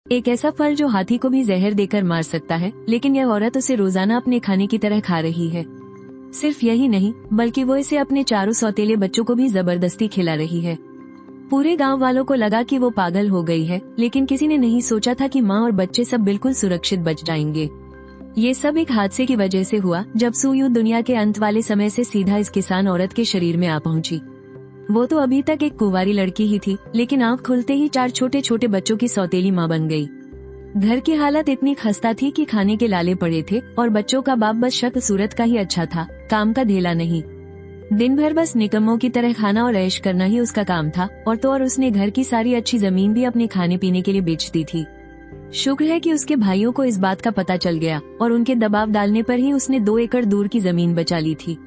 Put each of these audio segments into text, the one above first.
एक ऐसा फल जो हाथी को भी जहर देकर मार सकता है, लेकिन यह औरत उसे रोजाना अपने खाने की तरह खा रही है। सिर्फ यही नहीं, बल्कि वो इसे अपने 4 सौतेले बच्चों को भी जबरदस्ती खिला रही है। पूरे गांव वालों को लगा कि वो पागल हो गई है, लेकिन किसी ने नहीं सोचा था कि माँ और बच्चे सब बिल्कुल सुरक्षित बच जाएंगे। ये सब एक हादसे की वजह से हुआ, जब सुयू दुनिया के अंत वाले समय से सीधा इस किसान औरत के शरीर में आ पहुंची। वो तो अभी तक एक कुंवारी लड़की ही थी, लेकिन आँख खुलते ही 4 छोटे छोटे बच्चों की सौतेली माँ बन गई। घर की हालत इतनी खस्ता थी कि खाने के लाले पड़े थे, और बच्चों का बाप बस शक्ल सूरत का ही अच्छा था, काम का ढेला नहीं। दिन भर बस निकम्मों की तरह खाना और ऐश करना ही उसका काम था, और तो और उसने घर की सारी अच्छी जमीन भी अपने खाने पीने के लिए बेच दी थी। शुक्र है कि उसके भाइयों को इस बात का पता चल गया, और उनके दबाव डालने पर ही उसने 2 एकड़ दूर की जमीन बचा ली थी।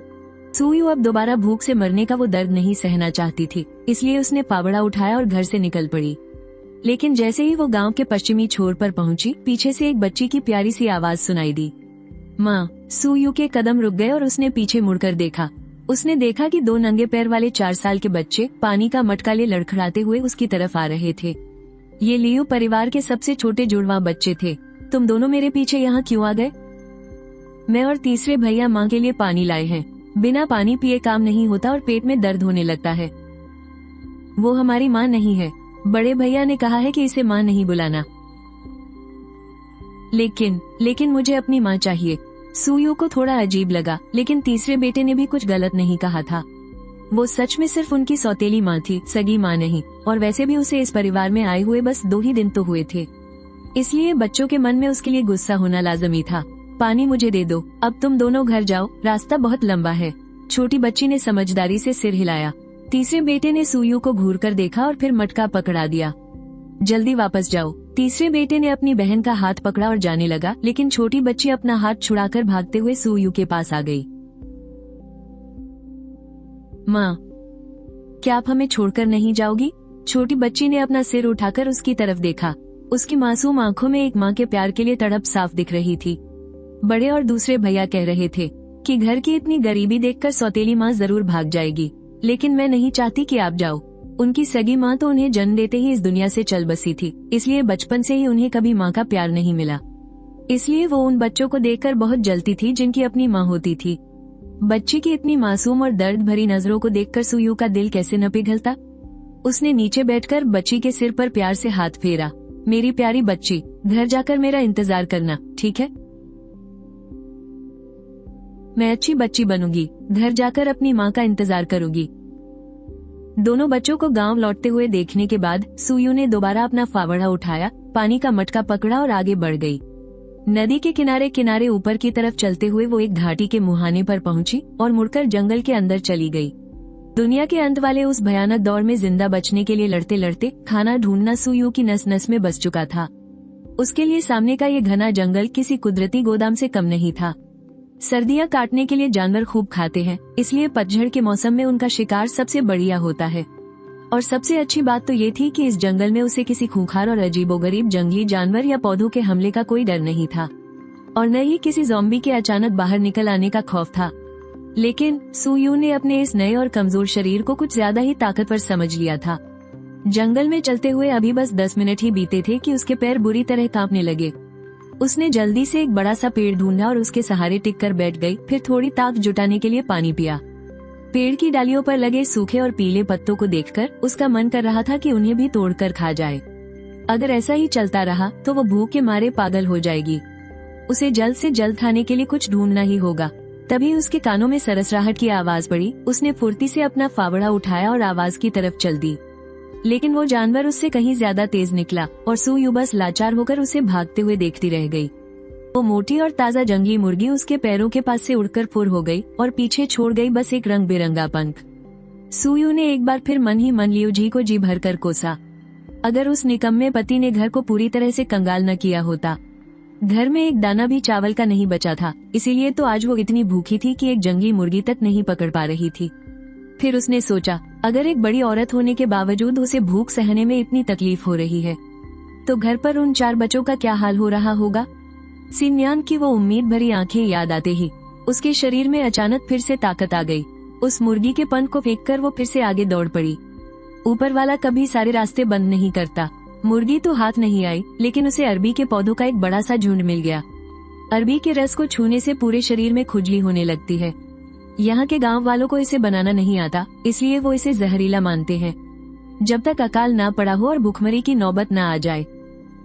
सुयू अब दोबारा भूख से मरने का वो दर्द नहीं सहना चाहती थी, इसलिए उसने फावड़ा उठाया और घर से निकल पड़ी। लेकिन जैसे ही वो गांव के पश्चिमी छोर पर पहुंची, पीछे से एक बच्ची की प्यारी सी आवाज सुनाई दी, माँ। सुयू के कदम रुक गए और उसने पीछे मुड़कर देखा। उसने देखा कि 2 नंगे पैर वाले 4 साल के बच्चे पानी का मटका ले लड़खड़ाते हुए उसकी तरफ आ रहे थे। ये लियो परिवार के सबसे छोटे जुड़वा बच्चे थे। तुम दोनों मेरे पीछे यहाँ क्यों आ गए? मैं और तीसरे भैया माँ के लिए पानी लाए हैं। बिना पानी पिए काम नहीं होता और पेट में दर्द होने लगता है। वो हमारी माँ नहीं है। बड़े भैया ने कहा है कि इसे माँ नहीं बुलाना। लेकिन मुझे अपनी माँ चाहिए। सुयू को थोड़ा अजीब लगा, लेकिन तीसरे बेटे ने भी कुछ गलत नहीं कहा था। वो सच में सिर्फ उनकी सौतेली माँ थी, सगी माँ नहीं। और वैसे भी उसे इस परिवार में आए हुए बस 2 ही दिन तो हुए थे, इसलिए बच्चों के मन में उसके लिए गुस्सा होना लाजमी था। पानी मुझे दे दो, अब तुम दोनों घर जाओ, रास्ता बहुत लंबा है। छोटी बच्ची ने समझदारी से सिर हिलाया। तीसरे बेटे ने सुयू को घूर कर देखा और फिर मटका पकड़ा दिया। जल्दी वापस जाओ। तीसरे बेटे ने अपनी बहन का हाथ पकड़ा और जाने लगा, लेकिन छोटी बच्ची अपना हाथ छुड़ाकर भागते हुए सुयू के पास आ गई। माँ, क्या आप हमें छोड़कर नहीं जाओगी? छोटी बच्ची ने अपना सिर उठाकर उसकी तरफ देखा। उसकी मासूम आंखों में एक माँ के प्यार के लिए तड़प साफ दिख रही थी। बड़े और दूसरे भैया कह रहे थे कि घर की इतनी गरीबी देखकर सौतेली माँ जरूर भाग जाएगी, लेकिन मैं नहीं चाहती कि आप जाओ। उनकी सगी माँ तो उन्हें जन्म देते ही इस दुनिया से चल बसी थी, इसलिए बचपन से ही उन्हें कभी माँ का प्यार नहीं मिला। इसलिए वो उन बच्चों को देखकर बहुत जलती थी जिनकी अपनी माँ होती थी। बच्ची की इतनी मासूम और दर्द भरी नजरों को देखकर सुयू का दिल कैसे न पिघलता। उसने नीचे बैठकर बच्ची के सिर पर प्यार से हाथ फेरा। मेरी प्यारी बच्ची, घर जाकर मेरा इंतजार करना, ठीक है? मैं अच्छी बच्ची बनूंगी, घर जाकर अपनी माँ का इंतजार करूंगी। दोनों बच्चों को गांव लौटते हुए देखने के बाद सुयू ने दोबारा अपना फावड़ा उठाया, पानी का मटका पकड़ा और आगे बढ़ गई। नदी के किनारे किनारे ऊपर की तरफ चलते हुए वो एक घाटी के मुहाने पर पहुंची और मुड़कर जंगल के अंदर चली गई। दुनिया के अंत वाले उस भयानक दौर में जिंदा बचने के लिए लड़ते लड़ते खाना ढूंढना सुयू की नस नस में बस चुका था। उसके लिए सामने का ये घना जंगल किसी कुदरती गोदाम से कम नहीं था। सर्दियां काटने के लिए जानवर खूब खाते हैं, इसलिए पतझड़ के मौसम में उनका शिकार सबसे बढ़िया होता है। और सबसे अच्छी बात तो ये थी कि इस जंगल में उसे किसी खूंखार और अजीबोगरीब जंगली जानवर या पौधों के हमले का कोई डर नहीं था, और न ही किसी ज़ॉम्बी के अचानक बाहर निकल आने का खौफ था। लेकिन सुयू ने अपने इस नए और कमजोर शरीर को कुछ ज्यादा ही ताकतवर समझ लिया था। जंगल में चलते हुए अभी बस 10 मिनट ही बीते थे कि उसके पैर बुरी तरह कांपने लगे। उसने जल्दी से एक बड़ा सा पेड़ ढूंढा और उसके सहारे टिक कर बैठ गई, फिर थोड़ी ताकत जुटाने के लिए पानी पिया। पेड़ की डालियों पर लगे सूखे और पीले पत्तों को देखकर उसका मन कर रहा था कि उन्हें भी तोड़कर खा जाए। अगर ऐसा ही चलता रहा तो वो भूख के मारे पागल हो जाएगी। उसे जल्द से जल्द खाने के लिए कुछ ढूंढना ही होगा। तभी उसके कानों में सरसराहट की आवाज पड़ी। उसने फुर्ती से अपना फावड़ा उठाया और आवाज की तरफ चल दी, लेकिन वो जानवर उससे कहीं ज्यादा तेज निकला और सुयू बस लाचार होकर उसे भागते हुए देखती रह गई। वो मोटी और ताजा जंगली मुर्गी उसके पैरों के पास से उड़कर फुर हो गई और पीछे छोड़ गई बस एक रंग बिरंगा पंख। सुयू ने एक बार फिर मन ही मन लियो जी को जी भर कर कोसा। अगर उस निकम्मे पति ने घर को पूरी तरह से कंगाल न किया होता। घर में एक दाना भी चावल का नहीं बचा था, इसीलिए तो आज वो इतनी भूखी थी कि एक जंगली मुर्गी तक नहीं पकड़ पा रही थी। फिर उसने सोचा, अगर एक बड़ी औरत होने के बावजूद उसे भूख सहने में इतनी तकलीफ हो रही है, तो घर पर उन 4 बच्चों का क्या हाल हो रहा होगा। सिन्यान की वो उम्मीद भरी आंखें याद आते ही उसके शरीर में अचानक फिर से ताकत आ गई। उस मुर्गी के पंख को फेंककर वो फिर से आगे दौड़ पड़ी। ऊपर वाला कभी सारे रास्ते बंद नहीं करता। मुर्गी तो हाथ नहीं आई, लेकिन उसे अरबी के पौधों का एक बड़ा सा झुंड मिल गया। अरबी के रस को छूने से पूरे शरीर में खुजली होने लगती है। यहाँ के गांव वालों को इसे बनाना नहीं आता, इसलिए वो इसे जहरीला मानते हैं। जब तक अकाल ना पड़ा हो और भुखमरी की नौबत ना आ जाए,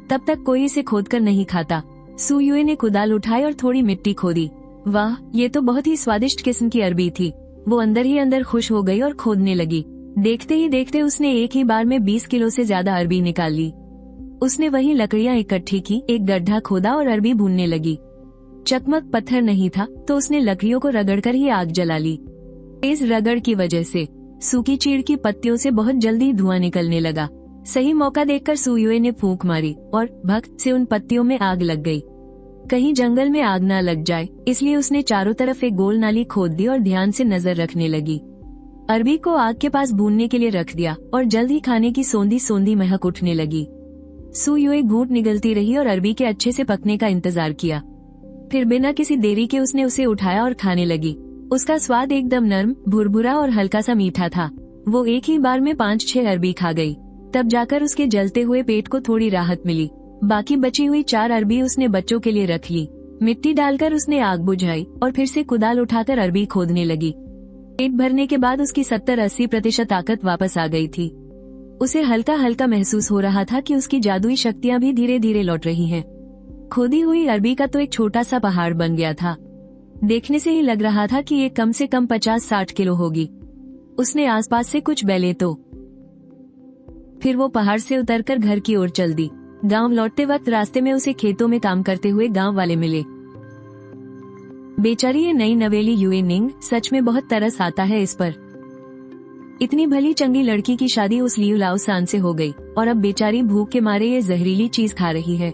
तब तक कोई इसे खोदकर नहीं खाता। सू यूए ने कुदाल उठाई और थोड़ी मिट्टी खोदी। वाह, ये तो बहुत ही स्वादिष्ट किस्म की अरबी थी। वो अंदर ही अंदर खुश हो गई और खोदने लगी। देखते ही देखते उसने एक ही बार में 20 किलो से ज्यादा अरबी निकाल ली। उसने वही लकड़ियां इकट्ठी की, एक गड्ढा खोदा और अरबी भूनने लगी। चकमक पत्थर नहीं था तो उसने लकड़ियों को रगड़कर ही आग जला ली। तेज रगड़ की वजह से सूखी चीड़ की पत्तियों से बहुत जल्दी धुआं निकलने लगा। सही मौका देखकर सू यूए ने फूंक मारी और भक से उन पत्तियों में आग लग गई। कहीं जंगल में आग ना लग जाए, इसलिए उसने चारों तरफ एक गोल नाली खोद दी और ध्यान से नजर रखने लगी। अरबी को आग के पास भूनने के लिए रख दिया और जल्द ही खाने की सोंधी सोंधी महक उठने लगी। सू यूए घूंट निगलती रही और अरबी के अच्छे से पकने का इंतजार किया। फिर बिना किसी देरी के उसने उसे उठाया और खाने लगी। उसका स्वाद एकदम नर्म, भुरभुरा और हल्का सा मीठा था। वो एक ही बार में 5-6 अरबी खा गई। तब जाकर उसके जलते हुए पेट को थोड़ी राहत मिली। बाकी बची हुई 4 अरबी उसने बच्चों के लिए रख ली। मिट्टी डालकर उसने आग बुझाई और फिर से कुदाल उठाकर अरबी खोदने लगी। पेट भरने के बाद उसकी 70-80% ताकत वापस आ गई थी। उसे हल्का हल्का महसूस हो रहा था कि उसकी जादुई शक्तियां भी धीरे धीरे लौट रही हैं। खोदी हुई अरबी का तो एक छोटा सा पहाड़ बन गया था। देखने से ही लग रहा था कि ये कम से कम 50-60 किलो होगी। उसने आसपास से कुछ बैले तो फिर वो पहाड़ से उतरकर घर की ओर चल दी। गांव लौटते वक्त रास्ते में उसे खेतों में काम करते हुए गांव वाले मिले। बेचारी ये नई नवेली यूए निंग, सच में बहुत तरस आता है इस पर। इतनी भली चंगी लड़की की शादी उस लियू लाओसान से हो गई और अब बेचारी भूख के मारे ये जहरीली चीज खा रही है।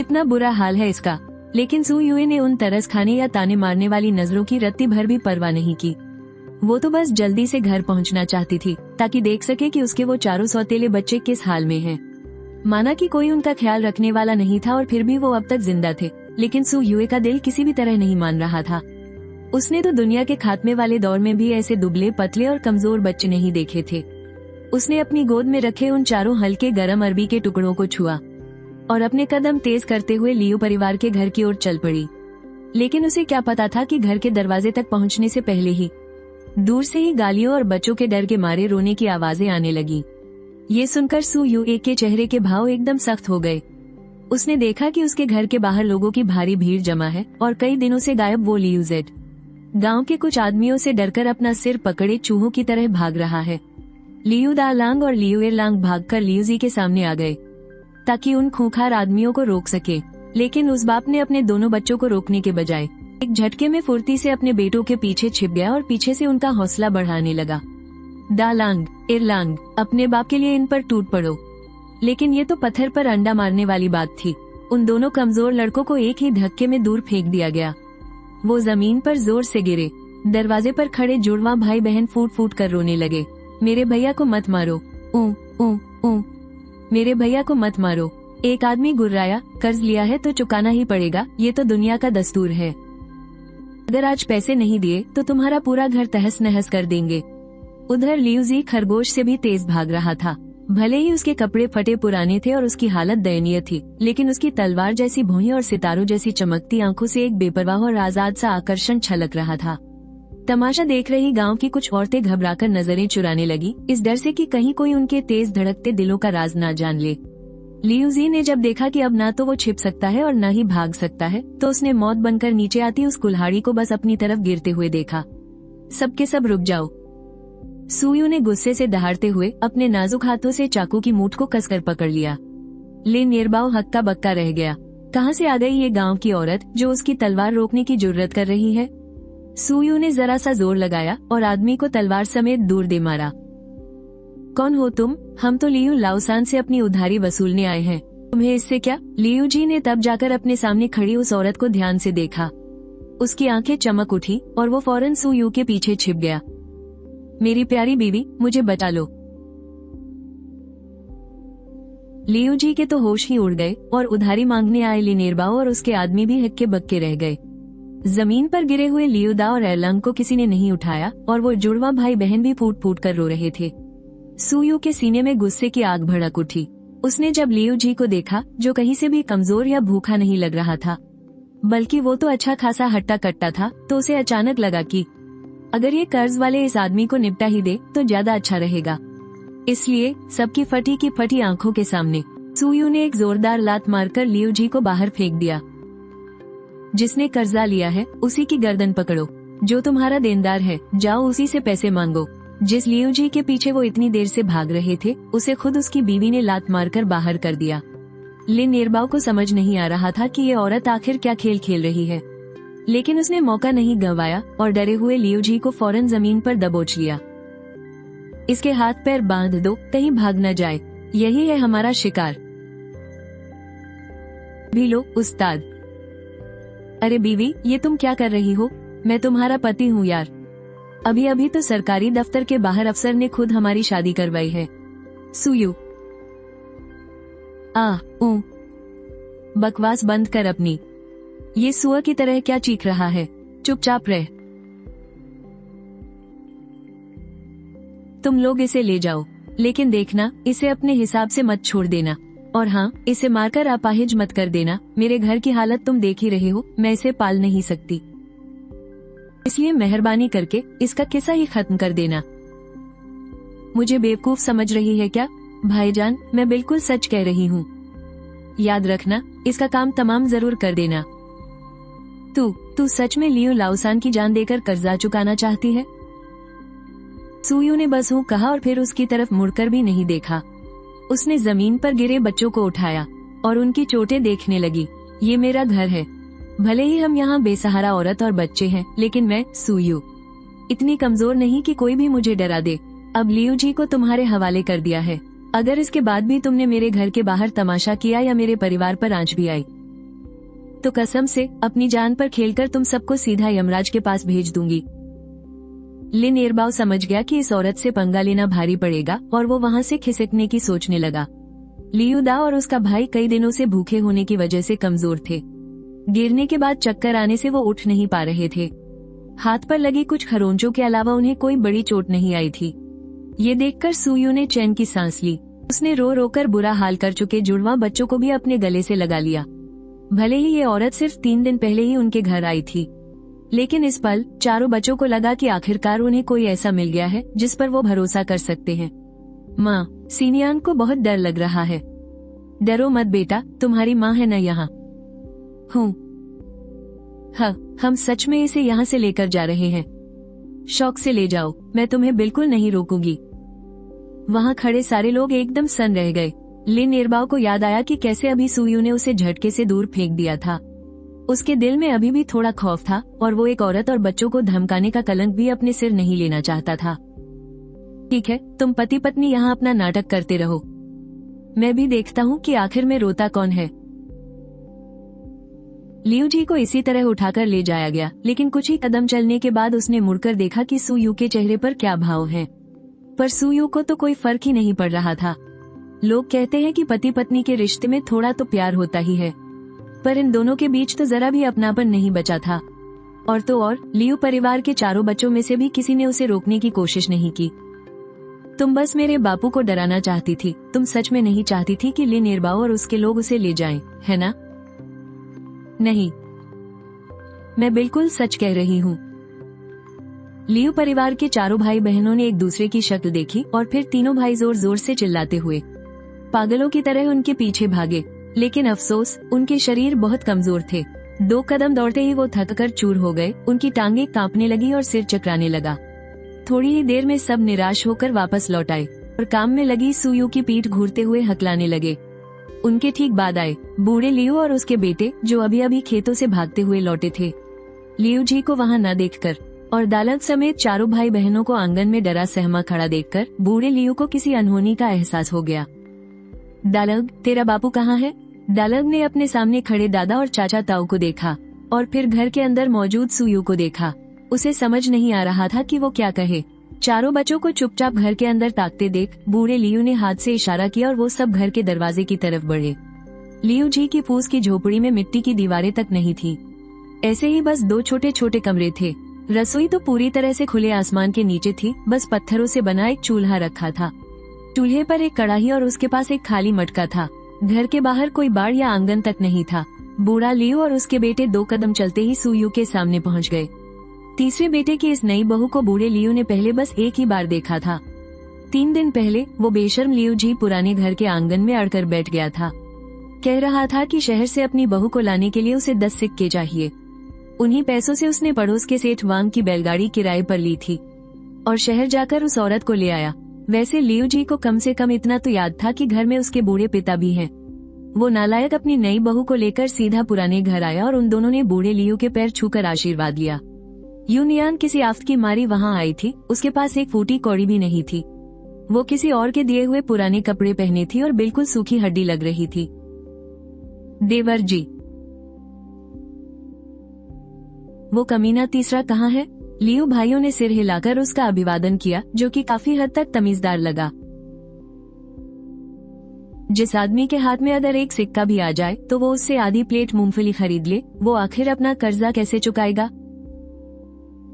इतना बुरा हाल है इसका। लेकिन सू यूए ने उन तरस खाने या ताने मारने वाली नजरों की रत्ती भर भी परवाह नहीं की। वो तो बस जल्दी से घर पहुंचना चाहती थी ताकि देख सके कि उसके वो चारों सौतेले बच्चे किस हाल में हैं। माना कि कोई उनका ख्याल रखने वाला नहीं था और फिर भी वो अब तक जिंदा थे, लेकिन सू यूए का दिल किसी भी तरह नहीं मान रहा था। उसने तो दुनिया के खात्मे वाले दौर में भी ऐसे दुबले पतले और कमजोर बच्चे नहीं देखे थे। उसने अपनी गोद में रखे उन चारों हल्के गरम अरबी के टुकड़ों को छुआ और अपने कदम तेज करते हुए लियू परिवार के घर की ओर चल पड़ी। लेकिन उसे क्या पता था कि घर के दरवाजे तक पहुंचने से पहले ही दूर से ही गालियों और बच्चों के डर के मारे रोने की आवाजें आने लगी। ये सुनकर सू यूए के चेहरे के भाव एकदम सख्त हो गए। उसने देखा कि उसके घर के बाहर लोगों की भारी भीड़ जमा है और कई दिनों से गायब वो लियू जेड गांव के कुछ आदमियों से डरकर अपना सिर पकड़े चूहों की तरह भाग रहा है। लियू दा लांग और लियू एर लांग भागकर लियू जी के सामने आ गए ताकि उन खूंखार आदमियों को रोक सके। लेकिन उस बाप ने अपने दोनों बच्चों को रोकने के बजाय एक झटके में फुर्ती से अपने बेटों के पीछे छिप गया और पीछे से उनका हौसला बढ़ाने लगा। दा लांग, एर लांग, अपने बाप के लिए इन पर टूट पड़ो। लेकिन ये तो पत्थर पर अंडा मारने वाली बात थी। उन दोनों कमजोर लड़कों को एक ही धक्के में दूर फेंक दिया गया। वो जमीन पर जोर से गिरे। दरवाजे पर खड़े जुड़वा भाई बहन फूट फूट कर रोने लगे। मेरे भैया को मत मारो, मेरे भैया को मत मारो। एक आदमी गुर्राया, कर्ज लिया है तो चुकाना ही पड़ेगा, ये तो दुनिया का दस्तूर है। अगर आज पैसे नहीं दिए तो तुम्हारा पूरा घर तहस नहस कर देंगे। उधर लियूजी खरगोश से भी तेज भाग रहा था। भले ही उसके कपड़े फटे पुराने थे और उसकी हालत दयनीय थी, लेकिन उसकी तलवार जैसी भौहें और सितारों जैसी चमकती आंखों से एक बेपरवाह और आजाद सा आकर्षण छलक रहा था। तमाशा देख रही गांव की कुछ औरतें घबराकर नजरें चुराने लगी, इस डर से कि कहीं कोई उनके तेज धड़कते दिलों का राज ना जान ले। लियूजी ने जब देखा कि अब ना तो वो छिप सकता है और ना ही भाग सकता है, तो उसने मौत बनकर नीचे आती उस कुल्हाड़ी को बस अपनी तरफ गिरते हुए देखा। सबके सब रुक जाओ। सूयू ने गुस्से से दहाड़ते हुए अपने नाजुक हाथों से चाकू की मूठ को कसकर पकड़ लिया। ले निर्बाव हक्का बक्का रह गया। कहाँ से आ गई ये गांव की औरत जो उसकी तलवार रोकने की जुर्रत कर रही है? सूयू ने जरा सा जोर लगाया और आदमी को तलवार समेत दूर दे मारा। कौन हो तुम? हम तो लियू लाओसान से अपनी उधारी वसूलने आए हैं, तुम्हें इससे क्या? लियू जी ने तब जाकर अपने सामने खड़ी उस औरत को ध्यान से देखा। उसकी आंखें चमक उठी और वो फौरन सूयू के पीछे छिप गया। मेरी प्यारी बीवी, मुझे बचा लो। लियू जी के तो होश ही उड़ गए और उधारी मांगने आए लिनेरबाओ और उसके आदमी भी हक्के बक्के रह गए। जमीन पर गिरे हुए लियूदा और एरलंग को किसी ने नहीं उठाया और वो जुड़वा भाई बहन भी फूट फूट कर रो रहे थे। सूयू के सीने में गुस्से की आग भड़क उठी। उसने जब लियू जी को देखा, जो कहीं से भी कमजोर या भूखा नहीं लग रहा था, बल्कि वो तो अच्छा खासा हट्टा कट्टा था, तो उसे अचानक लगा कि अगर ये कर्ज वाले इस आदमी को निपटा ही दे तो ज्यादा अच्छा रहेगा। इसलिए सबकी फटी की फटी आंखों के सामने सुयू ने एक जोरदार लात मारकर लियू जी को बाहर फेंक दिया। जिसने कर्जा लिया है उसी की गर्दन पकड़ो, जो तुम्हारा देनदार है जाओ उसी से पैसे मांगो। जिस लियू जी के पीछे वो इतनी देर से भाग रहे थे, उसे खुद उसकी बीवी ने लात मारकर बाहर कर दिया। लिन एरबाओ को समझ नहीं आ रहा था कि ये औरत आखिर क्या खेल खेल रही है, लेकिन उसने मौका नहीं गंवाया और डरे हुए लियू जी को फौरन जमीन पर दबोच लिया। इसके हाथ पैर बांध दो, कहीं भाग न जाए, यही है हमारा शिकार। भी लो उस्ताद। अरे बीवी, ये तुम क्या कर रही हो? मैं तुम्हारा पति हूँ यार। अभी अभी तो सरकारी दफ्तर के बाहर अफसर ने खुद हमारी शादी करवाई है। सुयू, बकवास बंद कर अपनी। ये सुअर की तरह क्या चीख रहा है? चुपचाप रह। तुम लोग इसे ले जाओ, लेकिन देखना इसे अपने हिसाब से मत छोड़ देना। और हाँ, इसे मारकर अपाहिज मत कर देना। मेरे घर की हालत तुम देख ही रहे हो, मैं इसे पाल नहीं सकती, इसलिए मेहरबानी करके इसका किस्सा ही खत्म कर देना। मुझे बेवकूफ समझ रही है क्या? भाईजान, मैं बिल्कुल सच कह रही हूँ। याद रखना, इसका काम तमाम जरूर कर देना। तू सच में लियू लाओसान की जान देकर कर्जा चुकाना चाहती है? सुयू ने बस हूँ कहा और फिर उसकी तरफ मुड़कर भी नहीं देखा। उसने जमीन पर गिरे बच्चों को उठाया और उनकी चोटें देखने लगी। ये मेरा घर है, भले ही हम यहाँ बेसहारा औरत और बच्चे हैं, लेकिन मैं सुयू इतनी कमजोर नहीं कि कोई भी मुझे डरा दे। अब लियू जी को तुम्हारे हवाले कर दिया है। अगर इसके बाद भी तुमने मेरे घर के बाहर तमाशा किया या मेरे परिवार पर आंच भी आई, तो कसम से अपनी जान पर खेलकर तुम सबको सीधा यमराज के पास भेज दूंगी। लिन एरबाओ समझ गया कि इस औरत से पंगा लेना भारी पड़ेगा और वो वहाँ से खिसकने की सोचने लगा। लियू दा और उसका भाई कई दिनों से भूखे होने की वजह से कमजोर थे। गिरने के बाद चक्कर आने से वो उठ नहीं पा रहे थे। हाथ पर लगी कुछ खरोंचों के अलावा उन्हें कोई बड़ी चोट नहीं आई थी। ये देखकर सुयू ने चैन की सांस ली। उसने रो रो कर बुरा हाल कर चुके जुड़वा बच्चों को भी अपने गले से लगा लिया। भले ही ये औरत सिर्फ 3 दिन पहले ही उनके घर आई थी, लेकिन इस पल चारों बच्चों को लगा कि आखिरकार उन्हें कोई ऐसा मिल गया है जिस पर वो भरोसा कर सकते हैं। माँ, सीनियान को बहुत डर लग रहा है। डरो मत बेटा, तुम्हारी माँ है न यहाँ। हूँ। हम सच में इसे यहाँ से लेकर जा रहे हैं। शौक से ले जाओ, मैं तुम्हें बिल्कुल नहीं रोकूंगी। वहाँ खड़े सारे लोग एकदम सन्न रह गए। लिन एरबाओ को याद आया कि कैसे अभी सुयू ने उसे झटके से दूर फेंक दिया था। उसके दिल में अभी भी थोड़ा खौफ था और वो एक औरत और बच्चों को धमकाने का कलंक भी अपने सिर नहीं लेना चाहता था। ठीक है, तुम पति पत्नी यहाँ अपना नाटक करते रहो, मैं भी देखता हूँ कि आखिर में रोता कौन है। लियू जी को इसी तरह उठाकर ले जाया गया, लेकिन कुछ ही कदम चलने के बाद उसने मुड़कर देखा कि सुयू के चेहरे पर क्या भाव है। पर सुयू को तो कोई फर्क ही नहीं पड़ रहा था। लोग कहते हैं कि पति पत्नी के रिश्ते में थोड़ा तो प्यार होता ही है, पर इन दोनों के बीच तो जरा भी अपनापन नहीं बचा था। और तो और लियू परिवार के चारों बच्चों में से भी किसी ने उसे रोकने की कोशिश नहीं की। तुम बस मेरे बापू को डराना चाहती थी, तुम सच में नहीं चाहती थी कि लिन एरबाओ और उसके लोग उसे ले जाएं, है ना? नहीं, मैं बिल्कुल सच कह रही हूँ। लियू परिवार के चारों भाई बहनों ने एक दूसरे की शक्ल देखी और फिर तीनों भाई जोर जोर से चिल्लाते हुए पागलों की तरह उनके पीछे भागे। लेकिन अफसोस, उनके शरीर बहुत कमजोर थे। 2 कदम दौड़ते ही वो थककर चूर हो गए। उनकी टांगें कांपने लगी और सिर चकराने लगा। थोड़ी ही देर में सब निराश होकर वापस लौट आए और काम में लगी सुयू की पीठ घूरते हुए हकलाने लगे। उनके ठीक बाद आए बूढ़े लियू और उसके बेटे, जो अभी अभी खेतों से भागते हुए लौटे थे। लियू जी को वहाँ न देखकर और दालक समेत चारों भाई बहनों को आंगन में डरा सहमा खड़ा देखकर बूढ़े लियू को किसी अनहोनी का एहसास हो गया। दालग, तेरा बापू कहाँ है? दालग ने अपने सामने खड़े दादा और चाचा ताऊ को देखा और फिर घर के अंदर मौजूद सुयू को देखा। उसे समझ नहीं आ रहा था कि वो क्या कहे। चारों बच्चों को चुपचाप घर के अंदर ताकते देख बूढ़े लियू ने हाथ से इशारा किया और वो सब घर के दरवाजे की तरफ बढ़े। लियू जी की फूस की झोपड़ी में मिट्टी की दीवारें तक नहीं थी। ऐसे ही बस 2 छोटे छोटे कमरे थे। रसोई तो पूरी तरह से खुले आसमान के नीचे थी, बस पत्थरों से बना एक चूल्हा रखा था। चूल्हे पर एक कढ़ाई और उसके पास एक खाली मटका था। घर के बाहर कोई बाड़ या आंगन तक नहीं था। बूढ़ा लियू और उसके बेटे 2 कदम चलते ही सुयू के सामने पहुंच गए। तीसरे बेटे की इस नई बहू को बूढ़े लियू ने पहले बस एक ही बार देखा था। 3 दिन पहले वो बेशर्म लियू जी पुराने घर के आंगन में अड़कर बैठ गया था। कह रहा था कि शहर से अपनी बहू को लाने के लिए उसे 10 सिक्के चाहिए। उन्हीं पैसों से उसने पड़ोस के सेठ वांग की बैलगाड़ी किराए पर ली थी और शहर जाकर उस औरत को ले आया। वैसे लियू जी को कम से कम इतना तो याद था कि घर में उसके बूढ़े पिता भी हैं। वो नालायक अपनी नई बहू को लेकर सीधा पुराने घर आया और उन दोनों ने बूढ़े लियू के पैर छूकर आशीर्वाद लिया। यूनियान किसी आफत की मारी वहाँ आई थी। उसके पास एक फूटी कौड़ी भी नहीं थी। वो किसी और के दिए हुए पुराने कपड़े पहने थी और बिल्कुल सूखी हड्डी लग रही थी। देवर जी, वो कमीना तीसरा कहाँ है? लियू भाइयों ने सिर हिलाकर उसका अभिवादन किया, जो कि काफी हद तक तमीजदार लगा। जिस आदमी के हाथ में अगर एक सिक्का भी आ जाए तो वो उससे आधी प्लेट मूंगफली खरीद ले, वो आखिर अपना कर्जा कैसे चुकाएगा?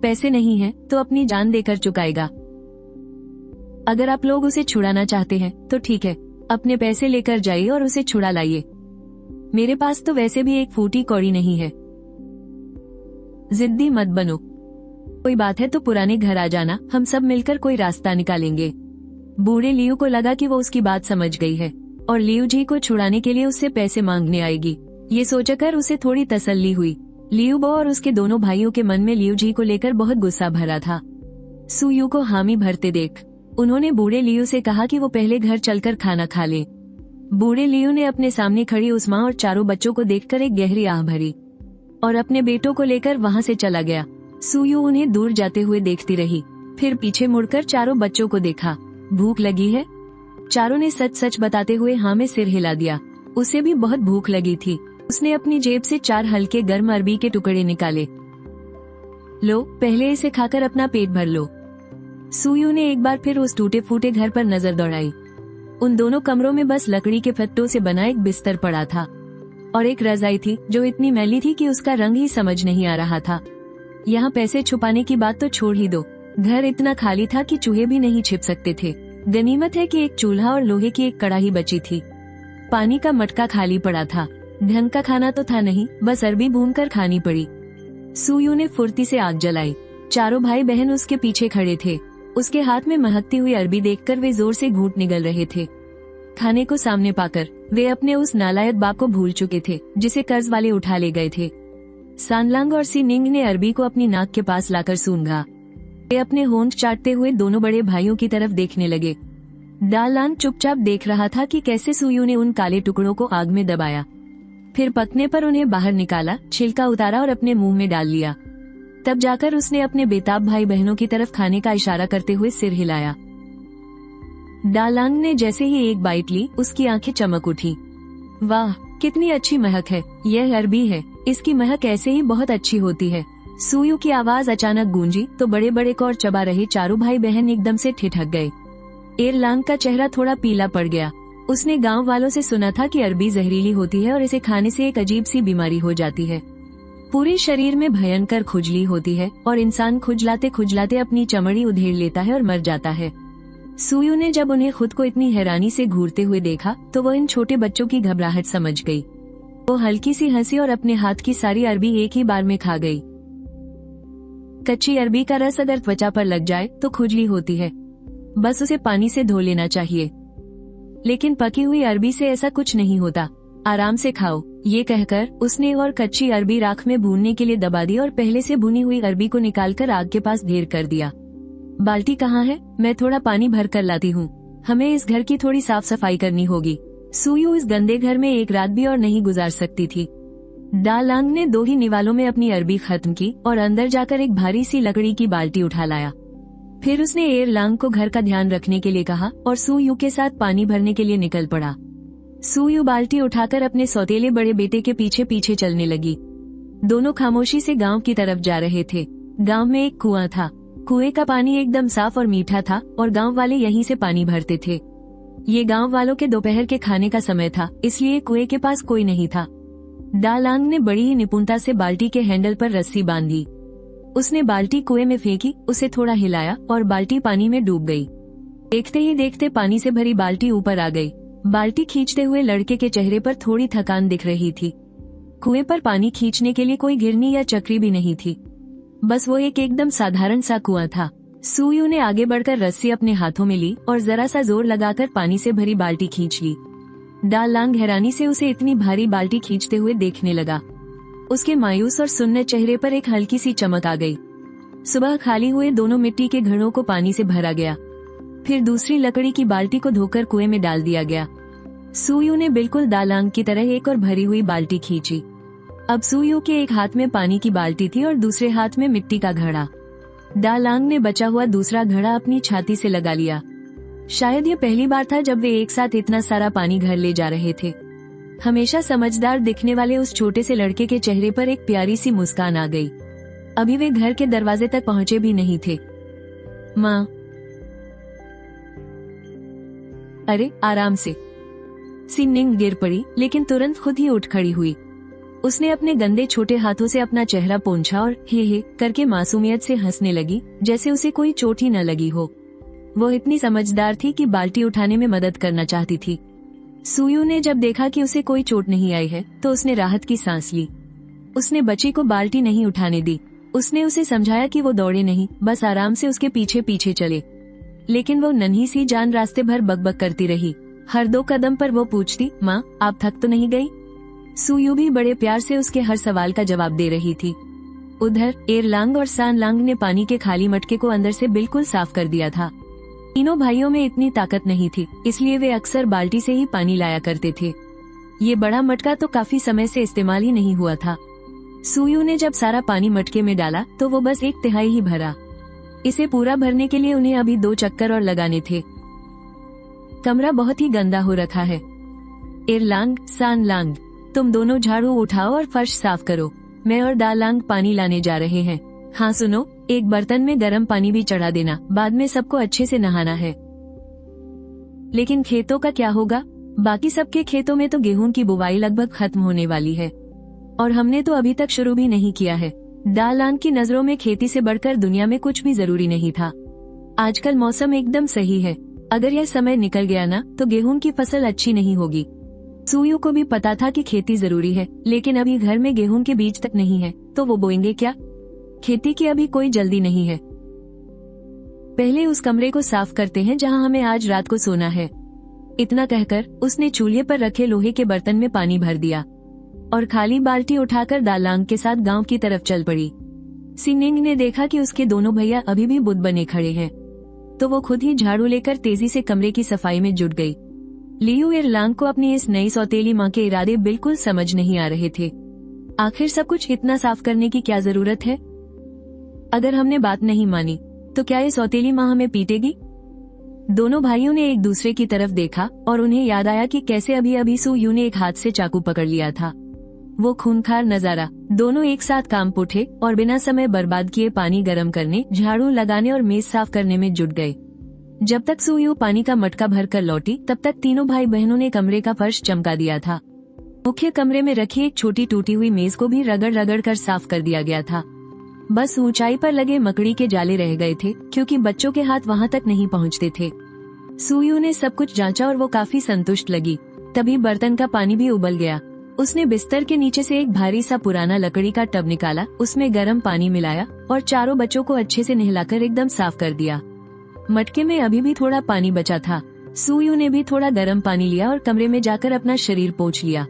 पैसे नहीं है तो अपनी जान देकर चुकाएगा। अगर आप लोग उसे छुड़ाना चाहते हैं तो ठीक है, अपने पैसे लेकर जाइए और उसे छुड़ा लाइए। मेरे पास तो वैसे भी एक फूटी कौड़ी नहीं है। जिद्दी मत बनो। कोई बात है तो पुराने घर आ जाना, हम सब मिलकर कोई रास्ता निकालेंगे। बूढ़े लियू को लगा कि वो उसकी बात समझ गई है और लियू जी को छुड़ाने के लिए उससे पैसे मांगने आएगी। ये सोचकर उसे थोड़ी तसल्ली हुई। लियू बो और उसके दोनों भाइयों के मन में लियू जी को लेकर बहुत गुस्सा भरा था। सुयू को हामी भरते देख उन्होंने बूढ़े लियू से कहा कि वो पहले घर चलकर खाना खा ले। बूढ़े लियू ने अपने सामने खड़ी उस माँ और 4 बच्चों को देखकर एक गहरी आह भरी और अपने बेटों को लेकर वहाँ से चला गया। सुयू उन्हें दूर जाते हुए देखती रही, फिर पीछे मुड़कर 4 बच्चों को देखा। भूख लगी है? चारों ने सच सच बताते हुए हाँ में सिर हिला दिया। उसे भी बहुत भूख लगी थी। उसने अपनी जेब से 4 हल्के गर्म अरबी के टुकड़े निकाले। लो, पहले इसे खाकर अपना पेट भर लो। सुयू ने एक बार फिर उस टूटे फूटे घर पर नजर दौड़ाई। उन दोनों कमरों में बस लकड़ी के फट्टों से बना एक बिस्तर पड़ा था और एक रजाई थी जो इतनी मैली थी कि उसका रंग ही समझ नहीं आ रहा था। यहाँ पैसे छुपाने की बात तो छोड़ ही दो, घर इतना खाली था कि चूहे भी नहीं छिप सकते थे। गनीमत है कि एक चूल्हा और लोहे की एक कड़ाही बची थी। पानी का मटका खाली पड़ा था। ढंग का खाना तो था नहीं, बस अरबी भूनकर खानी पड़ी। सुयू ने फुर्ती से आग जलाई। 4 भाई बहन उसके पीछे खड़े थे। उसके हाथ में महकती हुई अरबी देखकर वे जोर से घूंट निगल रहे थे। खाने को सामने पाकर वे अपने उस नालायक बाप को भूल चुके थे जिसे कर्ज वाले उठा ले गए थे। सानलांग और सीनिंग ने अरबी को अपनी नाक के पास लाकर सूंघा। वे अपने होंठ चाटते हुए दोनों बड़े भाइयों की तरफ देखने लगे। डालान चुपचाप देख रहा था कि कैसे सुयू ने उन काले टुकड़ों को आग में दबाया, फिर पकने पर उन्हें बाहर निकाला, छिलका उतारा और अपने मुंह में डाल लिया। तब जाकर उसने अपने बेताब भाई बहनों की तरफ खाने का इशारा करते हुए सिर हिलाया। डालांग ने जैसे ही एक बाइट ली, उसकी आंखें चमक उठी। वाह, कितनी अच्छी महक है। यह अरबी है, इसकी महक ऐसे ही बहुत अच्छी होती है। सुयू की आवाज अचानक गूंजी तो बड़े बड़े कौर चबा रहे 4 भाई बहन एकदम से ठिठक गए। एरलांग का चेहरा थोड़ा पीला पड़ गया। उसने गांव वालों से सुना था कि अरबी जहरीली होती है और इसे खाने से एक अजीब सी बीमारी हो जाती है। पूरे शरीर में भयंकर खुजली होती है और इंसान खुजलाते खुजलाते अपनी चमड़ी उधेड़ लेता है और मर जाता है। सुयू ने जब उन्हें खुद को इतनी हैरानी से घूरते हुए देखा तो वह इन छोटे बच्चों की घबराहट समझ गई। वो हल्की सी हंसी और अपने हाथ की सारी अरबी एक ही बार में खा गई। कच्ची अरबी का रस अगर त्वचा पर लग जाए तो खुजली होती है, बस उसे पानी से धो लेना चाहिए। लेकिन पकी हुई अरबी से ऐसा कुछ नहीं होता। आराम से खाओ। ये कहकर उसने और कच्ची अरबी राख में भूनने के लिए दबा दी और पहले से भुनी हुई अरबी को निकालकर आग के पास ढेर कर दिया। बाल्टी कहाँ है? मैं थोड़ा पानी भर कर लाती हूँ। हमें इस घर की थोड़ी साफ सफाई करनी होगी। सुयू इस गंदे घर में एक रात भी और नहीं गुजार सकती थी। डालांग ने 2 ही निवालों में अपनी अरबी खत्म की और अंदर जाकर एक भारी सी लकड़ी की बाल्टी उठा लाया। फिर उसने एरलांग को घर का ध्यान रखने के लिए कहा और सुयू के साथ पानी भरने के लिए निकल पड़ा। सुयू बाल्टी उठाकर अपने सौतेले बड़े बेटे के पीछे पीछे चलने लगी। दोनों खामोशी से गांव की तरफ जा रहे थे। गांव में एक कुआं था। कुएं का पानी एकदम साफ और मीठा था और गांव वाले यहीं से पानी भरते थे। ये गांव वालों के दोपहर के खाने का समय था, इसलिए कुएं के पास कोई नहीं था। डालांग ने बड़ी ही निपुणता से बाल्टी के हैंडल पर रस्सी बांधी। उसने बाल्टी कुएं में फेंकी, उसे थोड़ा हिलाया और बाल्टी पानी में डूब गई। देखते ही देखते पानी से भरी बाल्टी ऊपर आ गई। बाल्टी खींचते हुए लड़के के चेहरे पर थोड़ी थकान दिख रही थी। कुएं पर पानी खींचने के लिए कोई गिरनी या चक्री भी नहीं थी, बस वो एक एकदम साधारण सा कुआं था। सुयू ने आगे बढ़कर रस्सी अपने हाथों में ली और जरा सा जोर लगाकर पानी से भरी बाल्टी खींच ली। डा लांग हैरानी से उसे इतनी भारी बाल्टी खींचते हुए देखने लगा। उसके मायूस और सुन्नत चेहरे पर एक हल्की सी चमक आ गई। सुबह खाली हुए दोनों मिट्टी के घड़ों को पानी से भरा गया, फिर दूसरी लकड़ी की बाल्टी को धोकर कुएं में डाल दिया गया। सुयू ने बिल्कुल दालांग की तरह एक और भरी हुई बाल्टी खींची। अब सुयू के एक हाथ में पानी की बाल्टी थी और दूसरे हाथ में मिट्टी का घड़ा। दालांग ने बचा हुआ दूसरा घड़ा अपनी छाती से लगा लिया। शायद ये पहली बार था जब वे एक साथ इतना सारा पानी घर ले जा रहे थे। हमेशा समझदार दिखने वाले उस छोटे से लड़के के चेहरे पर एक प्यारी सी मुस्कान आ गई। अभी वे घर के दरवाजे तक पहुंचे भी नहीं थे। माँ, अरे आराम से। सिन्निंग गिर पड़ी, लेकिन तुरंत खुद ही उठ खड़ी हुई। उसने अपने गंदे छोटे हाथों से अपना चेहरा पोंछा और हे करके मासूमियत से हंसने लगी, जैसे उसे कोई चोट ही न लगी हो। वो इतनी समझदार थी कि बाल्टी उठाने में मदद करना चाहती थी। सुयू ने जब देखा कि उसे कोई चोट नहीं आई है तो उसने राहत की सांस ली। उसने बच्ची को बाल्टी नहीं उठाने दी। उसने उसे समझाया कि वो दौड़े नहीं, बस आराम से उसके पीछे पीछे चले। लेकिन वो नन्ही सी जान रास्ते भर बकबक करती रही। हर 2 कदम पर वो पूछती, माँ आप थक तो नहीं गई? सुयू भी बड़े प्यार से उसके हर सवाल का जवाब दे रही थी। उधर एरलांग और सानलांग ने पानी के खाली मटके को अंदर से बिल्कुल साफ कर दिया था। तीनों भाइयों में इतनी ताकत नहीं थी, इसलिए वे अक्सर बाल्टी से ही पानी लाया करते थे। ये बड़ा मटका तो काफी समय से इस्तेमाल ही नहीं हुआ था। सुयू ने जब सारा पानी मटके में डाला तो वो बस 1/3 ही भरा। इसे पूरा भरने के लिए उन्हें अभी 2 चक्कर और लगाने थे। कमरा बहुत ही गंदा हो रखा है। एरलांग, सानलांग, तुम दोनों झाड़ू उठाओ और फर्श साफ करो। मैं और दालांग पानी लाने जा रहे हैं। हाँ सुनो, एक बर्तन में गर्म पानी भी चढ़ा देना, बाद में सबको अच्छे से नहाना है। लेकिन खेतों का क्या होगा? बाकी सबके खेतों में तो गेहूं की बुवाई लगभग खत्म होने वाली है और हमने तो अभी तक शुरू भी नहीं किया है। दालांग की नजरों में खेती से बढ़कर दुनिया में कुछ भी जरूरी नहीं था। आजकल मौसम एकदम सही है। अगर यह समय निकल गया ना तो गेहूं की फसल अच्छी नहीं होगी। सुयू को भी पता था कि खेती जरूरी है, लेकिन अभी घर में गेहूं के बीज तक नहीं है तो वो बोएंगे क्या? खेती की अभी कोई जल्दी नहीं है। पहले उस कमरे को साफ करते हैं जहां हमें आज रात को सोना है। इतना कहकर उसने चूल्हे पर रखे लोहे के बर्तन में पानी भर दिया और खाली बाल्टी उठाकर दालांग के साथ गांव की तरफ चल पड़ी। सिनिंग ने देखा कि उसके दोनों भैया अभी भी बुत बने खड़े हैं, तो वो खुद ही झाड़ू लेकर तेजी से कमरे की सफाई में जुट गई। लियू एरलांग को अपनी इस नई सौतेली माँ के इरादे बिल्कुल समझ नहीं आ रहे थे। आखिर सब कुछ इतना साफ करने की क्या जरूरत है? अगर हमने बात नहीं मानी तो क्या ये सौतेली माँ हमें पीटेगी? दोनों भाइयों ने एक दूसरे की तरफ देखा और उन्हें याद आया कि कैसे अभी अभी सुयू ने एक हाथ से चाकू पकड़ लिया था। वो खूंखार नजारा। दोनों एक साथ काम पे उठे और बिना समय बर्बाद किए पानी गर्म करने, झाड़ू लगाने और मेज साफ करने में जुट गए। जब तक सुयू पानी का मटका भर कर लौटी तब तक तीनों भाई बहनों ने कमरे का फर्श चमका दिया था। मुख्य कमरे में रखी एक छोटी टूटी हुई मेज को भी रगड़ रगड़ कर साफ कर दिया गया था। बस ऊंचाई पर लगे मकड़ी के जाले रह गए थे, क्योंकि बच्चों के हाथ वहां तक नहीं पहुंचते थे। सुयू ने सब कुछ जांचा और वो काफी संतुष्ट लगी। तभी बर्तन का पानी भी उबल गया। उसने बिस्तर के नीचे से एक भारी सा पुराना लकड़ी का टब निकाला, उसमें गर्म पानी मिलाया और चारों बच्चों को अच्छे से नहलाकर एकदम साफ कर दिया। मटके में अभी भी थोड़ा पानी बचा था। सुयू ने भी थोड़ा गर्म पानी लिया और कमरे में जाकर अपना शरीर पोंछ लिया।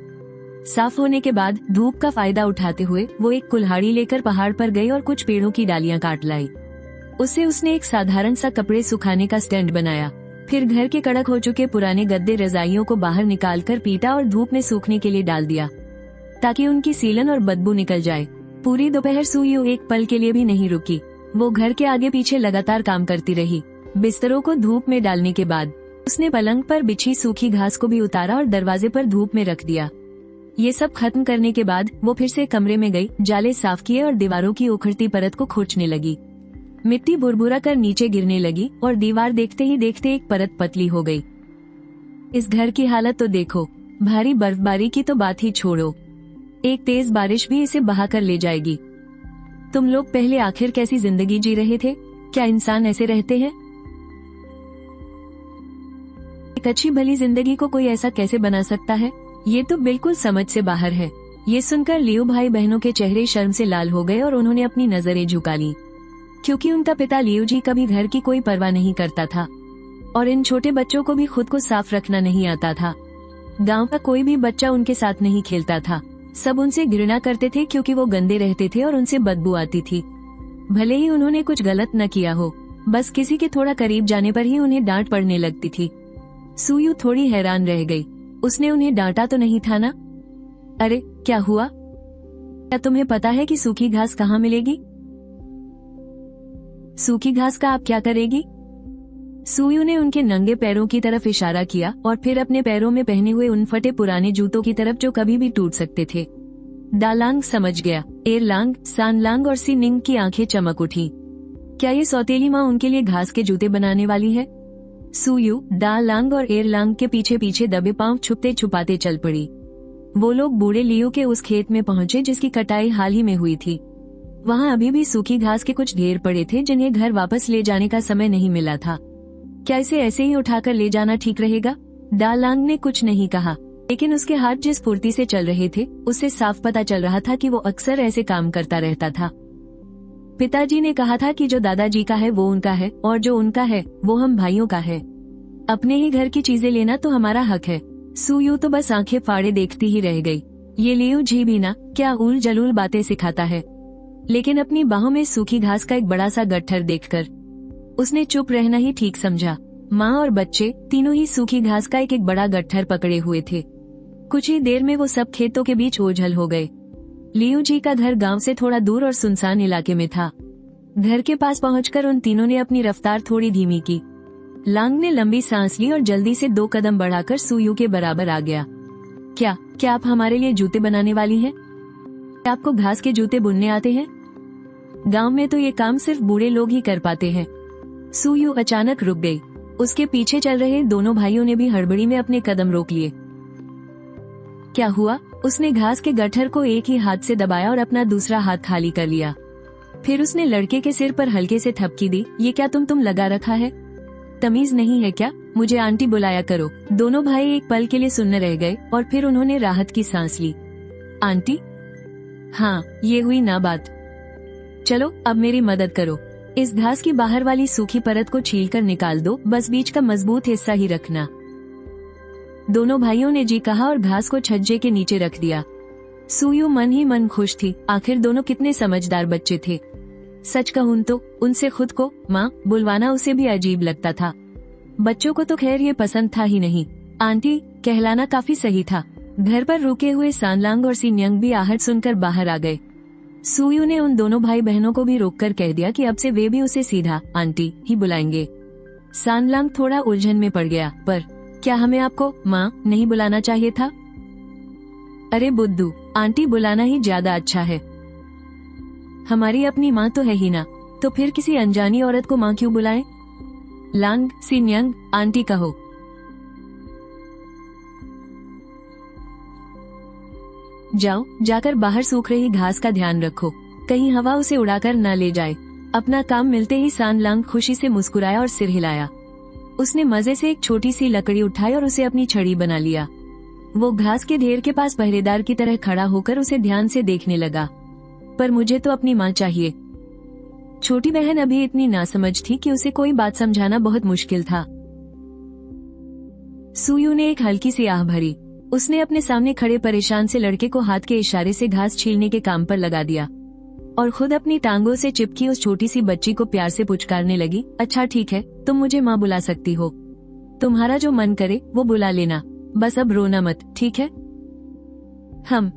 साफ होने के बाद धूप का फायदा उठाते हुए वो एक कुल्हाड़ी लेकर पहाड़ पर गई और कुछ पेड़ों की डालियां काट लाई। उससे उसने एक साधारण सा कपड़े सुखाने का स्टैंड बनाया। फिर घर के कड़क हो चुके पुराने गद्दे रजाइयों को बाहर निकालकर पीटा और धूप में सूखने के लिए डाल दिया, ताकि उनकी सीलन और बदबू निकल जाए। पूरी दोपहर सुयू एक पल के लिए भी नहीं रुकी। वो घर के आगे पीछे लगातार काम करती रही। बिस्तरों को धूप में डालने के बाद उसने पलंग पर बिछी सूखी घास को भी उतारा और दरवाजे पर धूप में रख दिया। ये सब खत्म करने के बाद वो फिर से कमरे में गई, जाले साफ किए और दीवारों की उखड़ती परत को खोचने लगी। मिट्टी भुरभुरा कर नीचे गिरने लगी और दीवार देखते ही देखते एक परत पतली हो गई। इस घर की हालत तो देखो। भारी बर्फबारी की तो बात ही छोड़ो, एक तेज बारिश भी इसे बहा कर ले जाएगी। तुम लोग पहले आखिर कैसी जिंदगी जी रहे थे? क्या इंसान ऐसे रहते हैं? एक अच्छी भली जिंदगी को कोई ऐसा कैसे बना सकता है? ये तो बिल्कुल समझ से बाहर है। ये सुनकर लियो भाई बहनों के चेहरे शर्म से लाल हो गए और उन्होंने अपनी नजरें झुका ली, क्योंकि उनका पिता लियो जी कभी घर की कोई परवाह नहीं करता था और इन छोटे बच्चों को भी खुद को साफ रखना नहीं आता था। गांव का कोई भी बच्चा उनके साथ नहीं खेलता था। सब उनसे घृणा करते थे क्योंकि वो गंदे रहते थे और उनसे बदबू आती थी। भले ही उन्होंने कुछ गलत न किया हो, बस किसी के थोड़ा करीब जाने पर ही उन्हें डांट पड़ने लगती थी। सुयू थोड़ी हैरान रह गई। उसने उन्हें डांटा तो नहीं था ना? अरे क्या हुआ? क्या तुम्हें पता है कि सूखी घास कहाँ मिलेगी? सूखी घास का आप क्या करेगी? सुयू ने उनके नंगे पैरों की तरफ इशारा किया और फिर अपने पैरों में पहने हुए उन फटे पुराने जूतों की तरफ जो कभी भी टूट सकते थे। दालांग समझ गया। एरलांग, सानलांग और सिनिंग की आंखें चमक उठी। क्या ये सौतेली माँ उनके लिए घास के जूते बनाने वाली है? सुयू, दालांग और एरलांग के पीछे पीछे दबे पांव छुपते छुपाते चल पड़ी। वो लोग बूढ़े लियो के उस खेत में पहुंचे जिसकी कटाई हाल ही में हुई थी। वहाँ अभी भी सूखी घास के कुछ ढेर पड़े थे जिन्हें घर वापस ले जाने का समय नहीं मिला था। क्या इसे ऐसे ही उठाकर ले जाना ठीक रहेगा? दालांग ने कुछ नहीं कहा, लेकिन उसके हाथ जिस फुर्ती से चल रहे थे उससे साफ पता चल रहा था कि वो अक्सर ऐसे काम करता रहता था। पिताजी ने कहा था कि जो दादाजी का है वो उनका है और जो उनका है वो हम भाइयों का है। अपने ही घर की चीजें लेना तो हमारा हक है। सुयू तो बस आंखें फाड़े देखती ही रह गई। ये लियो जी भी ना क्या उल जलूल बातें सिखाता है। लेकिन अपनी बाहों में सूखी घास का एक बड़ा सा गट्ठर देखकर उसने चुप रहना ही ठीक समझा। माँ और बच्चे तीनों ही सूखी घास का एक एक बड़ा गट्ठर पकड़े हुए थे। कुछ ही देर में वो सब खेतों के बीच ओझल हो गए। लियो जी का घर गांव से थोड़ा दूर और सुनसान इलाके में था। घर के पास पहुंचकर उन तीनों ने अपनी रफ्तार थोड़ी धीमी की। लांग ने लंबी सांस ली और जल्दी से 2 कदम बढ़ाकर सुयू के बराबर आ गया। क्या आप हमारे लिए जूते बनाने वाली हैं? क्या आपको घास के जूते बुनने आते हैं? गांव में तो ये काम सिर्फ बूढ़े लोग ही कर पाते हैं। सुयू अचानक रुक गई। उसके पीछे चल रहे दोनों भाइयों ने भी हड़बड़ी में अपने कदम रोक लिए। क्या हुआ? उसने घास के गट्ठर को एक ही हाथ से दबाया और अपना दूसरा हाथ खाली कर लिया। फिर उसने लड़के के सिर पर हल्के से थपकी दी। ये क्या तुम लगा रखा है? तमीज नहीं है क्या? मुझे आंटी बुलाया करो। दोनों भाई एक पल के लिए सुन्न रह गए और फिर उन्होंने राहत की सांस ली। आंटी? हाँ, ये हुई ना बात। चलो अब मेरी मदद करो। इस घास की बाहर वाली सूखी परत को छीलकर निकाल दो, बस बीच का मजबूत हिस्सा ही रखना। दोनों भाइयों ने जी कहा और घास को छज्जे के नीचे रख दिया। सुयू मन ही मन खुश थी। आखिर दोनों कितने समझदार बच्चे थे। सच कहूं तो उनसे खुद को माँ बुलवाना उसे भी अजीब लगता था। बच्चों को तो खैर ये पसंद था ही नहीं। आंटी कहलाना काफी सही था। घर पर रुके हुए सानलांग और सिन्यंग भी आहट सुनकर बाहर आ गए। सुयू ने उन दोनों भाई बहनों को भी रोककर कह दिया कि अब से वे भी उसे सीधा आंटी ही बुलाएंगे। सानलांग थोड़ा उलझन में पड़ गया, पर क्या हमें आपको माँ नहीं बुलाना चाहिए था? अरे बुद्धू, आंटी बुलाना ही ज्यादा अच्छा है। हमारी अपनी माँ तो है ही ना, तो फिर किसी अनजानी औरत को माँ क्यों बुलाएं? लांग, सिन्यंग, आंटी कहो। जाओ, जाकर बाहर सूख रही घास का ध्यान रखो, कहीं हवा उसे उड़ाकर न ले जाए। अपना काम मिलते ही सानलांग खुशी से मुस्कुराया और सिर हिलाया। उसने मजे से एक छोटी सी लकड़ी उठाई और उसे अपनी छड़ी बना लिया। वो घास के ढेर के पास पहरेदार की तरह खड़ा होकर उसे ध्यान से देखने लगा। पर मुझे तो अपनी माँ चाहिए। छोटी बहन अभी इतनी नासमझ थी कि उसे कोई बात समझाना बहुत मुश्किल था। सुयू ने एक हल्की सी आह भरी। उसने अपने सामने खड़े परेशान से लड़के को हाथ के इशारे से घास छीलने के काम पर लगा दिया और खुद अपनी टांगों से चिपकी उस छोटी सी बच्ची को प्यार से पुचकारने लगी। अच्छा ठीक है, तुम मुझे माँ बुला सकती हो। तुम्हारा जो मन करे वो बुला लेना, बस अब रोना मत, ठीक है? हम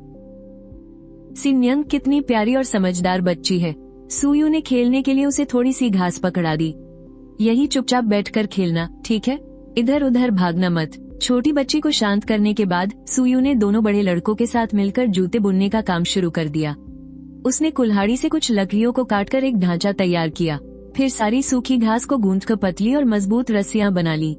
सिन्यंग कितनी प्यारी और समझदार बच्ची है। सुयू ने खेलने के लिए उसे थोड़ी सी घास पकड़ा दी। यही चुपचाप बैठकर खेलना, ठीक है? इधर उधर भागना मत। छोटी बच्ची को शांत करने के बाद सुयू ने दोनों बड़े लड़कों के साथ मिलकर जूते बुनने का काम शुरू कर दिया। उसने कुल्हाड़ी से कुछ लकड़ियों को काटकर एक ढांचा तैयार किया। फिर सारी सूखी घास को गूंथकर पतली और मजबूत रस्सियां बना ली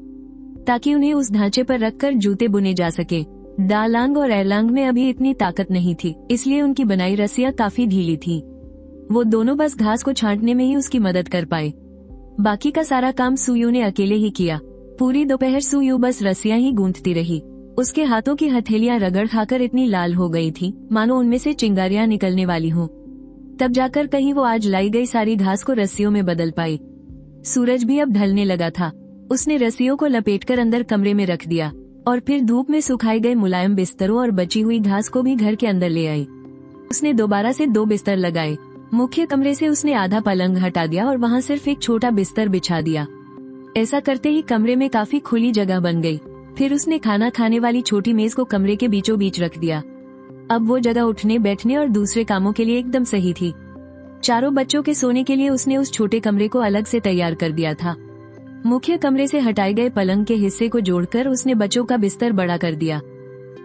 ताकि उन्हें उस ढांचे पर रखकर जूते बुने जा सके। दालांग और एरलांग में अभी इतनी ताकत नहीं थी, इसलिए उनकी बनाई रस्सियां काफी ढीली थी। वो दोनों बस घास को छांटने में ही उसकी मदद कर पाए। बाकी का सारा काम सुयू ने अकेले ही किया। पूरी दोपहर सुयू बस रस्सियां ही गूंथती रही। उसके हाथों की हथेलियां रगड़ खाकर इतनी लाल हो गई थी मानो उनमें से चिंगारियां निकलने वाली हों। तब जाकर कहीं वो आज लाई गई सारी घास को रस्सियों में बदल पाई। सूरज भी अब ढलने लगा था। उसने रस्सियों को लपेटकर अंदर कमरे में रख दिया और फिर धूप में सुखाए गए मुलायम बिस्तरों और बची हुई घास को भी घर के अंदर ले आई। उसने दोबारा से 2 बिस्तर लगाए। मुख्य कमरे से उसने आधा पलंग हटा दिया और वहाँ सिर्फ एक छोटा बिस्तर बिछा दिया। ऐसा करते ही कमरे में काफी खुली जगह बन गई। फिर उसने खाना खाने वाली छोटी मेज को कमरे के बीचों बीच रख दिया। अब वो जगह उठने बैठने और दूसरे कामों के लिए एकदम सही थी। चारों बच्चों के सोने के लिए उसने उस छोटे कमरे को अलग से तैयार कर दिया था। मुख्य कमरे से हटाए गए पलंग के हिस्से को जोड़कर उसने बच्चों का बिस्तर बड़ा कर दिया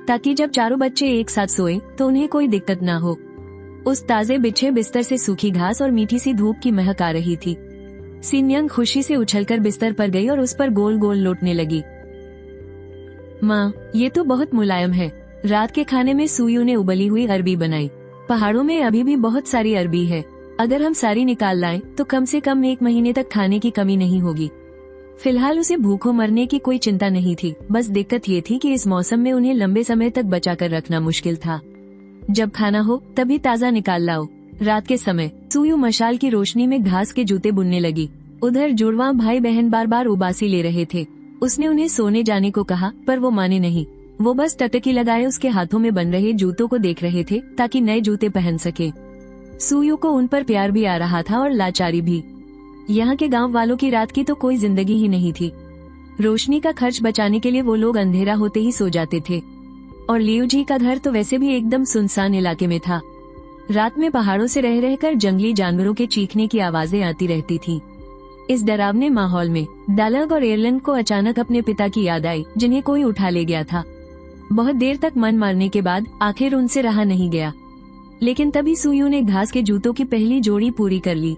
ताकि जब चारों बच्चे एक साथ सोए तो उन्हें कोई दिक्कत ना हो। उस ताजे बिछे बिस्तर से सूखी घास और मीठी सी धूप की महक आ रही थी। सिनयंग खुशी से उछलकर बिस्तर पर गई और उस पर गोल गोल लौटने लगी। माँ, ये तो बहुत मुलायम है। रात के खाने में सुयू ने उबली हुई अरबी बनाई। पहाड़ों में अभी भी बहुत सारी अरबी है। अगर हम सारी निकाल लाएं तो कम से कम 1 महीने तक खाने की कमी नहीं होगी। फिलहाल उसे भूखों मरने की कोई चिंता नहीं थी। बस दिक्कत ये थी कि इस मौसम में उन्हें लंबे समय तक बचा कर रखना मुश्किल था। जब खाना हो तभी ताज़ा निकाल लाओ। रात के समय सुयू मशाल की रोशनी में घास के जूते बुनने लगी। उधर जुड़वा भाई बहन बार बार उबासी ले रहे थे। उसने उन्हें सोने जाने को कहा पर वो माने नहीं। वो बस टटकी लगाए उसके हाथों में बन रहे जूतों को देख रहे थे ताकि नए जूते पहन सके। सुयू को उन पर प्यार भी आ रहा था और लाचारी भी। यहाँ के गांव वालों की रात की तो कोई जिंदगी ही नहीं थी। रोशनी का खर्च बचाने के लिए वो लोग अंधेरा होते ही सो जाते थे। और लियू जी का घर तो वैसे भी एकदम सुनसान इलाके में था। रात में पहाड़ों से रह रहकर जंगली जानवरों के चीखने की आवाजें आती रहती थीं। इस डरावने माहौल में दालग और एयरलन को अचानक अपने पिता की याद आई जिन्हें कोई उठा ले गया था। बहुत देर तक मन मारने के बाद आखिर उनसे रहा नहीं गया। लेकिन तभी सुयू ने घास के जूतों की पहली जोड़ी पूरी कर ली।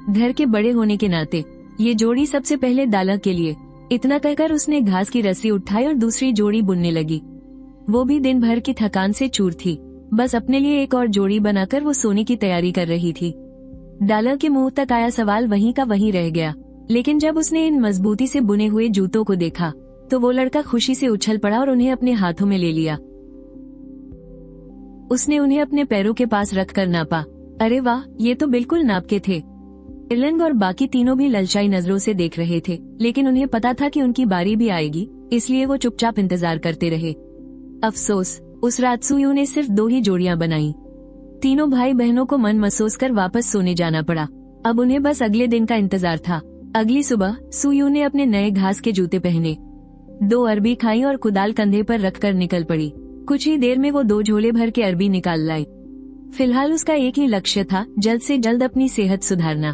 घर के बड़े होने के नाते ये जोड़ी सबसे पहले दालग के लिए। इतना कहकर उसने घास की रस्सी उठाई और दूसरी जोड़ी बुनने लगी। वो भी दिन भर की थकान से चूर थी। बस अपने लिए एक और जोड़ी बनाकर वो सोने की तैयारी कर रही थी। दालग के मुंह तक आया सवाल वहीं का वहीं रह गया। लेकिन जब उसने इन मजबूती से बुने हुए जूतों को देखा तो वो लड़का खुशी से उछल पड़ा और उन्हें अपने हाथों में ले लिया। उसने उन्हें अपने पैरों के पास रखकर नापा। अरे वाह, ये तो बिल्कुल नाप के थे। एयरलन और बाकी तीनों भी ललचाई नजरों से देख रहे थे, लेकिन उन्हें पता था कि उनकी बारी भी आएगी, इसलिए वो चुपचाप इंतजार करते रहे। अफसोस, उस रात सुयू ने सिर्फ 2 ही जोड़ियां बनाई। तीनों भाई बहनों को मन महसूस कर वापस सोने जाना पड़ा। अब उन्हें बस अगले दिन का इंतजार था। अगली सुबह सुयू ने अपने नए घास के जूते पहने, 2 अरबी खाई और कुदाल कंधे पर रखकर निकल पड़ी। कुछ ही देर में वो 2 झोले भर के अरबी निकाल लाई। फिलहाल उसका एक ही लक्ष्य था, जल्द से जल्द अपनी सेहत सुधारना।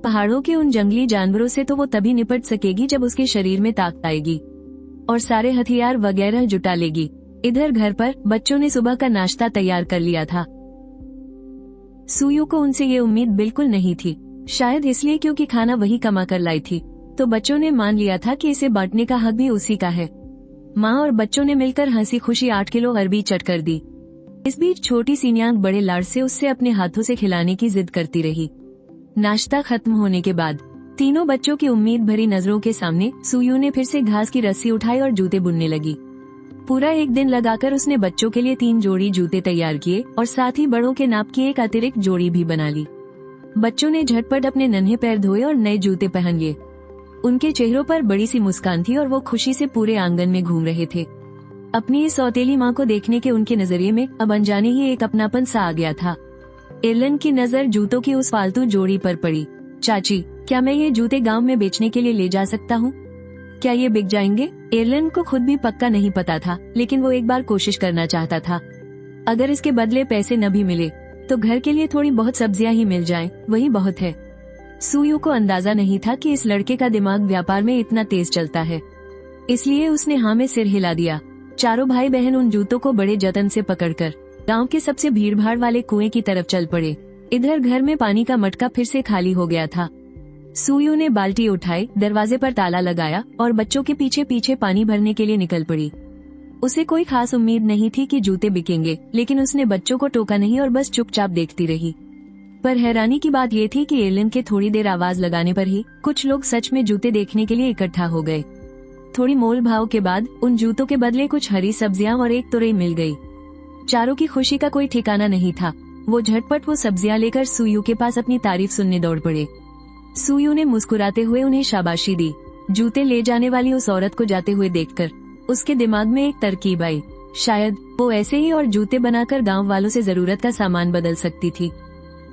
पहाड़ों के उन जंगली जानवरों से तो वो तभी निपट सकेगी जब उसके शरीर में ताकत आएगी और सारे हथियार वगैरह जुटा लेगी। इधर घर पर बच्चों ने सुबह का नाश्ता तैयार कर लिया था। सुयू को उनसे ये उम्मीद बिल्कुल नहीं थी, शायद इसलिए क्योंकि खाना वही कमा कर लाई थी। तो बच्चों ने मान लिया था कि इसे बांटने का हक भी उसी का है। माँ और बच्चों ने मिलकर हंसी खुशी 8 किलो अरबी चट कर दी। इस बीच छोटी सिन्यांग बड़े लाड़ से उससे अपने हाथों से खिलाने की जिद करती रही। नाश्ता खत्म होने के बाद तीनों बच्चों की उम्मीद भरी नजरों के सामने सुयू ने फिर से घास की रस्सी उठाई और जूते बुनने लगी। पूरा एक दिन लगाकर उसने बच्चों के लिए 3 जोड़ी जूते तैयार किए और साथ ही बड़ों के नाप की एक अतिरिक्त जोड़ी भी बना ली। बच्चों ने झटपट अपने नन्हे पैर धोए और नए जूते पहन लिए। उनके चेहरों पर बड़ी सी मुस्कान थी और वो खुशी से पूरे आंगन में घूम रहे थे। अपनी इस सौतेली माँ को देखने के उनके नजरिए में अब अनजाने ही एक अपनापन सा आ गया था। एयरलन की नजर जूतों की उस फालतू जोड़ी पर पड़ी। चाची, क्या मैं ये जूते गांव में बेचने के लिए ले जा सकता हूँ? क्या ये बिक जाएंगे? एयरलन को खुद भी पक्का नहीं पता था, लेकिन वो एक बार कोशिश करना चाहता था। अगर इसके बदले पैसे न भी मिले तो घर के लिए थोड़ी बहुत सब्जियां ही मिल जाएं, वही बहुत है। सुयू को अंदाजा नहीं था कि इस लड़के का दिमाग व्यापार में इतना तेज चलता है, इसलिए उसने हाँ में सिर हिला दिया। चारों भाई बहन उन जूतों को बड़े जतन से पकड़कर गांव के सबसे भीड़भाड़ वाले कुएं की तरफ चल पड़े। इधर घर में पानी का मटका फिर से खाली हो गया था। सुयू ने बाल्टी उठाई, दरवाजे पर ताला लगाया और बच्चों के पीछे पीछे पानी भरने के लिए निकल पड़ी। उसे कोई खास उम्मीद नहीं थी कि जूते बिकेंगे, लेकिन उसने बच्चों को टोका नहीं और बस चुपचाप देखती रही। पर हैरानी की बात ये थी कि एयरलन के थोड़ी देर आवाज लगाने पर ही कुछ लोग सच में जूते देखने के लिए इकट्ठा हो गए। थोड़ी मोल भाव के बाद उन जूतों के बदले कुछ हरी सब्जियां और एक तुरई मिल गई। चारों की खुशी का कोई ठिकाना नहीं था। वो झटपट वो सब्जियां लेकर सुयू के पास अपनी तारीफ सुनने दौड़ पड़े। सुयू ने मुस्कुराते हुए उन्हें शाबाशी दी। जूते ले जाने वाली उस औरत को जाते हुए देखकर उसके दिमाग में एक तरकीब आई। शायद वो ऐसे ही और जूते बनाकर गांव वालों से जरूरत का सामान बदल सकती थी,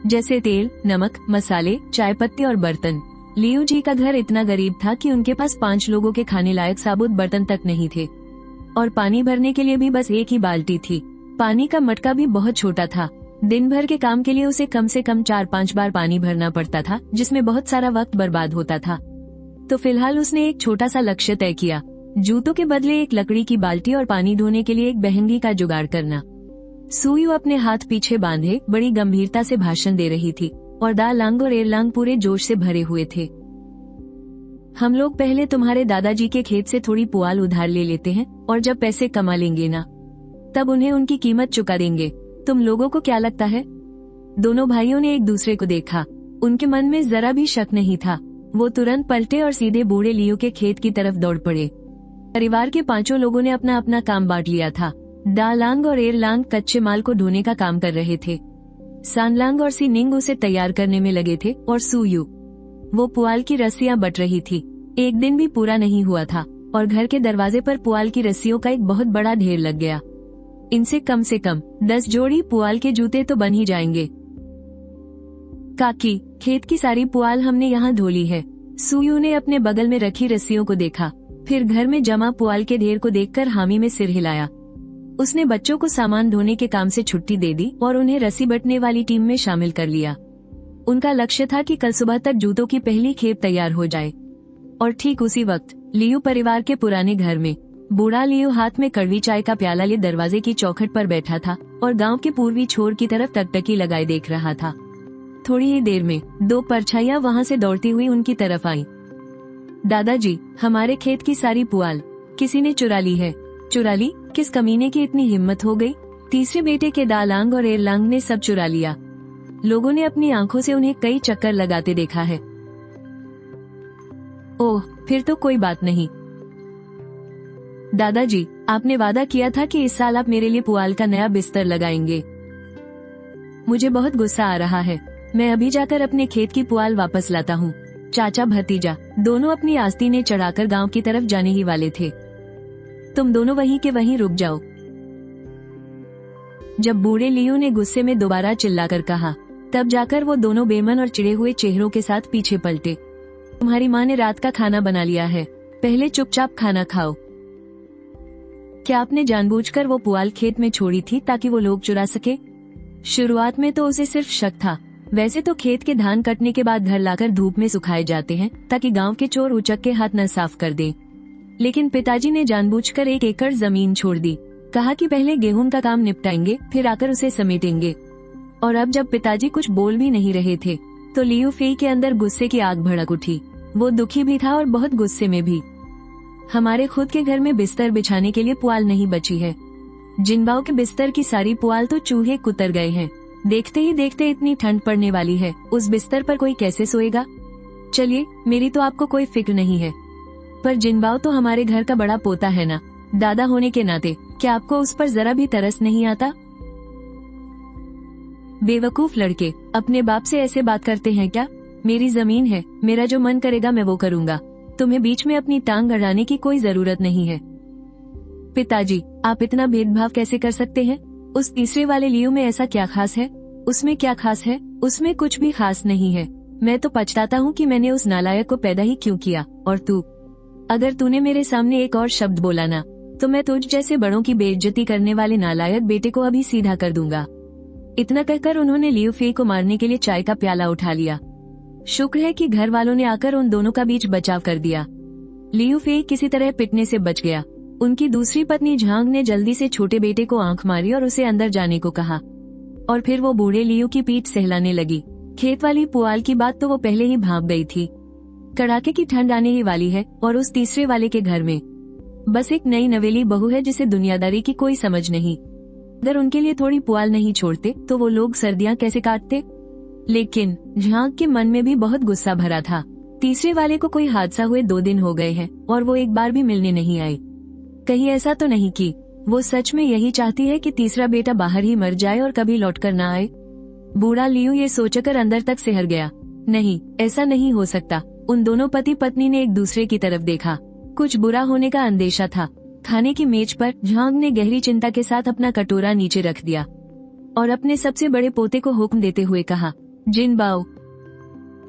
जैसे तेल, नमक, मसाले, चाय पत्ती और बर्तन। लियू जी का घर इतना गरीब था कि उनके पास 5 लोगों के खाने लायक साबुत बर्तन तक नहीं थे और पानी भरने के लिए भी बस एक ही बाल्टी थी। पानी का मटका भी बहुत छोटा था। दिन भर के काम के लिए उसे कम से कम 4-5 बार पानी भरना पड़ता था, जिसमें बहुत सारा वक्त बर्बाद होता था। तो फिलहाल उसने एक छोटा सा लक्ष्य तय किया, जूतों के बदले एक लकड़ी की बाल्टी और पानी धोने के लिए एक बहंगी का जुगाड़ करना। सुयू अपने हाथ पीछे बांधे बड़ी गंभीरता से भाषण दे रही थी और दा लांग और एरलांग पूरे जोश से भरे हुए थे। हम लोग पहले तुम्हारे दादाजी के खेत से थोड़ी पुआल उधार ले लेते हैं और जब पैसे कमा लेंगे ना, तब उन्हें उनकी कीमत चुका देंगे। तुम लोगों को क्या लगता है? दोनों भाइयों ने एक दूसरे को देखा। उनके मन में जरा भी शक नहीं था। वो तुरंत पलटे और सीधे बूढ़े लियू के खेत की तरफ दौड़ पड़े। परिवार के 5 लोगों ने अपना अपना काम बांट लिया था। दा लांग और एरलांग कच्चे माल को ढोने का काम कर रहे थे। सानलांग और सीनिंग उसे तैयार करने में लगे थे और सुयू वो पुआल की रस्सियां बट रही थी। एक दिन भी पूरा नहीं हुआ था और घर के दरवाजे पर पुआल की रस्सियों का एक बहुत बड़ा ढेर लग गया। इनसे कम से कम 10 जोड़ी पुआल के जूते तो बन ही जाएंगे। काकी, खेत की सारी पुआल हमने यहाँ धो ली है। सुयू ने अपने बगल में रखी रस्सियों को देखा, फिर घर में जमा पुआल के ढेर को देखकर हामी में सिर हिलाया। उसने बच्चों को सामान धोने के काम से छुट्टी दे दी और उन्हें रस्सी बटने वाली टीम में शामिल कर लिया। उनका लक्ष्य था कि कल सुबह तक जूतों की पहली खेप तैयार हो जाए। और ठीक उसी वक्त लियू परिवार के पुराने घर में बूढ़ा लियू हाथ में कड़वी चाय का प्याला लिए दरवाजे की चौखट पर बैठा था और गांव के पूर्वी छोर की तरफ टकटकी लगाए देख रहा था। थोड़ी ही देर में 2 परछाइयां वहां से दौड़ती हुई उनकी तरफ आईं। दादाजी, हमारे खेत की सारी पुआल किसी ने चुरा ली है। चुरा ली? किस कमीने की इतनी हिम्मत हो गई? तीसरे बेटे के दा लांग और एरलांग ने सब चुरा लिया। लोगों ने अपनी आंखों से उन्हें कई चक्कर लगाते देखा है। ओह, फिर तो कोई बात नहीं। दादाजी, आपने वादा किया था कि इस साल आप मेरे लिए पुआल का नया बिस्तर लगाएंगे। मुझे बहुत गुस्सा आ रहा है। मैं अभी जाकर अपने खेत की पुआल वापस लाता हूँ। चाचा भतीजा दोनों अपनी आस्तीनें चढ़ाकर गांव की तरफ जाने ही वाले थे। तुम दोनों वहीं के वहीं रुक जाओ। जब बूढ़े लियू ने गुस्से में दोबारा चिल्लाकर कहा, तब जाकर वो दोनों बेमन और चिढ़े हुए चेहरों के साथ पीछे पलटे। तुम्हारी माँ ने रात का खाना बना लिया है, पहले चुपचाप खाना खाओ। क्या आपने जानबूझकर वो पुआल खेत में छोड़ी थी ताकि वो लोग चुरा सके? शुरुआत में तो उसे सिर्फ शक था। वैसे तो खेत के धान कटने के बाद घर लाकर धूप में सुखाए जाते हैं ताकि गांव के चोर उचक के हाथ न साफ कर दें। लेकिन पिताजी ने जानबूझकर 1 एकड़ जमीन छोड़ दी। कहा कि पहले गेहूं का काम निपटाएंगे, फिर आकर उसे समेटेंगे। और अब जब पिताजी कुछ बोल भी नहीं रहे थे तो लियू फेई के अंदर गुस्से की आग भड़क उठी। वो दुखी भी था और बहुत गुस्से में भी। हमारे खुद के घर में बिस्तर बिछाने के लिए पुआल नहीं बची है। जिनबाओ के बिस्तर की सारी पुआल तो चूहे कुतर गए हैं। देखते ही देखते इतनी ठंड पड़ने वाली है, उस बिस्तर पर कोई कैसे सोएगा? चलिए, मेरी तो आपको कोई फिक्र नहीं है, पर जिनबाओ तो हमारे घर का बड़ा पोता है ना, दादा होने के नाते क्या आपको उस पर जरा भी तरस नहीं आता? बेवकूफ लड़के, अपने बाप से ऐसे बात करते हैं क्या? मेरी जमीन है, मेरा जो मन करेगा मैं वो करूँगा। तुम्हें बीच में अपनी टांग अड़ाने की कोई जरूरत नहीं है। पिताजी, आप इतना भेदभाव कैसे कर सकते हैं? उस तीसरे वाले लियू में ऐसा क्या खास है? उसमें क्या खास है? उसमें कुछ भी खास नहीं है। मैं तो पछताता हूँ कि मैंने उस नालायक को पैदा ही क्यों किया। और तू, अगर तूने मेरे सामने एक और शब्द बोला ना, तो मैं तुझ जैसे बड़ों की बेइज्जती करने वाले नालायक बेटे को अभी सीधा कर दूंगा। इतना कहकर उन्होंने लियू फेई को मारने के लिए चाय का प्याला उठा लिया। शुक्र है कि घर वालों ने आकर उन दोनों का बीच बचाव कर दिया। लियू फेई किसी तरह पिटने से बच गया। उनकी दूसरी पत्नी झांग ने जल्दी से छोटे बेटे को आंख मारी और उसे अंदर जाने को कहा, और फिर वो बूढ़े लियू की पीठ सहलाने लगी। खेत वाली पुआल की बात तो वो पहले ही भाप गई थी। कड़ाके की ठंड आने ही वाली है और उस तीसरे वाले के घर में बस एक नई नवेली बहू है जिसे दुनियादारी की कोई समझ नहीं। अगर उनके लिए थोड़ी पुआल नहीं छोड़ते तो वो लोग सर्दियां कैसे काटते? लेकिन झांग के मन में भी बहुत गुस्सा भरा था। तीसरे वाले को कोई हादसा हुए 2 दिन हो गए हैं और वो एक बार भी मिलने नहीं आई। कहीं ऐसा तो नहीं कि वो सच में यही चाहती है कि तीसरा बेटा बाहर ही मर जाए और कभी लौटकर ना आए। बूढ़ा लियू ये सोचकर अंदर तक सिहर गया। नहीं, ऐसा नहीं हो सकता। उन दोनों पति पत्नी ने एक दूसरे की तरफ देखा। कुछ बुरा होने का अंदेशा था। खाने की मेज पर झांग ने गहरी चिंता के साथ अपना कटोरा नीचे रख दिया और अपने सबसे बड़े पोते को हुक्म देते हुए कहा, जिनबाओ,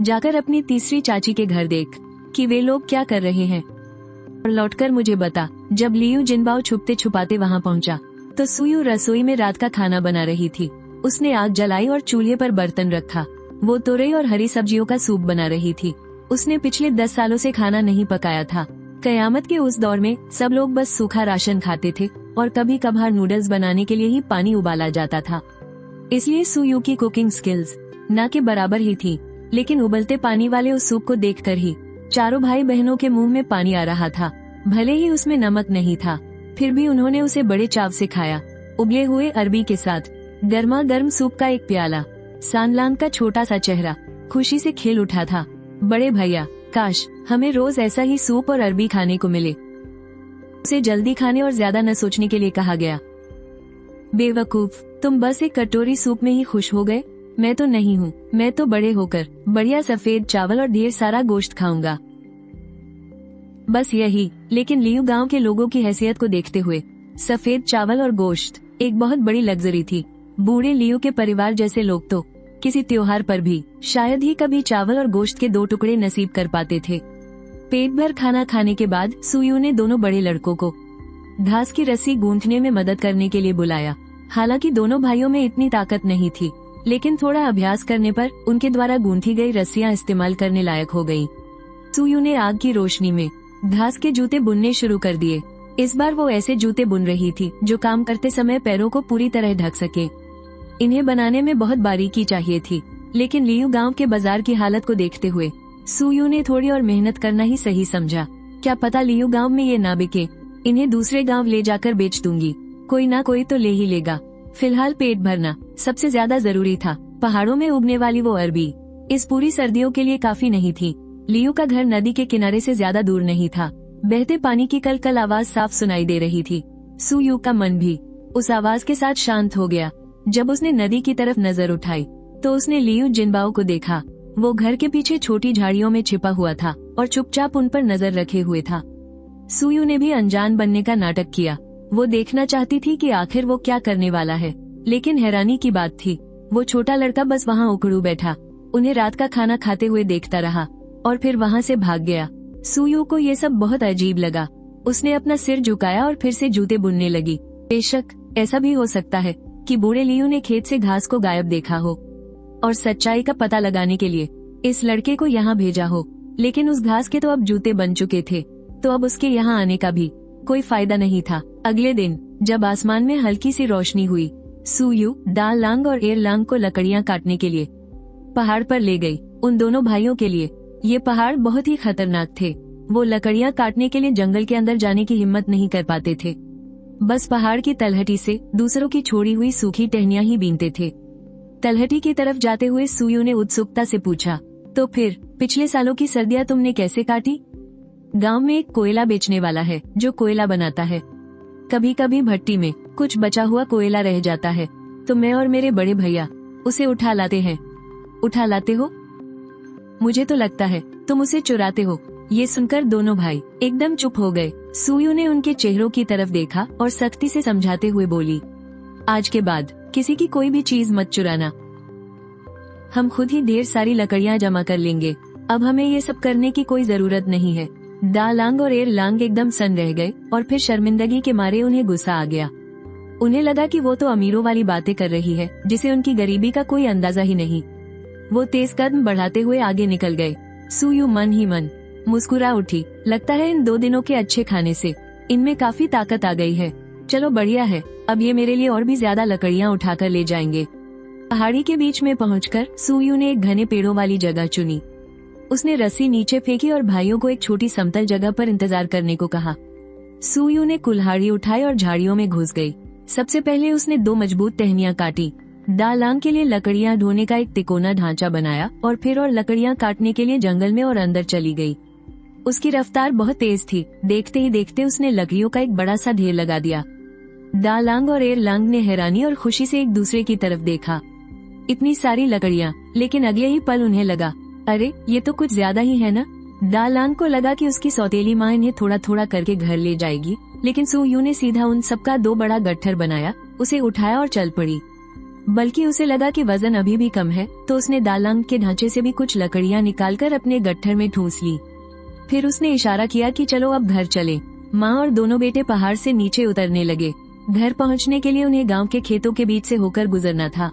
जाकर अपनी तीसरी चाची के घर देख कि वे लोग क्या कर रहे हैं और लौटकर मुझे बता। जब लियू जिनबाओ छुपते छुपाते वहां पहुंचा तो सुयू रसोई में रात का खाना बना रही थी। उसने आग जलाई और चूल्हे पर बर्तन रखा। वो तोरई और हरी सब्जियों का सूप बना रही थी। उसने पिछले 10 सालों से खाना नहीं पकाया था। कयामत के उस दौर में सब लोग बस सूखा राशन खाते थे और कभी कभार नूडल्स बनाने के लिए ही पानी उबाला जाता था। इसलिए सुयू की कुकिंग स्किल्स न के बराबर ही थी। लेकिन उबलते पानी वाले उस सूप को देखकर ही चारों भाई बहनों के मुंह में पानी आ रहा था। भले ही उसमें नमक नहीं था, फिर भी उन्होंने उसे बड़े चाव से खाया। उबले हुए अरबी के साथ गर्मा गर्म सूप का एक प्याला। सानलांग का छोटा सा चेहरा खुशी से खिल उठा था। बड़े भैया, काश हमें रोज ऐसा ही सूप और अरबी खाने को मिले। उसे जल्दी खाने और ज्यादा न सोचने के लिए कहा गया। बेवकूफ, तुम बस एक कटोरी सूप में ही खुश हो गए। मैं तो नहीं हूँ। मैं तो बड़े होकर बढ़िया सफेद चावल और ढेर सारा गोश्त खाऊंगा, बस यही। लेकिन लियू गांव के लोगों की हैसियत को देखते हुए सफेद चावल और गोश्त एक बहुत बड़ी लग्जरी थी। बूढ़े लियू के परिवार जैसे लोग तो किसी त्योहार पर भी शायद ही कभी चावल और गोश्त के 2 टुकड़े नसीब कर पाते थे। पेट भर खाना खाने के बाद सुयू ने दोनों बड़े लड़कों को घास की रस्सी गूंथने में मदद करने के लिए बुलाया। हालांकि दोनों भाइयों में इतनी ताकत नहीं थी, लेकिन थोड़ा अभ्यास करने पर उनके द्वारा गूंथी गई रस्सियां इस्तेमाल करने लायक हो गयी। सुयू ने आग की रोशनी में घास के जूते बुनने शुरू कर दिए। इस बार वो ऐसे जूते बुन रही थी जो काम करते समय पैरों को पूरी तरह ढक सके। इन्हें बनाने में बहुत बारीकी चाहिए थी, लेकिन लियू गांव के बाजार की हालत को देखते हुए सुयू ने थोड़ी और मेहनत करना ही सही समझा। क्या पता लियू गांव में ये ना बिके, इन्हें दूसरे गांव ले जाकर बेच दूंगी, कोई ना कोई तो ले ही लेगा। फिलहाल पेट भरना सबसे ज्यादा जरूरी था। पहाड़ों में उगने वाली वो अरबी इस पूरी सर्दियों के लिए काफी नहीं थी। लियू का घर नदी के किनारे से ज्यादा दूर नहीं था। बहते पानी की कल-कल आवाज साफ सुनाई दे रही थी। सुयू का मन भी उस आवाज के साथ शांत हो गया। जब उसने नदी की तरफ नजर उठाई तो उसने लियू जिनबाओ को देखा। वो घर के पीछे छोटी झाड़ियों में छिपा हुआ था और चुपचाप उन पर नजर रखे हुए था। सुयू ने भी अनजान बनने का नाटक किया। वो देखना चाहती थी कि आखिर वो क्या करने वाला है, लेकिन हैरानी की बात थी, वो छोटा लड़का बस वहाँ उखड़ू बैठा, उन्हें रात का खाना खाते हुए देखता रहा और फिर वहाँ से भाग गया। सुयू को ये सब बहुत अजीब लगा। उसने अपना सिर झुकाया और फिर से जूते बुनने लगी। बेशक ऐसा भी हो सकता है कि बूढ़े लियू ने खेत से घास को गायब देखा हो और सच्चाई का पता लगाने के लिए इस लड़के को यहाँ भेजा हो, लेकिन उस घास के तो अब जूते बन चुके थे, तो अब उसके यहाँ आने का भी कोई फायदा नहीं था। अगले दिन जब आसमान में हल्की सी रोशनी हुई, सुयू दाल लांग और एर लांग को लकड़ियाँ काटने के लिए पहाड़ पर ले गई। उन दोनों भाइयों के लिए ये पहाड़ बहुत ही खतरनाक थे। वो लकड़ियाँ काटने के लिए जंगल के अंदर जाने की हिम्मत नहीं कर पाते थे, बस पहाड़ की तलहटी से दूसरों की छोड़ी हुई सूखी टहनियाँ ही बीनते थे। तलहटी की तरफ जाते हुए सुयू ने उत्सुकता से पूछा, तो फिर पिछले सालों की सर्दियाँ तुमने कैसे काटी? गांव में एक कोयला बेचने वाला है जो कोयला बनाता है। कभी कभी भट्टी में कुछ बचा हुआ कोयला रह जाता है तो मैं और मेरे बड़े भैया उसे उठा लाते हैं। उठा लाते हो? मुझे तो लगता है तुम उसे चुराते हो। ये सुनकर दोनों भाई एकदम चुप हो गए। सुयू ने उनके चेहरों की तरफ देखा और सख्ती से समझाते हुए बोली, आज के बाद किसी की कोई भी चीज मत चुराना। हम खुद ही ढेर सारी लकड़ियाँ जमा कर लेंगे। अब हमें ये सब करने की कोई जरूरत नहीं है। दा लांग और एर लांग एकदम सन्न रह गए और फिर शर्मिंदगी के मारे उन्हें गुस्सा आ गया। उन्हें लगा कि वो तो अमीरों वाली बातें कर रही है जिसे उनकी गरीबी का कोई अंदाजा ही नहीं। वो तेज कदम बढ़ाते हुए आगे निकल गए। सुयू मन ही मन मुस्कुरा उठी। लगता है इन 2 दिनों के अच्छे खाने से इनमें काफी ताकत आ गई है। चलो बढ़िया है, अब ये मेरे लिए और भी ज्यादा लकड़ियाँ उठाकर ले जाएंगे। पहाड़ी के बीच में पहुंचकर सुयू ने एक घने पेड़ों वाली जगह चुनी। उसने रस्सी नीचे फेंकी और भाइयों को एक छोटी समतल जगह पर इंतजार करने को कहा। सुयू ने कुल्हाड़ी उठाई और झाड़ियों में घुस गई। सबसे पहले उसने 2 मजबूत टहनियाँ काटी। दालांग के लिए लकड़ियां ढोने का एक तिकोना ढांचा बनाया और फिर और लकड़ियां काटने के लिए जंगल में और अंदर चली गई। उसकी रफ्तार बहुत तेज थी। देखते ही देखते उसने लकड़ियों का एक बड़ा सा ढेर लगा दिया। दालांग और एरलांग ने हैरानी और खुशी से एक दूसरे की तरफ देखा। इतनी सारी लकड़ियां, लेकिन अगले ही पल उन्हें लगा, अरे ये तो कुछ ज्यादा ही है ना। दालांग को लगा कि उसकी सौतेली माँ इन्हें थोड़ा थोड़ा करके घर ले जाएगी, लेकिन सुयू ने सीधा उन सबका 2 बड़ा गट्ठर बनाया, उसे उठाया और चल पड़ी। बल्कि उसे लगा कि वजन अभी भी कम है, तो उसने दालांग के ढांचे से भी कुछ लकड़ियां निकालकर अपने गट्ठर में ठूंस ली। फिर उसने इशारा किया कि चलो अब घर चले। माँ और दोनों बेटे पहाड़ से नीचे उतरने लगे। घर पहुँचने के लिए उन्हें गाँव के खेतों के बीच से होकर गुजरना था।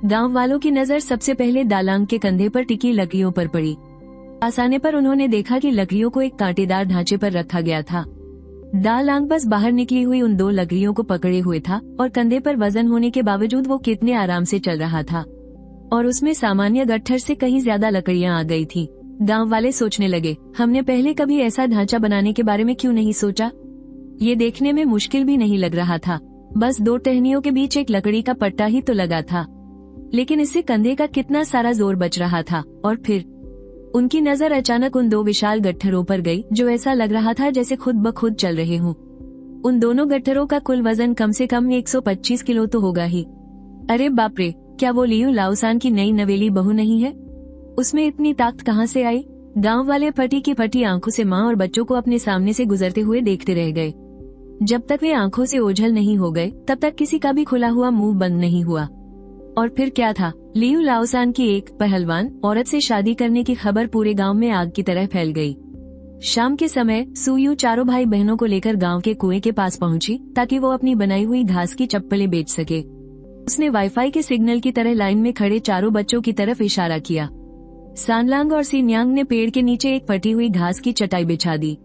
गाँव वालों की नजर सबसे पहले दालांग के कंधे पर टिकी लकड़ियों पर पड़ी। पास आने पर उन्होंने देखा कि लकड़ियों को एक कांटेदार ढांचे पर रखा गया था। दालांग बस बाहर निकली हुई उन 2 लकड़ियों को पकड़े हुए था और कंधे पर वजन होने के बावजूद वो कितने आराम से चल रहा था। और उसमें सामान्य गट्ठर से कहीं ज्यादा लकड़ियां आ गई थी। गांव वाले सोचने लगे, हमने पहले कभी ऐसा ढांचा बनाने के बारे में क्यों नहीं सोचा। ये देखने में मुश्किल भी नहीं लग रहा था, बस 2 टहनियों के बीच एक लकड़ी का पट्टा ही तो लगा था, लेकिन इससे कंधे का कितना सारा जोर बच रहा था। और फिर उनकी नजर अचानक उन 2 विशाल गट्ठरों पर गई, जो ऐसा लग रहा था जैसे खुद ब खुद चल रहे हों। उन दोनों गट्ठरों का कुल वजन कम से कम 125 किलो तो होगा ही। अरे बाप रे, क्या वो लियू लाओसान की नई नवेली बहू नहीं है? उसमें इतनी ताकत कहाँ से आई? गांव वाले फटी की फटी आंखों से माँ और बच्चों को अपने सामने से गुजरते हुए देखते रह गए। जब तक वे आंखों से ओझल नहीं हो गए, तब तक किसी का भी खुला हुआ मुंह बंद नहीं हुआ। और फिर क्या था, लियू लाओसान की एक पहलवान औरत से शादी करने की खबर पूरे गांव में आग की तरह फैल गई। शाम के समय सुयू चारों भाई बहनों को लेकर गांव के कुएं के पास पहुंची, ताकि वो अपनी बनाई हुई घास की चप्पलें बेच सके। उसने वाईफाई के सिग्नल की तरह लाइन में खड़े चारों बच्चों की तरफ इशारा किया। सानलांग और सीन्यांग ने पेड़ के नीचे एक फटी हुई घास की चटाई बिछा दी।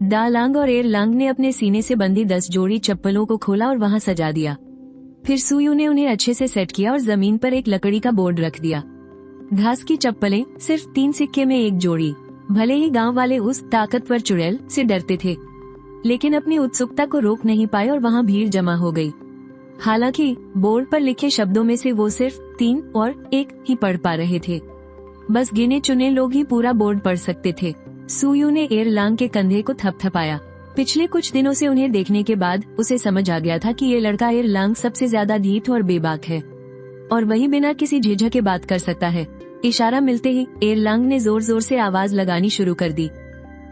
दालांग और एरलांग ने अपने सीने से बंधी 10 जोड़ी चप्पलों को खोला और वहां सजा दिया। फिर सुयू ने उन्हें अच्छे से सेट किया और जमीन पर एक लकड़ी का बोर्ड रख दिया। घास की चप्पलें सिर्फ 3 सिक्के में एक जोड़ी। भले ही गांव वाले उस ताकतवर चुड़ैल से डरते थे, लेकिन अपनी उत्सुकता को रोक नहीं पाए और वहां भीड़ जमा हो गई। हालांकि बोर्ड पर लिखे शब्दों में से वो सिर्फ 3 और 1 ही पढ़ पा रहे थे। बस गिने चुने लोग ही पूरा बोर्ड पढ़ सकते थे। सुयू ने एरलांग के कंधे को थपथपाया। पिछले कुछ दिनों से उन्हें देखने के बाद उसे समझ आ गया था कि ये लड़का एरलांग सबसे ज्यादा ढीठ और बेबाक है, और वही बिना किसी झिझक के बात कर सकता है। इशारा मिलते ही एरलांग ने जोर जोर से आवाज लगानी शुरू कर दी।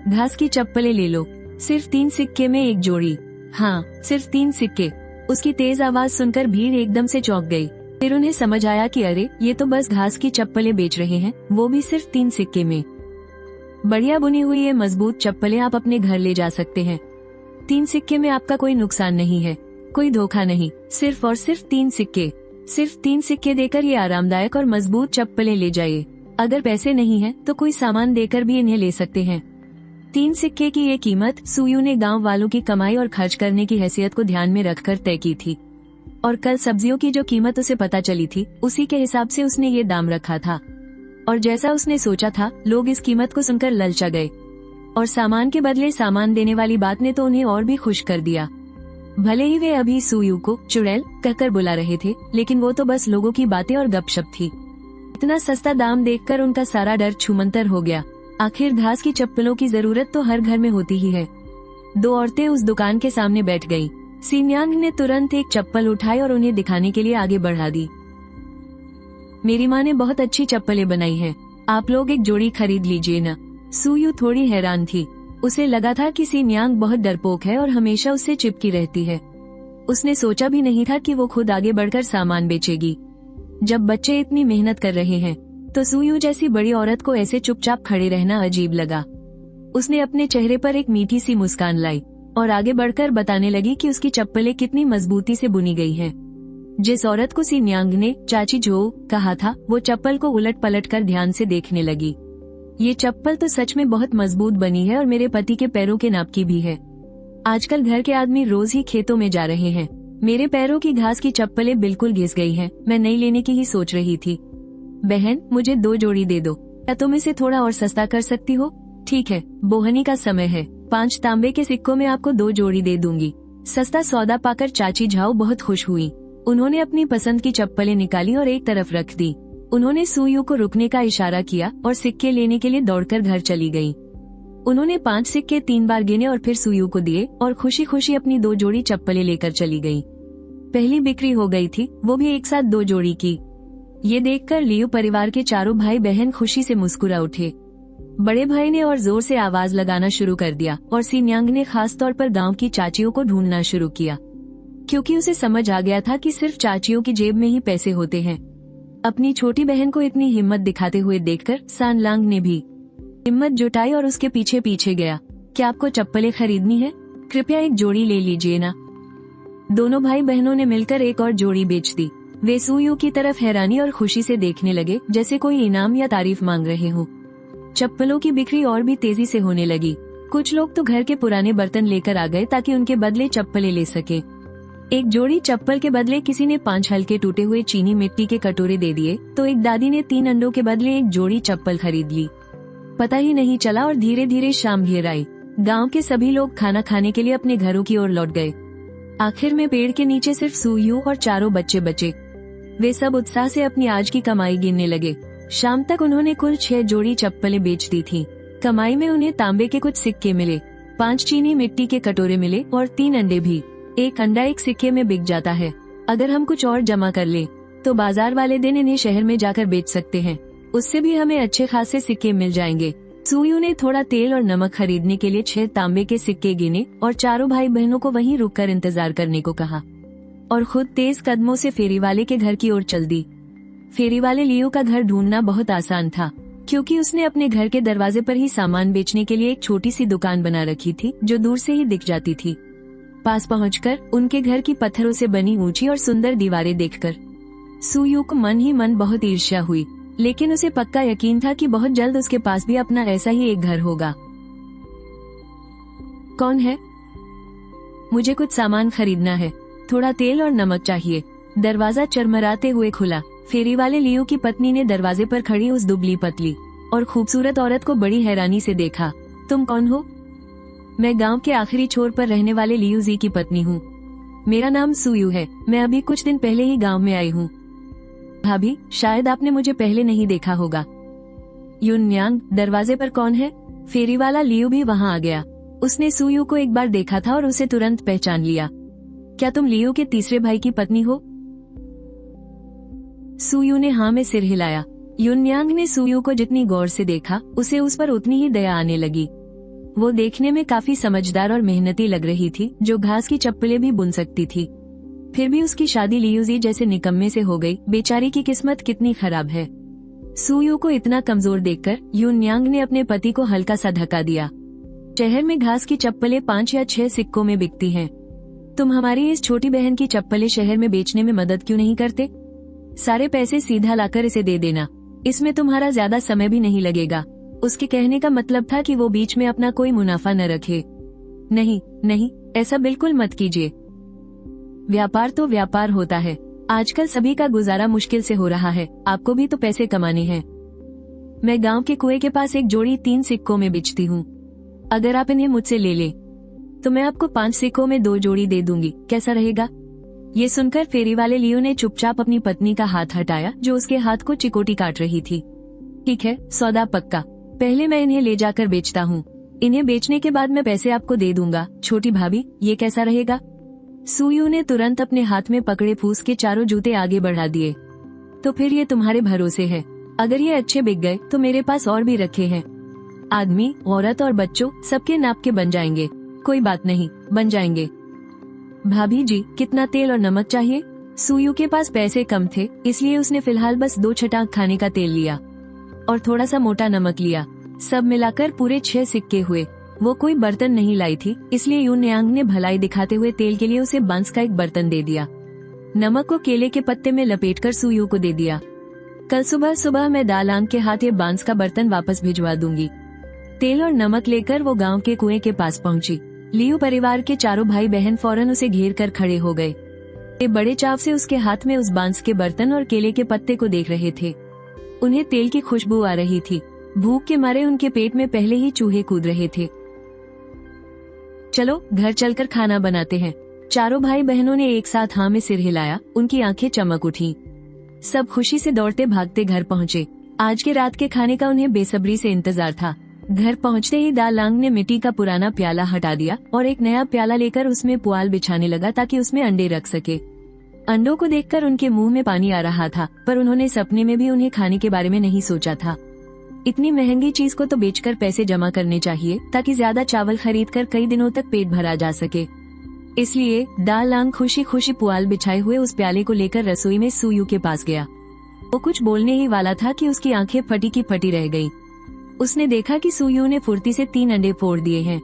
घास की चप्पलें ले लो, सिर्फ 3 सिक्के में एक जोड़ी। हाँ, सिर्फ 3 सिक्के। उसकी तेज आवाज सुनकर भीड़ एकदम से चौंक गई। फिर उन्हें समझ आया कि अरे, ये तो बस घास की चप्पलें बेच रहे हैं, वो भी सिर्फ 3 सिक्के में। बढ़िया बुनी हुई ये मजबूत चप्पलें आप अपने घर ले जा सकते हैं। 3 सिक्के में आपका कोई नुकसान नहीं है, कोई धोखा नहीं, सिर्फ और सिर्फ 3 सिक्के। सिर्फ 3 सिक्के देकर ये आरामदायक और मजबूत चप्पलें ले जाइए। अगर पैसे नहीं हैं, तो कोई सामान देकर भी इन्हें ले सकते हैं। 3 सिक्के की ये कीमत सुयू ने गांव वालों की कमाई और खर्च करने की हैसियत को ध्यान में रखकर तय की थी, और कल सब्जियों की जो कीमत उसे पता चली थी, उसी के हिसाब से उसने ये दाम रखा था। और जैसा उसने सोचा था, लोग इस कीमत को सुनकर ललचा गए, और सामान के बदले सामान देने वाली बात ने तो उन्हें और भी खुश कर दिया। भले ही वे अभी सुयू को चुड़ैल कहकर बुला रहे थे, लेकिन वो तो बस लोगों की बातें और गपशप थी। इतना सस्ता दाम देखकर उनका सारा डर छूमंतर हो गया। आखिर घास की चप्पलों की जरूरत तो हर घर में होती ही है। 2 औरतें उस दुकान के सामने बैठ गईं। सीन्यांग ने तुरंत एक चप्पल उठाई और उन्हें दिखाने के लिए आगे बढ़ा दी। मेरी माँ ने बहुत अच्छी चप्पलें बनाई हैं, आप लोग एक जोड़ी खरीद लीजिए ना। सुयू थोड़ी हैरान थी। उसे लगा था कि सीन्यांग बहुत डरपोक है और हमेशा उससे चिपकी रहती है। उसने सोचा भी नहीं था कि वो खुद आगे बढ़कर सामान बेचेगी। जब बच्चे इतनी मेहनत कर रहे हैं, तो सुयू जैसी बड़ी औरत को ऐसे चुपचाप खड़े रहना अजीब लगा। उसने अपने चेहरे पर एक मीठी सी मुस्कान लाई और आगे बढ़कर बताने लगी कि उसकी चप्पलें कितनी मजबूती से बुनी गई हैं। जिस औरत को सीन्यांग ने चाची जो कहा था, वो चप्पल को उलट पलट कर ध्यान से देखने लगी। ये चप्पल तो सच में बहुत मजबूत बनी है और मेरे पति के पैरों के नाप की भी है। आजकल घर के आदमी रोज ही खेतों में जा रहे हैं। मेरे पैरों की घास की चप्पलें बिल्कुल घिस गई हैं। मैं नई लेने की ही सोच रही थी। बहन, मुझे 2 जोड़ी दे दो। क्या तुम इसे थोड़ा और सस्ता कर सकती हो? ठीक है, बोहनी का समय है। 5 तांबे के सिक्कों में आपको 2 जोड़ी दे दूंगी। सस्ता सौदा पाकर चाची झाओ बहुत खुश हुई। उन्होंने अपनी पसंद की चप्पलें निकाली और एक तरफ रख दी। उन्होंने सुयू को रुकने का इशारा किया और सिक्के लेने के लिए दौड़कर घर चली गई। उन्होंने 5 सिक्के 3 बार गिने और फिर सुयू को दिए और खुशी खुशी अपनी 2 जोड़ी चप्पलें लेकर चली गई। पहली बिक्री हो गई थी, वो भी एक साथ 2 जोड़ी की। ये देखकर लियू परिवार के चारों भाई बहन खुशी से मुस्कुरा उठे। बड़े भाई ने और जोर से आवाज लगाना शुरू कर दिया और सीन्यांग ने खास तौर पर गांव की चाचियों को ढूंढना शुरू किया, क्योंकि उसे समझ आ गया था कि सिर्फ चाचियों की जेब में ही पैसे होते हैं। अपनी छोटी बहन को इतनी हिम्मत दिखाते हुए देखकर सानलांग ने भी हिम्मत जुटाई और उसके पीछे पीछे गया। क्या आपको चप्पलें खरीदनी है? कृपया एक जोड़ी ले लीजिए ना। दोनों भाई बहनों ने मिलकर एक और जोड़ी बेच दी। वे सुयू की तरफ हैरानी और खुशी से देखने लगे, जैसे कोई इनाम या तारीफ मांग रहे हो। चप्पलों की बिक्री और भी तेजी से होने लगी। कुछ लोग तो घर के पुराने बर्तन लेकर आ गए ताकि उनके बदले चप्पलें ले सके। एक जोड़ी चप्पल के बदले किसी ने 5 हल्के टूटे हुए चीनी मिट्टी के कटोरे दे दिए, तो एक दादी ने 3 अंडों के बदले एक जोड़ी चप्पल खरीद ली। पता ही नहीं चला और धीरे धीरे शाम घेर आई। गाँव के सभी लोग खाना खाने के लिए अपने घरों की ओर लौट गए। आखिर में पेड़ के नीचे सिर्फ सुयू और चारों बच्चे बचे। वे सब उत्साह से अपनी आज की कमाई गिनने लगे। शाम तक उन्होंने कुल 6 जोड़ी चप्पलें बेच दी थी। कमाई में उन्हें तांबे के कुछ सिक्के मिले, 5 चीनी मिट्टी के कटोरे मिले और 3 अंडे भी। एक अंडा एक सिक्के में बिक जाता है। अगर हम कुछ और जमा कर लें, तो बाजार वाले दिन इन्हें शहर में जाकर बेच सकते हैं। उससे भी हमें अच्छे खासे सिक्के मिल जाएंगे। सुयू ने थोड़ा तेल और नमक खरीदने के लिए 6 तांबे के सिक्के गिने और चारों भाई बहनों को वहीं रुककर इंतजार करने को कहा और खुद तेज कदमों से फेरी वाले के घर की ओर चल दी। फेरी वाले लियू का घर ढूंढना बहुत आसान था, क्योंकि उसने अपने घर के दरवाजे पर ही सामान बेचने के लिए एक छोटी सी दुकान बना रखी थी, जो दूर से ही दिख जाती थी। पास पहुंचकर उनके घर की पत्थरों से बनी ऊंची और सुंदर दीवारें देखकर सुयू को मन ही मन बहुत ईर्ष्या हुई, लेकिन उसे पक्का यकीन था कि बहुत जल्द उसके पास भी अपना ऐसा ही एक घर होगा। कौन है? मुझे कुछ सामान खरीदना है। थोड़ा तेल और नमक चाहिए। दरवाजा चरमराते हुए खुला। फेरी वाले लियू की पत्नी ने दरवाजे पर खड़ी उस दुबली पतली और खूबसूरत औरत को बड़ी हैरानी से देखा। तुम कौन हो? मैं गांव के आखिरी छोर पर रहने वाले लियू जी की पत्नी हूँ। मेरा नाम सुयू है। मैं अभी कुछ दिन पहले ही गांव में आई हूँ। भाभी, शायद आपने मुझे पहले नहीं देखा होगा। युनयांग, दरवाजे पर कौन है? फेरी वाला लियू भी वहाँ आ गया। उसने सुयू को एक बार देखा था और उसे तुरंत पहचान लिया। क्या तुम लियू के तीसरे भाई की पत्नी हो? सुयू ने हाँ में सिर हिलाया। युनयांग ने सुयू को जितनी गौर से देखा, उसे उस पर उतनी ही दया आने लगी। वो देखने में काफी समझदार और मेहनती लग रही थी, जो घास की चप्पलें भी बुन सकती थी। फिर भी उसकी शादी लियूजी जैसे निकम्मे से हो गई। बेचारी की किस्मत कितनी खराब है। सुयू को इतना कमजोर देखकर युनयांग ने अपने पति को हल्का सा धक्का दिया। शहर में घास की चप्पलें 5 या 6 सिक्कों में बिकती हैं। तुम हमारी इस छोटी बहन की चप्पलें शहर में बेचने में मदद क्यों नहीं करते? सारे पैसे सीधा लाकर इसे दे देना। इसमें तुम्हारा ज्यादा समय भी नहीं लगेगा। उसके कहने का मतलब था कि वो बीच में अपना कोई मुनाफा न रखे। नहीं नहीं, ऐसा बिल्कुल मत कीजिए। व्यापार तो व्यापार होता है। आजकल सभी का गुजारा मुश्किल से हो रहा है। आपको भी तो पैसे कमाने हैं। मैं गांव के कुएं के पास एक जोड़ी 3 सिक्कों में बेचती हूँ। अगर आप इन्हें मुझसे ले लें, तो मैं आपको 5 सिक्कों में 2 जोड़ी दे दूंगी। कैसा रहेगा? ये सुनकर फेरी वाले लियो ने चुपचाप अपनी पत्नी का हाथ हटाया, जो उसके हाथ को चिकोटी काट रही थी। ठीक है, सौदा पक्का। पहले मैं इन्हें ले जाकर बेचता हूँ। इन्हें बेचने के बाद मैं पैसे आपको दे दूंगा। छोटी भाभी, ये कैसा रहेगा? सुयू ने तुरंत अपने हाथ में पकड़े फूस के चारों जूते आगे बढ़ा दिए। तो फिर ये तुम्हारे भरोसे है। अगर ये अच्छे बिक गए तो मेरे पास और भी रखे हैं। आदमी, औरत और बच्चों सबके नाप के बन जाएंगे। कोई बात नहीं, बन जाएंगे। भाभी जी, कितना तेल और नमक चाहिए? सुयू के पास पैसे कम थे, इसलिए उसने फिलहाल बस 2 छटाक खाने का तेल लिया और थोड़ा सा मोटा नमक लिया। सब मिलाकर पूरे 6 सिक्के हुए। वो कोई बर्तन नहीं लाई थी, इसलिए युनयांग ने भलाई दिखाते हुए तेल के लिए उसे बांस का एक बर्तन दे दिया। नमक को केले के पत्ते में लपेटकर सुयू को दे दिया। कल सुबह सुबह मैं दालांग के हाथ ये बांस का बर्तन वापस भिजवा दूंगी। तेल और नमक लेकर वो गांव के कुएं के पास पहुंची। लियू परिवार के चारों भाई बहन फौरन उसे घेर कर खड़े हो गए। वे बड़े चाव से उसके हाथ में उस बांस के बर्तन और केले के पत्ते को देख रहे थे। उन्हें तेल की खुशबू आ रही थी। भूख के मारे उनके पेट में पहले ही चूहे कूद रहे थे। चलो घर चलकर खाना बनाते हैं। चारों भाई बहनों ने एक साथ हाँ में सिर हिलाया, उनकी आंखें चमक उठी। सब खुशी से दौड़ते भागते घर पहुँचे। आज के रात के खाने का उन्हें बेसब्री से इंतजार था। घर पहुँचते ही दा लांग ने मिट्टी का पुराना प्याला हटा दिया और एक नया प्याला लेकर उसमें पुआल बिछाने लगा ताकि उसमें अंडे रख सके। अंडों को देखकर उनके मुंह में पानी आ रहा था, पर उन्होंने सपने में भी उन्हें खाने के बारे में नहीं सोचा था। इतनी महंगी चीज को तो बेचकर पैसे जमा करने चाहिए ताकि ज्यादा चावल खरीदकर कई दिनों तक पेट भरा जा सके। इसलिए दा लांग खुशी खुशी पुआल बिछाए हुए उस प्याले को लेकर रसोई में सुयू के पास गया। वो कुछ बोलने ही वाला था कि उसकी आंखें फटी की फटी रह गईं। उसने देखा कि सुयू ने फुर्ती से 3 अंडे फोड़ दिए हैं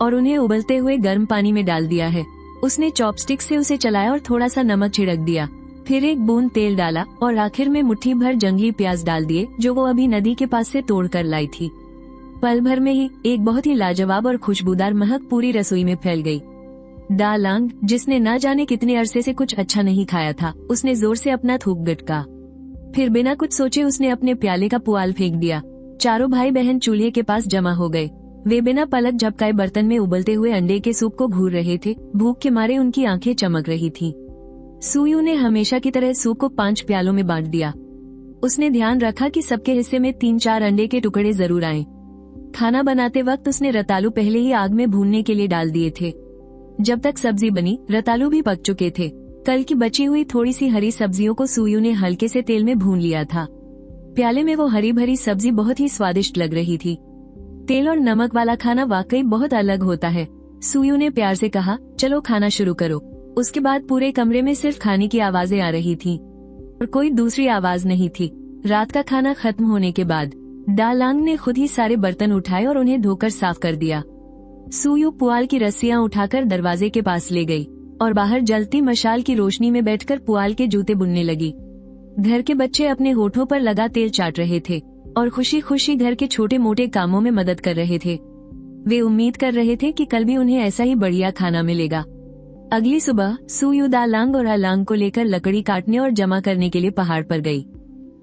और उन्हें उबलते हुए गर्म पानी में डाल दिया है। उसने चॉपस्टिक से उसे चलाया और थोड़ा सा नमक छिड़क दिया, फिर एक बूंद तेल डाला और आखिर में मुट्ठी भर जंगली प्याज डाल दिए जो वो अभी नदी के पास से तोड़ कर लाई थी। पल भर में ही एक बहुत ही लाजवाब और खुशबूदार महक पूरी रसोई में फैल गई। दा लांग, जिसने न जाने कितने अरसे से कुछ अच्छा नहीं खाया था, उसने जोर से अपना थूक गटका। फिर बिना कुछ सोचे उसने अपने प्याले का पुआल फेंक दिया। चारों भाई बहन चूल्हे के पास जमा हो गए। वे बिना पलक झपकाए बर्तन में उबलते हुए अंडे के सूप को घूर रहे थे। भूख के मारे उनकी आंखें चमक रही थीं। सुयू ने हमेशा की तरह सूप को 5 प्यालों में बांट दिया। उसने ध्यान रखा कि सबके हिस्से में 3-4 अंडे के टुकड़े जरूर आए। खाना बनाते वक्त उसने रतालू पहले ही आग में भूनने के लिए डाल दिए थे। जब तक सब्जी बनी, रतालू भी पक चुके थे। कल की बची हुई थोड़ी सी हरी सब्जियों को सुयू ने हल्के से तेल में भून लिया था। प्याले में वो हरी भरी सब्जी बहुत ही स्वादिष्ट लग रही थी। तेल और नमक वाला खाना वाकई बहुत अलग होता है। सुयू ने प्यार से कहा, चलो खाना शुरू करो। उसके बाद पूरे कमरे में सिर्फ खाने की आवाजें आ रही थीं और कोई दूसरी आवाज नहीं थी। रात का खाना खत्म होने के बाद दा लांग ने खुद ही सारे बर्तन उठाए और उन्हें धोकर साफ कर दिया। सुयू पुआल की रस्सियां उठाकर दरवाजे के पास ले गई और बाहर जलती मशाल की रोशनी में बैठकर पुआल के जूते बुनने लगी। घर के बच्चे अपने होठों पर लगा तेल चाट रहे थे और खुशी खुशी घर के छोटे मोटे कामों में मदद कर रहे थे। वे उम्मीद कर रहे थे कि कल भी उन्हें ऐसा ही बढ़िया खाना मिलेगा। अगली सुबह सुयू दा लांग और अलांग को लेकर लकड़ी काटने और जमा करने के लिए पहाड़ पर गई।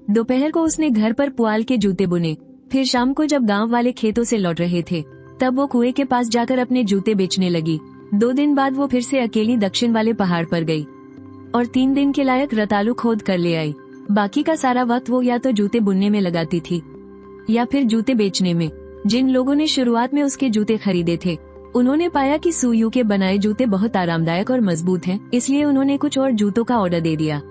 दोपहर को उसने घर पर पुआल के जूते बुने। फिर शाम को जब गांव वाले खेतों से लौट रहे थे, तब वो कुएं के पास जाकर अपने जूते बेचने लगी। 2 दिन बाद वो फिर से अकेली दक्षिण वाले पहाड़ पर गई और 3 दिन के लायक रतालू खोद कर ले आई। बाकी का सारा वक्त वो या तो जूते बुनने में लगाती थी या फिर जूते बेचने में। जिन लोगों ने शुरुआत में उसके जूते खरीदे थे, उन्होंने पाया कि सुयू के बनाए जूते बहुत आरामदायक और मजबूत हैं, इसलिए उन्होंने कुछ और जूतों का ऑर्डर दे दिया।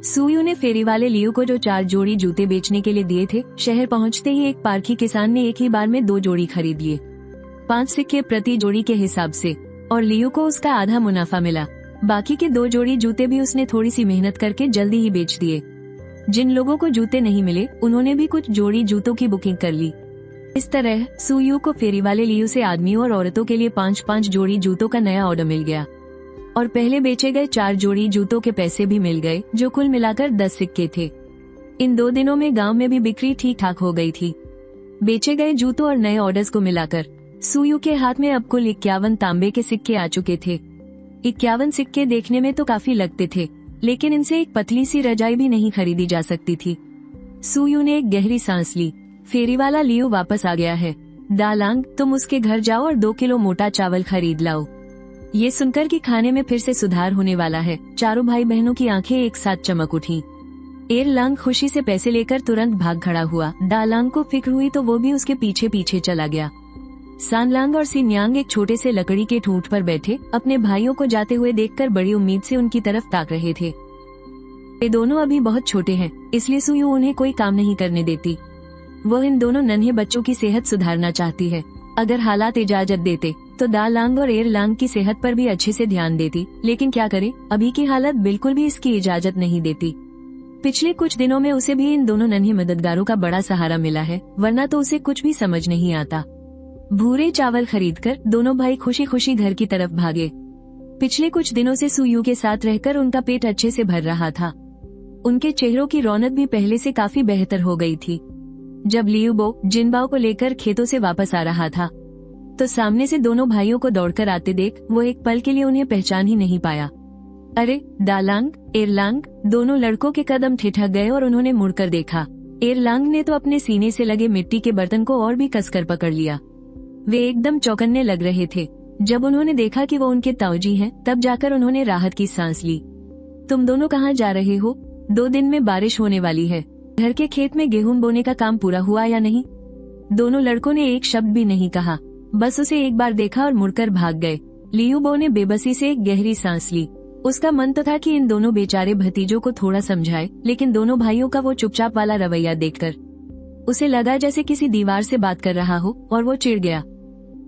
सुयू ने फेरी वाले लियू को जो 4 जोड़ी जूते बेचने के लिए दिए थे, शहर पहुंचते ही एक पारखी किसान ने एक ही बार में 2 जोड़ी खरीद लिए, 5 सिक्के प्रति जोड़ी के हिसाब से, और लियू को उसका आधा मुनाफा मिला। बाकी के 2 जोड़ी जूते भी उसने थोड़ी सी मेहनत करके जल्दी ही बेच दिए। जिन लोगों को जूते नहीं मिले, उन्होंने भी कुछ जोड़ी जूतों की बुकिंग कर ली। इस तरह सुयू को फेरी वाले लियू से आदमियों और औरतों के लिए 5-5 जोड़ी जूतों का नया ऑर्डर मिल गया और पहले बेचे गए 4 जोड़ी जूतों के पैसे भी मिल गए, जो कुल मिलाकर 10 सिक्के थे। इन 2 दिनों में गांव में भी बिक्री ठीक ठाक हो गई थी। बेचे गए जूतों और नए ऑर्डर्स को मिलाकर सुयू के हाथ में अब कुल 51 तांबे के सिक्के आ चुके थे। 51 सिक्के देखने में तो काफी लगते थे, लेकिन इनसे एक पतली सी रजाई भी नहीं खरीदी जा सकती थी। सुयू ने एक गहरी सांस ली। फेरी वाला लियू वापस आ गया है। दा लांग, तुम उसके घर जाओ और 2 किलो मोटा चावल खरीद लाओ। ये सुनकर कि खाने में फिर से सुधार होने वाला है, चारों भाई बहनों की आंखें एक साथ चमक उठी। एर लांग खुशी से पैसे लेकर तुरंत भाग खड़ा हुआ। दा लांग को फिक्र हुई तो वो भी उसके पीछे पीछे चला गया। सान लांग और सिन्यांग एक छोटे से लकड़ी के ठूंठ पर बैठे अपने भाइयों को जाते हुए देखकर बड़ी उम्मीद से उनकी तरफ ताक रहे थे। वे दोनों अभी बहुत छोटे हैं, इसलिए सुयू उन्हें कोई काम नहीं करने देती। वो इन दोनों नन्हे बच्चों की सेहत सुधारना चाहती है। अगर हालात इजाजत देते तो दा लांग और एर लांग की सेहत पर भी अच्छे से ध्यान देती, लेकिन क्या करे, अभी की हालत बिल्कुल भी इसकी इजाजत नहीं देती। पिछले कुछ दिनों में उसे भी इन दोनों नन्हे मददगारों का बड़ा सहारा मिला है, वरना तो उसे कुछ भी समझ नहीं आता। भूरे चावल खरीदकर दोनों भाई खुशी खुशी घर की तरफ भागे। पिछले कुछ दिनों से सुयू के साथ रहकर उनका पेट अच्छे से भर रहा था। उनके चेहरों की रौनक भी पहले से काफी बेहतर हो गई थी। जब लियूबो जिनबाओ को लेकर खेतों से वापस आ रहा था, तो सामने से दोनों भाइयों को दौड़कर आते देख वो एक पल के लिए उन्हें पहचान ही नहीं पाया। अरे, दा लांग, एर लांग, दोनों लड़कों के कदम ठिठक गए और उन्होंने मुड़कर देखा। एर लांग ने तो अपने सीने से लगे मिट्टी के बर्तन को और भी कसकर पकड़ लिया। वे एकदम चौंकने लग रहे थे। जब उन्होंने देखा कि वो उनके ताऊजी हैं, तब जाकर उन्होंने राहत की सांस ली। तुम दोनों कहाँ जा रहे हो? 2 दिन में बारिश होने वाली है। घर के खेत में गेहूं बोने का काम पूरा हुआ या नहीं? दोनों लड़कों ने एक शब्द भी नहीं कहा, बस उसे एक बार देखा और मुड़कर भाग गए। लियू बो ने बेबसी से एक गहरी सांस ली। उसका मन तो था कि इन दोनों बेचारे भतीजों को थोड़ा समझाए, लेकिन दोनों भाइयों का वो चुपचाप वाला रवैया देखकर उसे लगा जैसे किसी दीवार से बात कर रहा हो, और वो चिढ़ गया।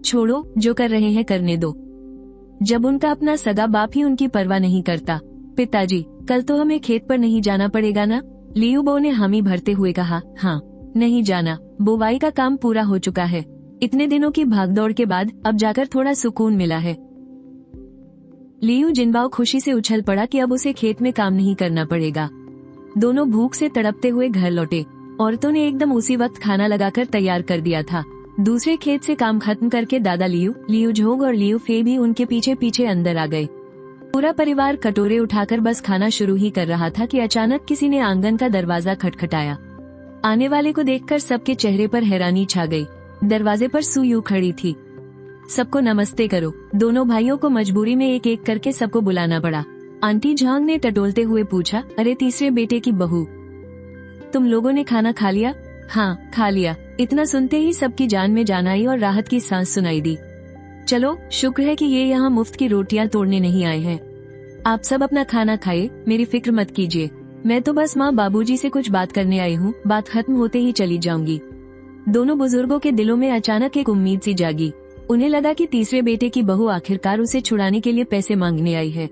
छोड़ो, जो कर रहे हैं करने दो। जब उनका अपना सगा बाप ही उनकी परवाह नहीं करता। पिताजी, कल तो हमें खेत पर नहीं जाना पड़ेगा ना? लियू बो ने हामी भरते हुए कहा। हाँ, नहीं जाना। बुवाई का काम पूरा हो चुका है। इतने दिनों की भागदौड़ के बाद अब जाकर थोड़ा सुकून मिला है। लियू जिनबाओ खुशी से उछल पड़ा कि अब उसे खेत में काम नहीं करना पड़ेगा। दोनों भूख से तड़पते हुए घर लौटे। औरतों ने एकदम उसी वक्त खाना लगाकर तैयार कर दिया था। दूसरे खेत से काम खत्म करके दादा लियू, लियू झोग और लियू फे भी उनके पीछे पीछे अंदर आ गए। पूरा परिवार कटोरे उठाकर बस खाना शुरू ही कर रहा था कि अचानक किसी ने आंगन का दरवाजा खटखटाया। आने वाले को देखकर सबके चेहरे पर हैरानी छा गई। दरवाजे पर सुयू खड़ी थी। सबको नमस्ते करो। दोनों भाइयों को मजबूरी में एक एक करके सबको बुलाना पड़ा। आंटी झांग ने टटोलते हुए पूछा, अरे तीसरे बेटे की बहू, तुम लोगों ने खाना खा लिया? हाँ, खा लिया। इतना सुनते ही सबकी जान में जान आई और राहत की सांस सुनाई दी। चलो, शुक्र है कि ये यहाँ मुफ्त की रोटियां तोड़ने नहीं आए हैं। आप सब अपना खाना खाए, मेरी फिक्र मत कीजिए। मैं तो बस माँ बाबूजी से कुछ बात करने आई हूँ, बात खत्म होते ही चली जाऊंगी। दोनों बुजुर्गों के दिलों में अचानक एक उम्मीद सी जागी। उन्हें लगा कि तीसरे बेटे की बहू आखिरकार उसे छुड़ाने के लिए पैसे मांगने आई है।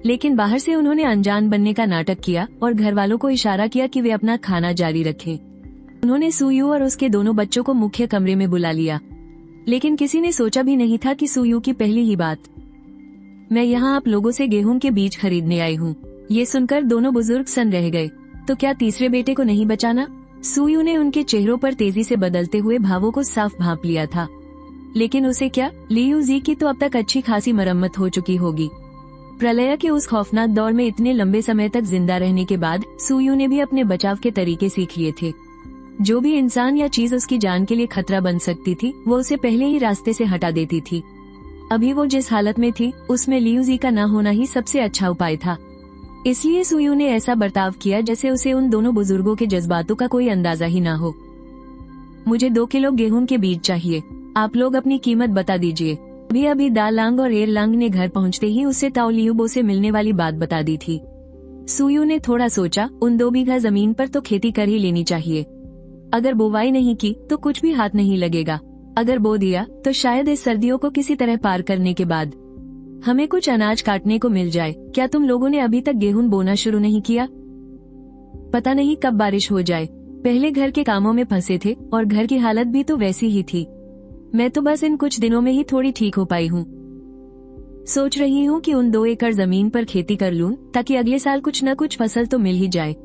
लेकिन बाहर से उन्होंने अनजान बनने का नाटक किया और घर वालों को इशारा किया कि वे अपना खाना जारी रखें। उन्होंने सुयू और उसके दोनों बच्चों को मुख्य कमरे में बुला लिया। लेकिन किसी ने सोचा भी नहीं था कि सुयू की पहली ही बात, मैं यहाँ आप लोगों से गेहूं के बीज खरीदने आई हूँ। ये सुनकर दोनों बुजुर्ग सन रह गए। तो क्या तीसरे बेटे को नहीं बचाना? सुयू ने उनके चेहरों पर तेजी से बदलते हुए भावों को साफ भांप लिया था। लेकिन उसे क्या? लियू जी की तो अब तक अच्छी खासी मरम्मत हो चुकी होगी। प्रलय के उस खौफनाक दौर में इतने लंबे समय तक जिंदा रहने के बाद सुयू ने भी अपने बचाव के तरीके सीख लिए थे। जो भी इंसान या चीज उसकी जान के लिए खतरा बन सकती थी, वो उसे पहले ही रास्ते से हटा देती थी। अभी वो जिस हालत में थी, उसमें लियू जी का न होना ही सबसे अच्छा उपाय था। इसलिए सुयू ने ऐसा बर्ताव किया जैसे उसे उन दोनों बुजुर्गों के जज्बातों का कोई अंदाजा ही ना हो। मुझे 2 किलो गेहूं के बीज चाहिए। आप लोग अपनी कीमत बता दीजिए। अभी अभी दा लांग और एर लांग ने घर पहुंचते ही उससे ताऊ लियू बो से मिलने वाली बात बता दी थी। सुयू ने थोड़ा सोचा, उन 2 बीघा जमीन पर तो खेती कर ही लेनी चाहिए। अगर बुवाई नहीं की तो कुछ भी हाथ नहीं लगेगा। अगर बो दिया तो शायद इस सर्दियों को किसी तरह पार करने के बाद हमें कुछ अनाज काटने को मिल जाए। क्या तुम लोगों ने अभी तक गेहूं बोना शुरू नहीं किया? पता नहीं कब बारिश हो जाए। पहले घर के कामों में फंसे थे और घर की हालत भी तो वैसी ही थी। मैं तो बस इन कुछ दिनों में ही थोड़ी ठीक हो पाई हूँ। सोच रही हूँ कि उन 2 एकड़ जमीन पर खेती कर लूं, ताकि अगले साल कुछ न कुछ फसल तो मिल ही जाए।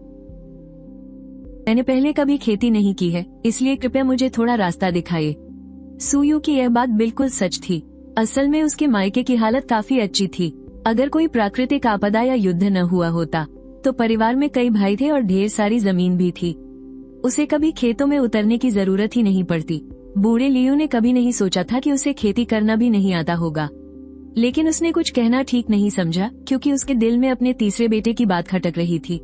मैंने पहले कभी खेती नहीं की है, इसलिए कृपया मुझे थोड़ा रास्ता दिखाइए। सुयू की यह बात बिल्कुल सच थी। असल में उसके मायके की हालत काफी अच्छी थी। अगर कोई प्राकृतिक आपदा या युद्ध न हुआ होता तो परिवार में कई भाई थे और ढेर सारी जमीन भी थी। उसे कभी खेतों में उतरने की जरूरत ही नहीं पड़ती। बूढ़े लियू ने कभी नहीं सोचा था कि उसे खेती करना भी नहीं आता होगा। लेकिन उसने कुछ कहना ठीक नहीं समझा, क्योंकि उसके दिल में अपने तीसरे बेटे की बात खटक रही थी।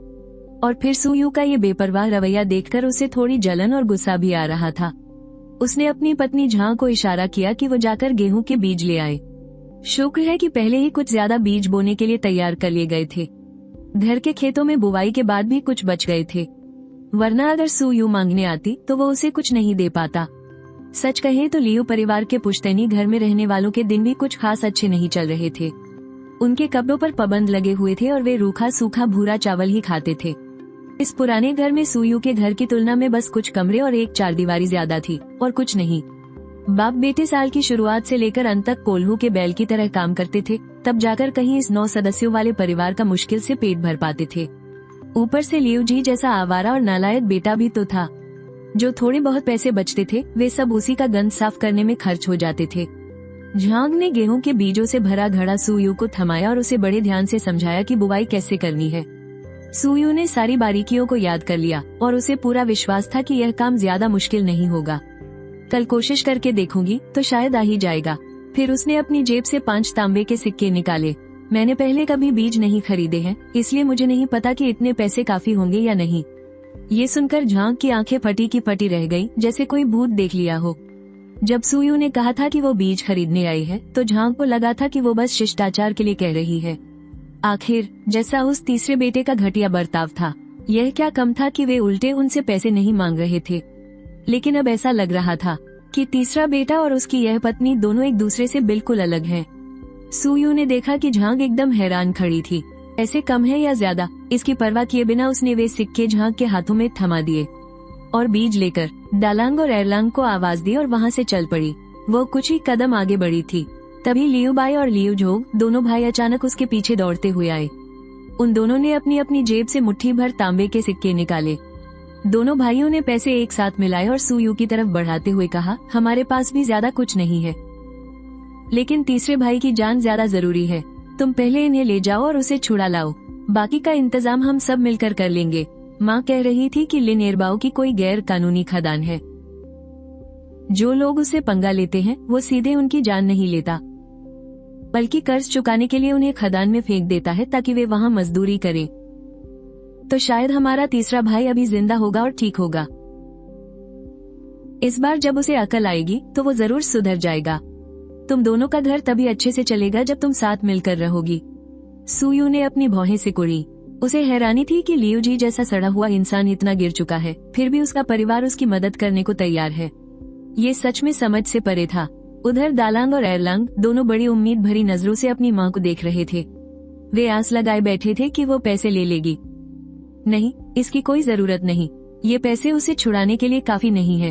और फिर सुयू का ये बेपरवाह रवैया देखकर उसे थोड़ी जलन और गुस्सा भी आ रहा था। उसने अपनी पत्नी झां को इशारा किया कि वो जाकर गेहूं के बीज ले आए। शुक्र है कि पहले ही कुछ ज्यादा बीज बोने के लिए तैयार कर लिए गए थे। घर के खेतों में बुवाई के बाद भी कुछ बच गए थे, वरना अगर सुयू मांगने आती तो वो उसे कुछ नहीं दे पाता। सच कहे तो लियू परिवार के पुश्तैनी घर में रहने वालों के दिन भी कुछ खास अच्छे नहीं चल रहे थे। उनके कपड़ों पर पाबंद लगे हुए थे और वे रूखा सूखा भूरा चावल ही खाते थे। इस पुराने घर में सुयू के घर की तुलना में बस कुछ कमरे और एक चारदीवारी ज्यादा थी, और कुछ नहीं। बाप बेटे साल की शुरुआत से लेकर अंत तक कोल्हू के बैल की तरह काम करते थे, तब जाकर कहीं इस 9 सदस्यों वाले परिवार का मुश्किल से पेट भर पाते थे। ऊपर से लियू जी जैसा आवारा और नालायक बेटा भी तो था। जो थोड़े बहुत पैसे बचते थे वे सब उसी का गंद साफ करने में खर्च हो जाते थे। झांग ने गेहूं के बीजों से भरा घड़ा सुयू को थमाया और उसे बड़े ध्यान से समझाया कि बुवाई कैसे करनी है। सुयू ने सारी बारीकियों को याद कर लिया और उसे पूरा विश्वास था कि यह काम ज्यादा मुश्किल नहीं होगा। कल कोशिश करके देखूंगी तो शायद आ ही जाएगा। फिर उसने अपनी जेब से 5 तांबे के सिक्के निकाले। मैंने पहले कभी बीज नहीं खरीदे हैं, इसलिए मुझे नहीं पता कि इतने पैसे काफी होंगे या नहीं। ये सुनकर झांग की आंखें फटी की फटी रह गई, जैसे कोई भूत देख लिया हो। जब सुयू ने कहा था कि वो बीज खरीदने आई है, तो झांग को लगा था कि वो बस शिष्टाचार के लिए कह रही है। आखिर जैसा उस तीसरे बेटे का घटिया बर्ताव था, यह क्या कम था कि वे उल्टे उनसे पैसे नहीं मांग रहे थे। लेकिन अब ऐसा लग रहा था कि तीसरा बेटा और उसकी यह पत्नी दोनों एक दूसरे से बिल्कुल अलग हैं। सुयू ने देखा कि झांग एकदम हैरान खड़ी थी। पैसे कम है या ज्यादा, इसकी परवाह किए बिना उसने वे सिक्के झांग के हाथों में थमा दिए और बीज लेकर दालांग और एरलांग को आवाज दी और वहाँ से चल पड़ी। वो कुछ ही कदम आगे बढ़ी थी, तभी लियू बाई और लियू झोग दोनों भाई अचानक उसके पीछे दौड़ते हुए आए। उन दोनों ने अपनी अपनी जेब से मुट्ठी भर तांबे के सिक्के निकाले। दोनों भाइयों ने पैसे एक साथ मिलाए और सुयू की तरफ बढ़ाते हुए कहा, हमारे पास भी ज्यादा कुछ नहीं है, लेकिन तीसरे भाई की जान ज्यादा जरूरी है। तुम पहले इन्हें ले जाओ और उसे छुड़ा लाओ, बाकी का इंतजाम हम सब मिलकर कर लेंगे। माँ कह रही थी कि लिन एरबाओ की कोई गैर कानूनी खदान है। जो लोग उसे पंगा लेते हैं वो सीधे उनकी जान नहीं लेता, बल्कि कर्ज चुकाने के लिए उन्हें खदान में फेंक देता है ताकि वे वहाँ मजदूरी करें। तो शायद हमारा तीसरा भाई अभी जिंदा होगा और ठीक होगा। इस बार जब उसे अकल आएगी तो वो जरूर सुधर जाएगा। तुम दोनों का घर तभी अच्छे से चलेगा जब तुम साथ मिलकर रहोगी। सुयू ने अपनी भौहें सिकुड़ी। उसे हैरानी थी कि लियू जी जैसा सड़ा हुआ इंसान इतना गिर चुका है, फिर भी उसका परिवार उसकी मदद करने को तैयार है। ये सच में समझ से परे था। उधर दालांग और एरलांग दोनों बड़ी उम्मीद भरी नजरों से अपनी माँ को देख रहे थे। वे आस लगाए बैठे थे कि वो पैसे ले लेगी। नहीं, इसकी कोई जरूरत नहीं, ये पैसे उसे छुड़ाने के लिए काफी नहीं है।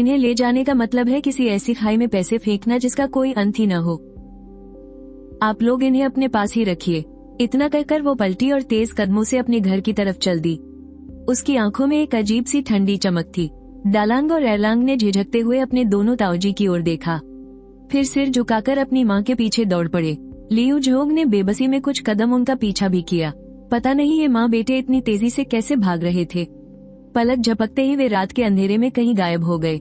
इन्हें ले जाने का मतलब है किसी ऐसी खाई में पैसे फेंकना जिसका कोई अंत ही न हो। आप लोग इन्हें अपने पास ही रखिए। इतना कहकर वो पलटी और तेज कदमों से अपने घर की तरफ चल दी। उसकी आंखों में एक अजीब सी ठंडी चमक थी। दालांग और एरलांग ने झिझकते हुए अपने दोनों ताऊजी की ओर देखा, फिर सिर झुकाकर अपनी माँ के पीछे दौड़ पड़े। लियू झोग ने बेबसी में कुछ कदम उनका पीछा भी किया। पता नहीं ये माँ बेटे इतनी तेजी से कैसे भाग रहे थे। पलक झपकते ही वे रात के अंधेरे में कहीं गायब हो गए।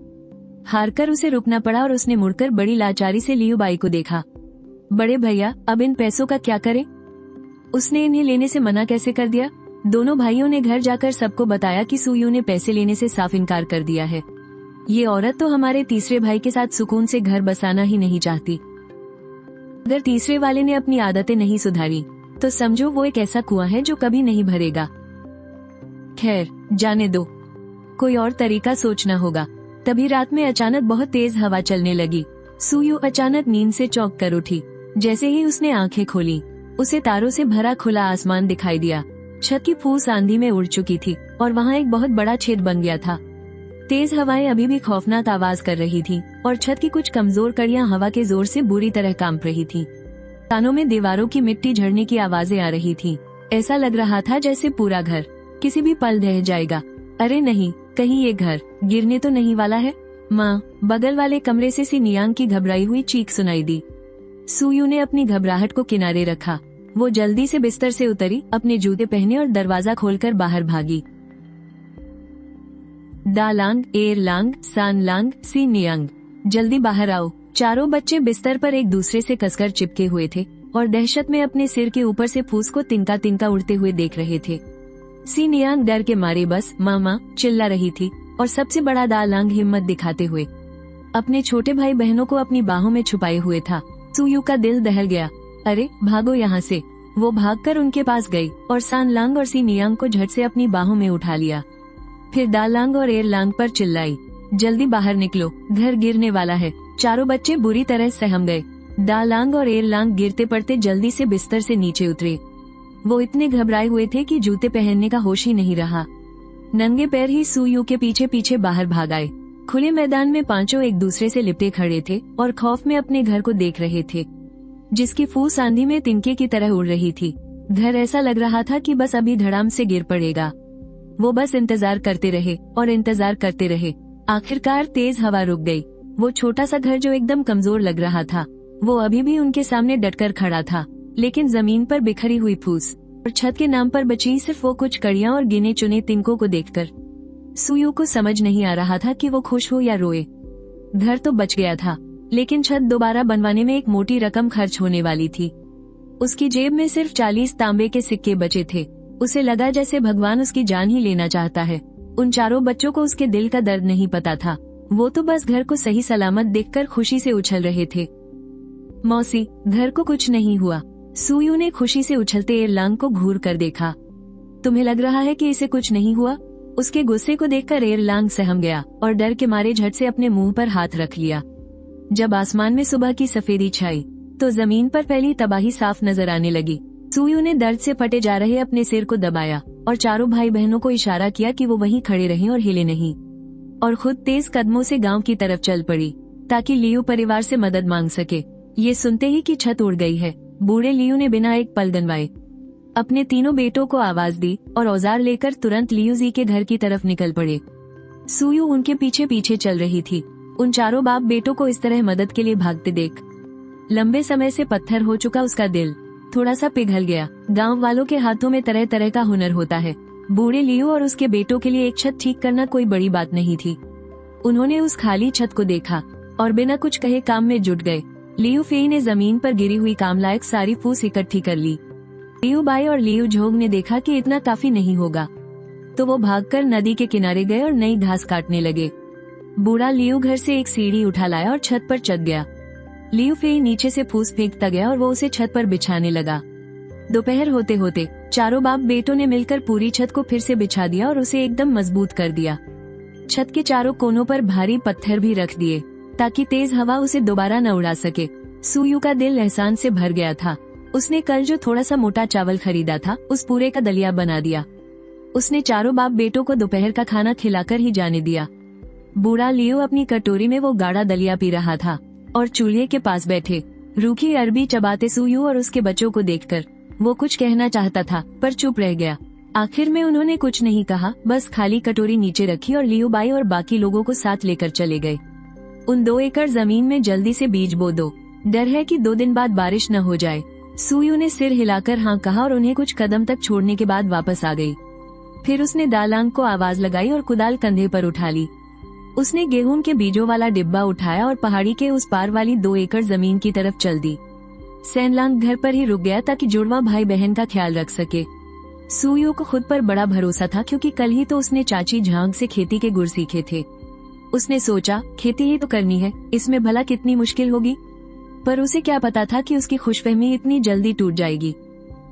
हारकर उसे रुकना पड़ा और उसने मुड़कर बड़ी लाचारी से लियू बाई को देखा। बड़े भैया, अब इन पैसों का क्या करें? उसने इन्हें लेने से मना कैसे कर दिया? दोनों भाइयों ने घर जाकर सबको बताया कि सुयू ने पैसे लेने से साफ इनकार कर दिया है। ये औरत तो हमारे तीसरे भाई के साथ सुकून से घर बसाना ही नहीं चाहती। अगर तीसरे वाले ने अपनी आदतें नहीं सुधारी तो समझो वो एक ऐसा कुआं है जो कभी नहीं भरेगा। खैर, जाने दो, कोई और तरीका सोचना होगा। तभी रात में अचानक बहुत तेज हवा चलने लगी। सुयू अचानक नींद से चौंक कर उठी। जैसे ही उसने आंखें खोली, उसे तारों से भरा खुला आसमान दिखाई दिया। छत की फूस आंधी में उड़ चुकी थी और वहाँ एक बहुत बड़ा छेद बन गया था। तेज हवाएं अभी भी खौफनाक आवाज कर रही थी और छत की कुछ कमजोर कड़ियां हवा के जोर से बुरी तरह कांप रही थी। कानों में दीवारों की मिट्टी झड़ने की आवाजें आ रही थी। ऐसा लग रहा था जैसे पूरा घर किसी भी पल ढह जाएगा। अरे नहीं, कहीं ये घर गिरने तो नहीं वाला है? माँ, बगल वाले कमरे से सी नियांग की घबराई हुई चीख सुनाई दी। सुयू ने अपनी घबराहट को किनारे रखा। वो जल्दी से बिस्तर से उतरी, अपने जूते पहने और दरवाजा खोलकर बाहर भागी। दालांग, एरलांग, सानलांग, सी नियांग, जल्दी बाहर आओ। चारों बच्चे बिस्तर पर एक दूसरे से कसकर चिपके हुए थे और दहशत में अपने सिर के ऊपर से फूस को तिनका तिनका उड़ते हुए देख रहे थे। सी नियांग डर के मारे बस मामा चिल्ला रही थी और सबसे बड़ा दालांग हिम्मत दिखाते हुए अपने छोटे भाई बहनों को अपनी बाहों में छुपाए हुए था। सुयू का दिल दहल गया। अरे भागो यहाँ से। वो भागकर उनके पास गई और सानलांग और सी नियांग को झट से अपनी बाहों में उठा लिया। फिर दालांग और एरलांग पर चिल्लाई, जल्दी बाहर निकलो, घर गिरने वाला है। चारों बच्चे बुरी तरह सहम गए। दालांग और एरलांग गिरते पड़ते जल्दी से बिस्तर से नीचे उतरे। वो इतने घबराए हुए थे कि जूते पहनने का होश ही नहीं रहा। नंगे पैर ही सुयू के पीछे पीछे बाहर भाग आए। खुले मैदान में पांचों एक दूसरे से लिपटे खड़े थे और खौफ में अपने घर को देख रहे थे, जिसकी फूस आंधी में तिनके की तरह उड़ रही थी। घर ऐसा लग रहा था कि बस अभी धड़ाम से गिर पड़ेगा। वो बस इंतजार करते रहे और इंतजार करते रहे। आखिरकार तेज हवा रुक गई। वो छोटा सा घर जो एकदम कमजोर लग रहा था, वो अभी भी उनके सामने डटकर खड़ा था, लेकिन जमीन पर बिखरी हुई फूस और छत के नाम पर बची सिर्फ वो कुछ कड़ियां और गिने चुने तिनकों को देखकर सुयू को समझ नहीं आ रहा था कि वो खुश हो या रोए। घर तो बच गया था, लेकिन छत दोबारा बनवाने में एक मोटी रकम खर्च होने वाली थी। उसकी जेब में सिर्फ 40 तांबे के सिक्के बचे थे। उसे लगा जैसे भगवान उसकी जान ही लेना चाहता है। उन चारों बच्चों को उसके दिल का दर्द नहीं पता था। वो तो बस घर को सही सलामत देखकर खुशी से उछल रहे थे। मौसी, घर को कुछ नहीं हुआ। सुयू ने खुशी से उछलते एरलांग को घूर कर देखा। तुम्हें लग रहा है कि इसे कुछ नहीं हुआ? उसके गुस्से को देखकर एरलांग सहम गया और डर के मारे झट से अपने मुंह पर हाथ रख लिया। जब आसमान में सुबह की सफेदी छाई तो जमीन पर फैली तबाही साफ नजर आने लगी। सुयू ने दर्द से फटे जा रहे अपने सिर को दबाया और चारों भाई बहनों को इशारा किया कि वो वहीं खड़े रहें और हिले नहीं, और खुद तेज कदमों से गांव की तरफ चल पड़ी ताकि लियू परिवार से मदद मांग सके। ये सुनते ही कि छत उड़ गई है, बूढ़े लियू ने बिना एक पल गनवाए अपने तीनों बेटों को आवाज दी और औजार लेकर तुरंत लियू जी के घर की तरफ निकल पड़े। सुयू उनके पीछे पीछे चल रही थी। उन चारों बाप बेटों को इस तरह मदद के लिए भागते देख लंबे समय से पत्थर हो चुका उसका दिल थोड़ा सा पिघल गया। गांव वालों के हाथों में तरह तरह का हुनर होता है। बूढ़े लियू और उसके बेटों के लिए एक छत ठीक करना कोई बड़ी बात नहीं थी। उन्होंने उस खाली छत को देखा और बिना कुछ कहे काम में जुट गए। लियू फेई ने जमीन पर गिरी हुई काम लायक सारी फूस इकट्ठी कर ली। लियू बाई और लियू झोंग ने देखा कि इतना काफी नहीं होगा, तो वो भागकर नदी के किनारे गए और नई घास काटने लगे। बूढ़ा लियू घर से एक सीढ़ी उठा लाया और छत पर चढ़ गया। लियू फेई नीचे से फूस फेंकता गया और वो उसे छत पर बिछाने लगा। दोपहर होते होते चारों बाप बेटों ने मिलकर पूरी छत को फिर से बिछा दिया और उसे एकदम मजबूत कर दिया। छत के चारों कोनों पर भारी पत्थर भी रख दिए ताकि तेज हवा उसे दोबारा न उड़ा सके। सुयू का दिल एहसान से भर गया था। उसने कल जो थोड़ा सा मोटा चावल खरीदा था उस पूरे का दलिया बना दिया। उसने चारों बाप बेटों को दोपहर का खाना खिलाकर ही जाने दिया। बूढ़ा लियो अपनी कटोरी में वो गाढ़ा दलिया पी रहा था और चूल्हे के पास बैठे रूखी अरबी चबाते सुयू और उसके बच्चों को देखकर वो कुछ कहना चाहता था पर चुप रह गया। आखिर में उन्होंने कुछ नहीं कहा, बस खाली कटोरी नीचे रखी और लियू बाई और बाकी लोगों को साथ लेकर चले गए। उन 2 एकड़ जमीन में जल्दी से बीज बो दो, डर है कि 2 दिन बाद बारिश न हो जाए। सुयू ने सिर हिलाकर हाँ कहा और उन्हें कुछ कदम तक छोड़ने के बाद वापस आ गई। फिर उसने दालांग को आवाज लगाई और कुदाल कंधे पर उठा ली। उसने गेहूं के बीजों वाला डिब्बा उठाया और पहाड़ी के उस पार वाली 2 एकड़ जमीन की तरफ चल दी। सैनलांग घर पर ही रुक गया ताकि जुड़वा भाई बहन का ख्याल रख सके। सुयू को खुद पर बड़ा भरोसा था क्योंकि कल ही तो उसने चाची झांग से खेती के गुर सीखे थे। उसने सोचा खेती ही तो करनी है, इसमें भला कितनी मुश्किल होगी। पर उसे क्या पता था कि उसकी खुशफहमी इतनी जल्दी टूट जाएगी।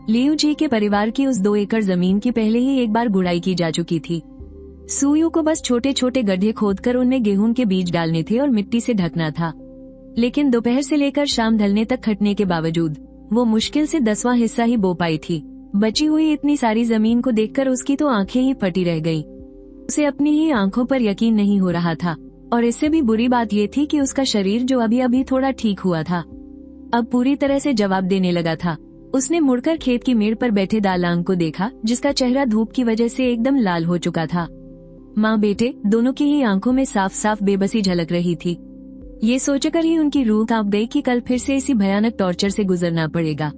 लियू जी के परिवार की उस 2 एकड़ जमीन की पहले ही एक बार गुड़ाई की जा चुकी थी। सुयू को बस छोटे छोटे गड्ढे खोदकर उनमें गेहूं के बीज डालने थे और मिट्टी से ढकना था। लेकिन दोपहर से लेकर शाम ढलने तक खटने के बावजूद वो मुश्किल से 10वां हिस्सा ही बो पाई थी। बची हुई इतनी सारी जमीन को देखकर उसकी तो आंखें ही फटी रह गईं। उसे अपनी ही आंखों पर यकीन नहीं हो रहा था और इससे भी बुरी बात ये थी कि उसका शरीर जो अभी अभी थोड़ा ठीक हुआ था अब पूरी तरह से जवाब देने लगा था। उसने मुड़कर खेत की मेड़ पर बैठे दालांग को देखा जिसका चेहरा धूप की वजह से एकदम लाल हो चुका था। माँ बेटे दोनों की ही आंखों में साफ साफ बेबसी झलक रही थी। ये सोचकर ही उनकी रूह कांप गई कि कल फिर से इसी भयानक टॉर्चर से गुजरना पड़ेगा।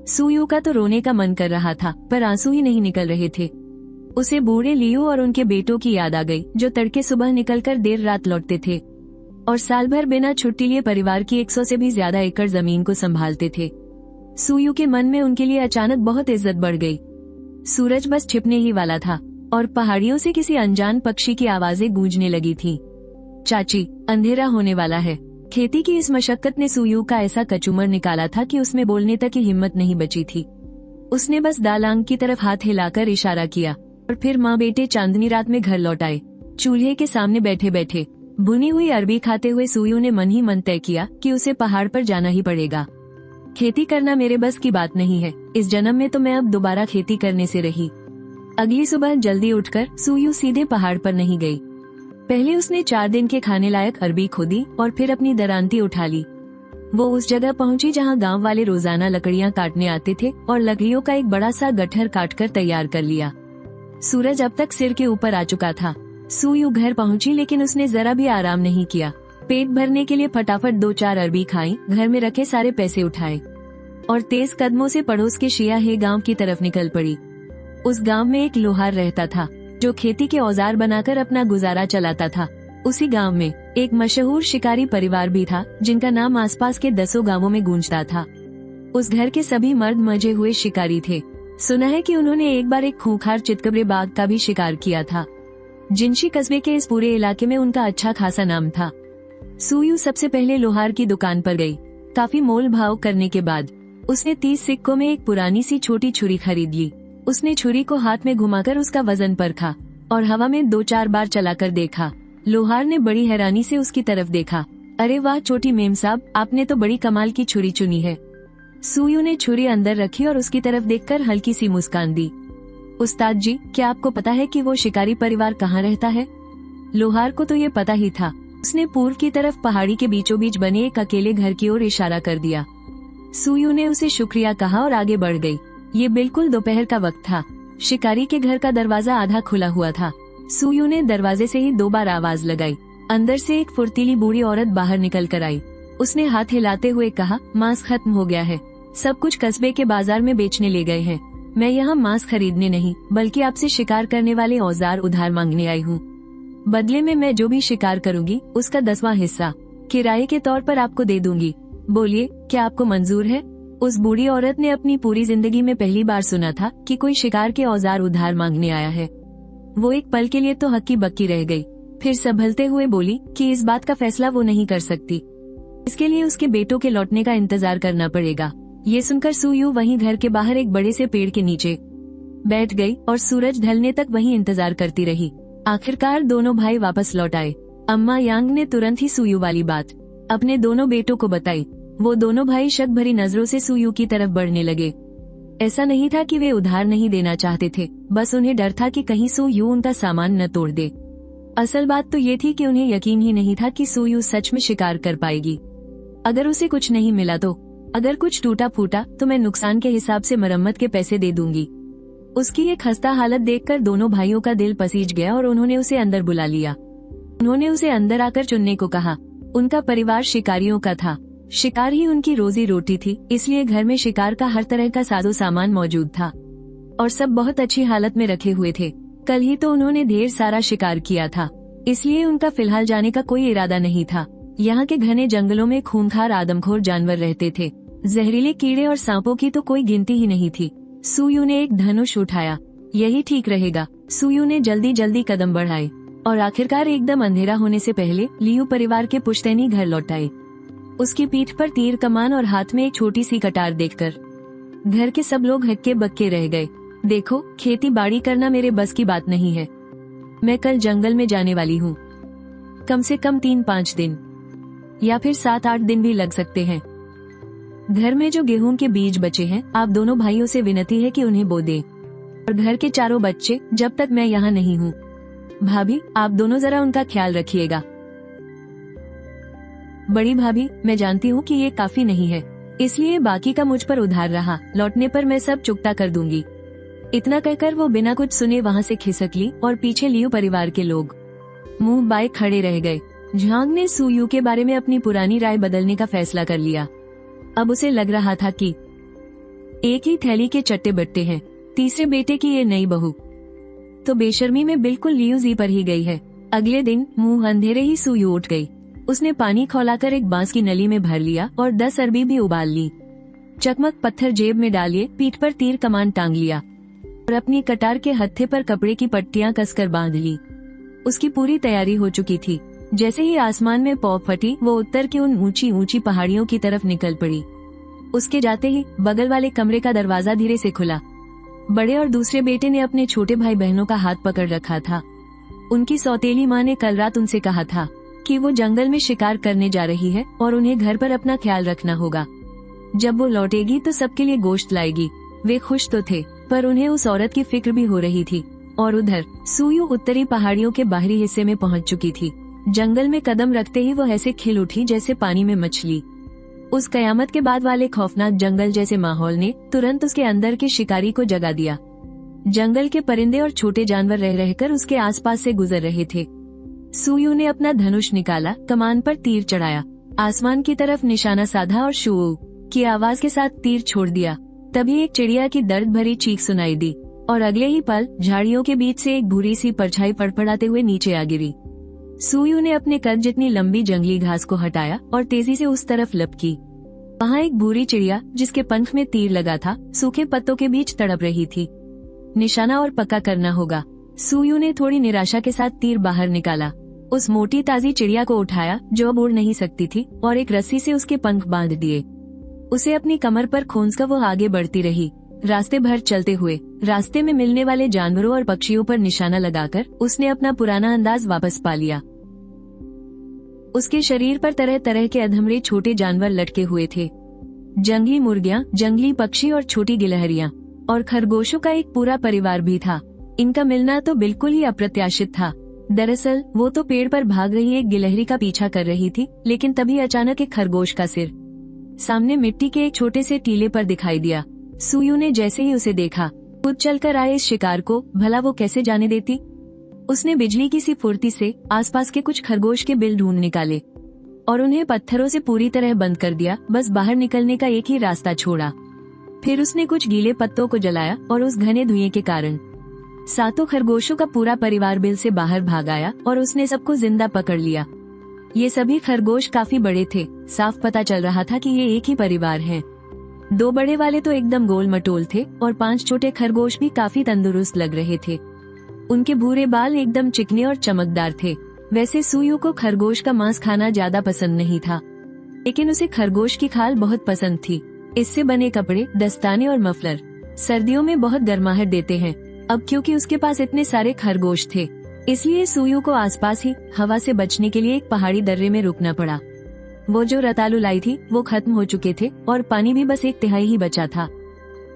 सुयू का तो रोने का मन कर रहा था पर आंसू ही नहीं निकल रहे थे। उसे बूढ़े लियू और उनके बेटों की याद आ गई जो तड़के सुबह निकलकर देर रात लौटते थे और साल भर बिना छुट्टी लिए परिवार की 100 से भी ज्यादा एकड़ जमीन को संभालते थे। सुयू के मन में उनके लिए अचानक बहुत इज्जत बढ़ गई। सूरज बस छिपने ही वाला था और पहाड़ियों से किसी अनजान पक्षी की आवाजें गूंजने लगी थीं। चाची, अंधेरा होने वाला है। खेती की इस मशक्कत ने सुयू का ऐसा कचूमर निकाला था कि उसमें बोलने तक की हिम्मत नहीं बची थी। उसने बस दालांग की तरफ हाथ हिलाकर इशारा किया और फिर माँ बेटे चांदनी रात में घर लौट आए। चूल्हे के सामने बैठे बैठे भुनी हुई अरबी खाते हुए सुयू ने मन ही मन तय किया कि उसे पहाड़ पर जाना ही पड़ेगा। खेती करना मेरे बस की बात नहीं है। इस जन्म में तो मैं अब दोबारा खेती करने से रही। अगली सुबह जल्दी उठकर सुयू सीधे पहाड़ पर नहीं गई। पहले उसने 4 दिन के खाने लायक अरबी खोदी और फिर अपनी दरांती उठा ली। वो उस जगह पहुंची जहां गांव वाले रोजाना लकड़ियां काटने आते थे और लकड़ियों का एक बड़ा सा गट्ठर काटकर तैयार कर लिया। सूरज अब तक सिर के ऊपर आ चुका था। सुयू घर पहुंची लेकिन उसने जरा भी आराम नहीं किया। पेट भरने के लिए फटाफट 2-4 अरबी खाई, घर में रखे सारे पैसे उठाए और तेज कदमों से पड़ोस के शिया हे गांव की तरफ निकल पड़ी। उस गांव में एक लोहार रहता था जो खेती के औजार बनाकर अपना गुजारा चलाता था। उसी गांव में एक मशहूर शिकारी परिवार भी था, जिनका नाम आसपास के 10 गांवों में गूंजता था। उस घर के सभी मर्द मजे हुए शिकारी थे। सुना है कि उन्होंने एक बार एक खूंखार चितकबरे बाघ का भी शिकार किया था। जिंशी कस्बे के इस पूरे इलाके में उनका अच्छा खासा नाम था। सुयू सबसे पहले लोहार की दुकान पर गई। काफी मोल भाव करने के बाद उसने 30 सिक्कों में एक पुरानी सी छोटी छुरी खरीद ली। उसने छुरी को हाथ में घुमाकर उसका वजन परखा और हवा में 2-4 बार चलाकर देखा। लोहार ने बड़ी हैरानी से उसकी तरफ देखा। अरे वाह छोटी मेम साहब, आपने तो बड़ी कमाल की छुरी चुनी है। सुयू ने छुरी अंदर रखी और उसकी तरफ देखकर हल्की सी मुस्कान दी। उस्ताद जी, क्या आपको पता है कि वो शिकारी परिवार कहाँ रहता है? लोहार को तो ये पता ही था। उसने पूर्व की तरफ पहाड़ी के बीचों बीच बने एक अकेले घर की ओर इशारा कर दिया। सुयू ने उसे शुक्रिया कहा और आगे बढ़ गई। ये बिल्कुल दोपहर का वक्त था। शिकारी के घर का दरवाजा आधा खुला हुआ था। सुयू ने दरवाजे से ही 2 बार आवाज लगाई। अंदर से एक फुर्तीली बूढ़ी औरत बाहर निकल कर आई। उसने हाथ हिलाते हुए कहा, मांस खत्म हो गया है। सब कुछ कस्बे के बाजार में बेचने ले गए हैं। मैं यहाँ मांस खरीदने नहीं, बल्कि आपसे शिकार करने वाले औजार उधार मांगने आई हूँ। बदले में मैं जो भी शिकार करूँगी उसका 10वां हिस्सा किराए के तौर पर आपको दे दूंगी। बोलिए, क्या आपको मंजूर है? उस बूढ़ी औरत ने अपनी पूरी जिंदगी में पहली बार सुना था कि कोई शिकार के औजार उधार मांगने आया है। वो एक पल के लिए तो हक्की बक्की रह गई, फिर संभलते हुए बोली कि इस बात का फैसला वो नहीं कर सकती। इसके लिए उसके बेटों के लौटने का इंतजार करना पड़ेगा। ये सुनकर सुयू वहीं घर के बाहर एक बड़े से पेड़ के नीचे बैठ गई और सूरज ढलने तक वहीं इंतजार करती रही। आखिरकार दोनों भाई वापस लौट आए। अम्मा यांग ने तुरंत ही सुयू वाली बात अपने दोनों बेटों को बताई। वो दोनों भाई शक भरी नजरों से सुयू की तरफ बढ़ने लगे। ऐसा नहीं था कि वे उधार नहीं देना चाहते थे, बस उन्हें डर था कि कहीं सुयू उनका सामान न तोड़ दे। असल बात तो ये थी कि उन्हें यकीन ही नहीं था कि सुयू सच में शिकार कर पाएगी। अगर उसे कुछ नहीं मिला तो, अगर कुछ टूटा फूटा तो मैं नुकसान के हिसाब से मरम्मत के पैसे दे दूंगी। उसकी ये खस्ता हालत देखकर दोनों भाइयों का दिल पसीज गया और उन्होंने उसे अंदर बुला लिया। उन्होंने उसे अंदर आकर चुनने को कहा। उनका परिवार शिकारियों का था। शिकार ही उनकी रोजी रोटी थी, इसलिए घर में शिकार का हर तरह का साजो सामान मौजूद था और सब बहुत अच्छी हालत में रखे हुए थे। कल ही तो उन्होंने ढेर सारा शिकार किया था, इसलिए उनका फिलहाल जाने का कोई इरादा नहीं था। यहाँ के घने जंगलों में खूंखार आदमखोर जानवर रहते थे। जहरीले कीड़े और सांपों की तो कोई गिनती ही नहीं थी। सुयू ने एक धनुष उठाया। यही ठीक रहेगा। सुयू ने जल्दी जल्दी कदम बढ़ाए और आखिरकार एकदम अंधेरा होने से पहले लियू परिवार के पुश्तैनी घर लौट आए। उसकी पीठ पर तीर कमान और हाथ में एक छोटी सी कटार देखकर घर के सब लोग हक्के बक्के रह गए। देखो, खेती बाड़ी करना मेरे बस की बात नहीं है। मैं कल जंगल में जाने वाली हूँ। कम से कम 3-5 दिन या फिर 7-8 दिन भी लग सकते हैं। घर में जो गेहूं के बीज बचे हैं, आप दोनों भाइयों से विनती है कि उन्हें बो दें। और घर के चारों बच्चे, जब तक मैं यहाँ नहीं हूँ। भाभी, आप दोनों जरा उनका ख्याल रखिएगा। बड़ी भाभी, मैं जानती हूँ कि ये काफी नहीं है, इसलिए बाकी का मुझ पर उधार रहा। लौटने पर मैं सब चुकता कर दूंगी। इतना कहकर वो बिना कुछ सुने वहाँ से खिसक ली और पीछे लियू परिवार के लोग मुंह बाए खड़े रह गए। झांग ने सुयू के बारे में अपनी पुरानी राय बदलने का फैसला कर लिया। अब उसे लग रहा था कि एक ही थैली के चट्टे बट्टे हैं। तीसरे बेटे की ये नई बहू तो बेशर्मी में बिल्कुल लियू जी पर ही गई है। अगले दिन मुंह अंधेरे ही सुयू उठ गई। उसने पानी खौलाकर एक बांस की नली में भर लिया और 10 अरबी भी उबाल ली। चकमक पत्थर जेब में डालिए, पीठ पर तीर कमान टांग लिया और अपनी कटार के हत्थे पर कपड़े की पट्टियां कसकर बांध ली। उसकी पूरी तैयारी हो चुकी थी। जैसे ही आसमान में पौ फटी, वो उत्तर की उन ऊंची ऊंची पहाड़ियों की तरफ निकल पड़ी। उसके जाते ही बगल वाले कमरे का दरवाजा धीरे से खुला। बड़े और दूसरे बेटे ने अपने छोटे भाई बहनों का हाथ पकड़ रखा था। उनकी सौतेली माँ ने कल रात उनसे कहा था कि वो जंगल में शिकार करने जा रही है और उन्हें घर पर अपना ख्याल रखना होगा। जब वो लौटेगी तो सबके लिए गोश्त लाएगी। वे खुश तो थे, पर उन्हें उस औरत की फिक्र भी हो रही थी। और उधर सुयू उत्तरी पहाड़ियों के बाहरी हिस्से में पहुंच चुकी थी। जंगल में कदम रखते ही वो ऐसे खिल उठी जैसे पानी में मछली। उस कयामत के बाद वाले खौफनाक जंगल जैसे माहौल ने तुरंत उसके अंदर के शिकारी को जगा दिया। जंगल के परिंदे और छोटे जानवर रह रहकर उसके आसपास से गुजर रहे थे। सुयू ने अपना धनुष निकाला, कमान पर तीर चढ़ाया, आसमान की तरफ निशाना साधा और शू की आवाज के साथ तीर छोड़ दिया। तभी एक चिड़िया की दर्द भरी चीख सुनाई दी और अगले ही पल झाड़ियों के बीच से एक भूरी सी परछाई फड़फड़ाते हुए नीचे आ गिरी। सुयू ने अपने कद जितनी लंबी जंगली घास को हटाया और तेजी से उस तरफ लपकी। वहाँ एक भूरी चिड़िया जिसके पंख में तीर लगा था सूखे पत्तों के बीच तड़प रही थी। निशाना और पक्का करना होगा। सुयू ने थोड़ी निराशा के साथ तीर बाहर निकाला, उस मोटी ताजी चिड़िया को उठाया जो अब उड़ नहीं सकती थी और एक रस्सी से उसके पंख बांध दिए। उसे अपनी कमर पर खोंसकर वो आगे बढ़ती रही। रास्ते भर चलते हुए रास्ते में मिलने वाले जानवरों और पक्षियों पर निशाना लगाकर उसने अपना पुराना अंदाज वापस पा लिया। उसके शरीर पर तरह तरह के अधमरे छोटे जानवर लटके हुए थे, जंगली मुर्गियां, जंगली पक्षी और छोटी गिलहरियां, और खरगोशों का एक पूरा परिवार भी था। इनका मिलना तो बिल्कुल ही अप्रत्याशित था। दरअसल वो तो पेड़ पर भाग रही एक गिलहरी का पीछा कर रही थी, लेकिन तभी अचानक एक खरगोश का सिर सामने मिट्टी के एक छोटे से टीले पर दिखाई दिया। सुयू ने जैसे ही उसे देखा, खुद चलकर आए इस शिकार को भला वो कैसे जाने देती। उसने बिजली की सी फुर्ती से आसपास के कुछ खरगोश के बिल ढूंढ निकाले और उन्हें पत्थरों से पूरी तरह बंद कर दिया। बस बाहर निकलने का एक ही रास्ता छोड़ा। फिर उसने कुछ गीले पत्तों को जलाया और उस घने धुएं के कारण सातों खरगोशों का पूरा परिवार बिल से बाहर भाग आया और उसने सबको जिंदा पकड़ लिया। ये सभी खरगोश काफी बड़े थे, साफ पता चल रहा था कि ये एक ही परिवार है। 2 बड़े वाले तो एकदम गोल मटोल थे और 5 छोटे खरगोश भी काफी तंदुरुस्त लग रहे थे। उनके भूरे बाल एकदम चिकने और चमकदार थे। वैसे सुयू को खरगोश का मांस खाना ज्यादा पसंद नहीं था, लेकिन उसे खरगोश की खाल बहुत पसंद थी। इससे बने कपड़े, दस्ताने और मफलर सर्दियों में बहुत गर्माहट देते हैं। अब क्योंकि उसके पास इतने सारे खरगोश थे, इसलिए सुयू को आसपास ही हवा से बचने के लिए एक पहाड़ी दर्रे में रुकना पड़ा। वो जो रतालू लाई थी वो खत्म हो चुके थे और पानी भी बस 1/3 ही बचा था।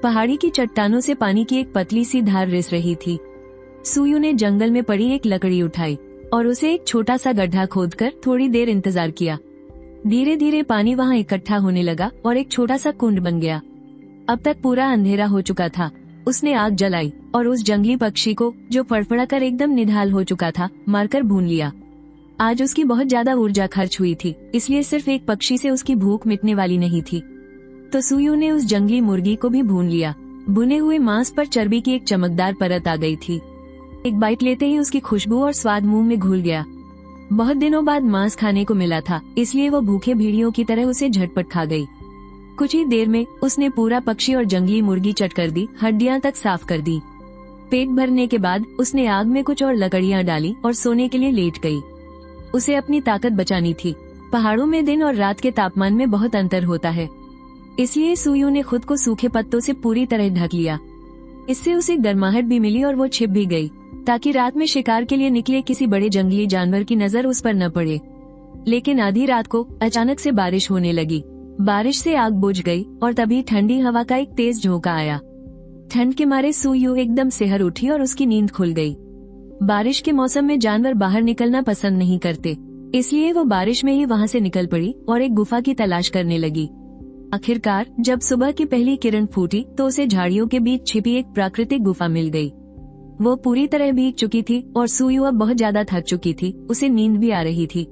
पहाड़ी की चट्टानों से पानी की एक पतली सी धार रिस रही थी। सुयू ने जंगल में पड़ी एक लकड़ी उठाई और उसे एक छोटा सा गड्ढा खोदकर थोड़ी देर इंतजार किया। धीरे धीरे पानी वहाँ इकट्ठा होने लगा और एक छोटा सा कुंड बन गया। अब तक पूरा अंधेरा हो चुका था। उसने आग जलाई और उस जंगली पक्षी को, जो फड़फड़ाकर एकदम निढाल हो चुका था, मारकर भून लिया। आज उसकी बहुत ज्यादा ऊर्जा खर्च हुई थी, इसलिए सिर्फ एक पक्षी से उसकी भूख मिटने वाली नहीं थी। तो सुयू ने उस जंगली मुर्गी को भी भून लिया। भुने हुए मांस पर चर्बी की एक चमकदार परत आ गई थी। एक बाइट लेते ही उसकी खुशबू और स्वाद मुंह में घुल गया। बहुत दिनों बाद मांस खाने को मिला था, इसलिए वो भूखे भेड़ियों की तरह उसे झटपट खा गई। कुछ ही देर में उसने पूरा पक्षी और जंगली मुर्गी चट कर दी, हड्डियां तक साफ कर दी। पेट भरने के बाद उसने आग में कुछ और लकड़ियां डाली और सोने के लिए लेट गई। उसे अपनी ताकत बचानी थी। पहाड़ों में दिन और रात के तापमान में बहुत अंतर होता है, इसलिए सुयू ने खुद को सूखे पत्तों से पूरी तरह ढक लिया। इससे उसे गर्माहट भी मिली और वो छिप भी गई, ताकि रात में शिकार के लिए निकले किसी बड़े जंगली जानवर की नजर उस पर न पड़े। लेकिन आधी रात को अचानक से बारिश होने लगी। बारिश से आग बुझ गई और तभी ठंडी हवा का एक तेज झोंका आया। ठंड के मारे सुयू एकदम सिहर उठी और उसकी नींद खुल गई। बारिश के मौसम में जानवर बाहर निकलना पसंद नहीं करते, इसलिए वो बारिश में ही वहाँ से निकल पड़ी और एक गुफा की तलाश करने लगी। आखिरकार जब सुबह की पहली किरण फूटी तो उसे झाड़ियों के बीच छिपी एक प्राकृतिक गुफा मिल गई। वो पूरी तरह भीग चुकी थी और सुयू अब बहुत ज्यादा थक चुकी थी। उसे नींद भी आ रही थी,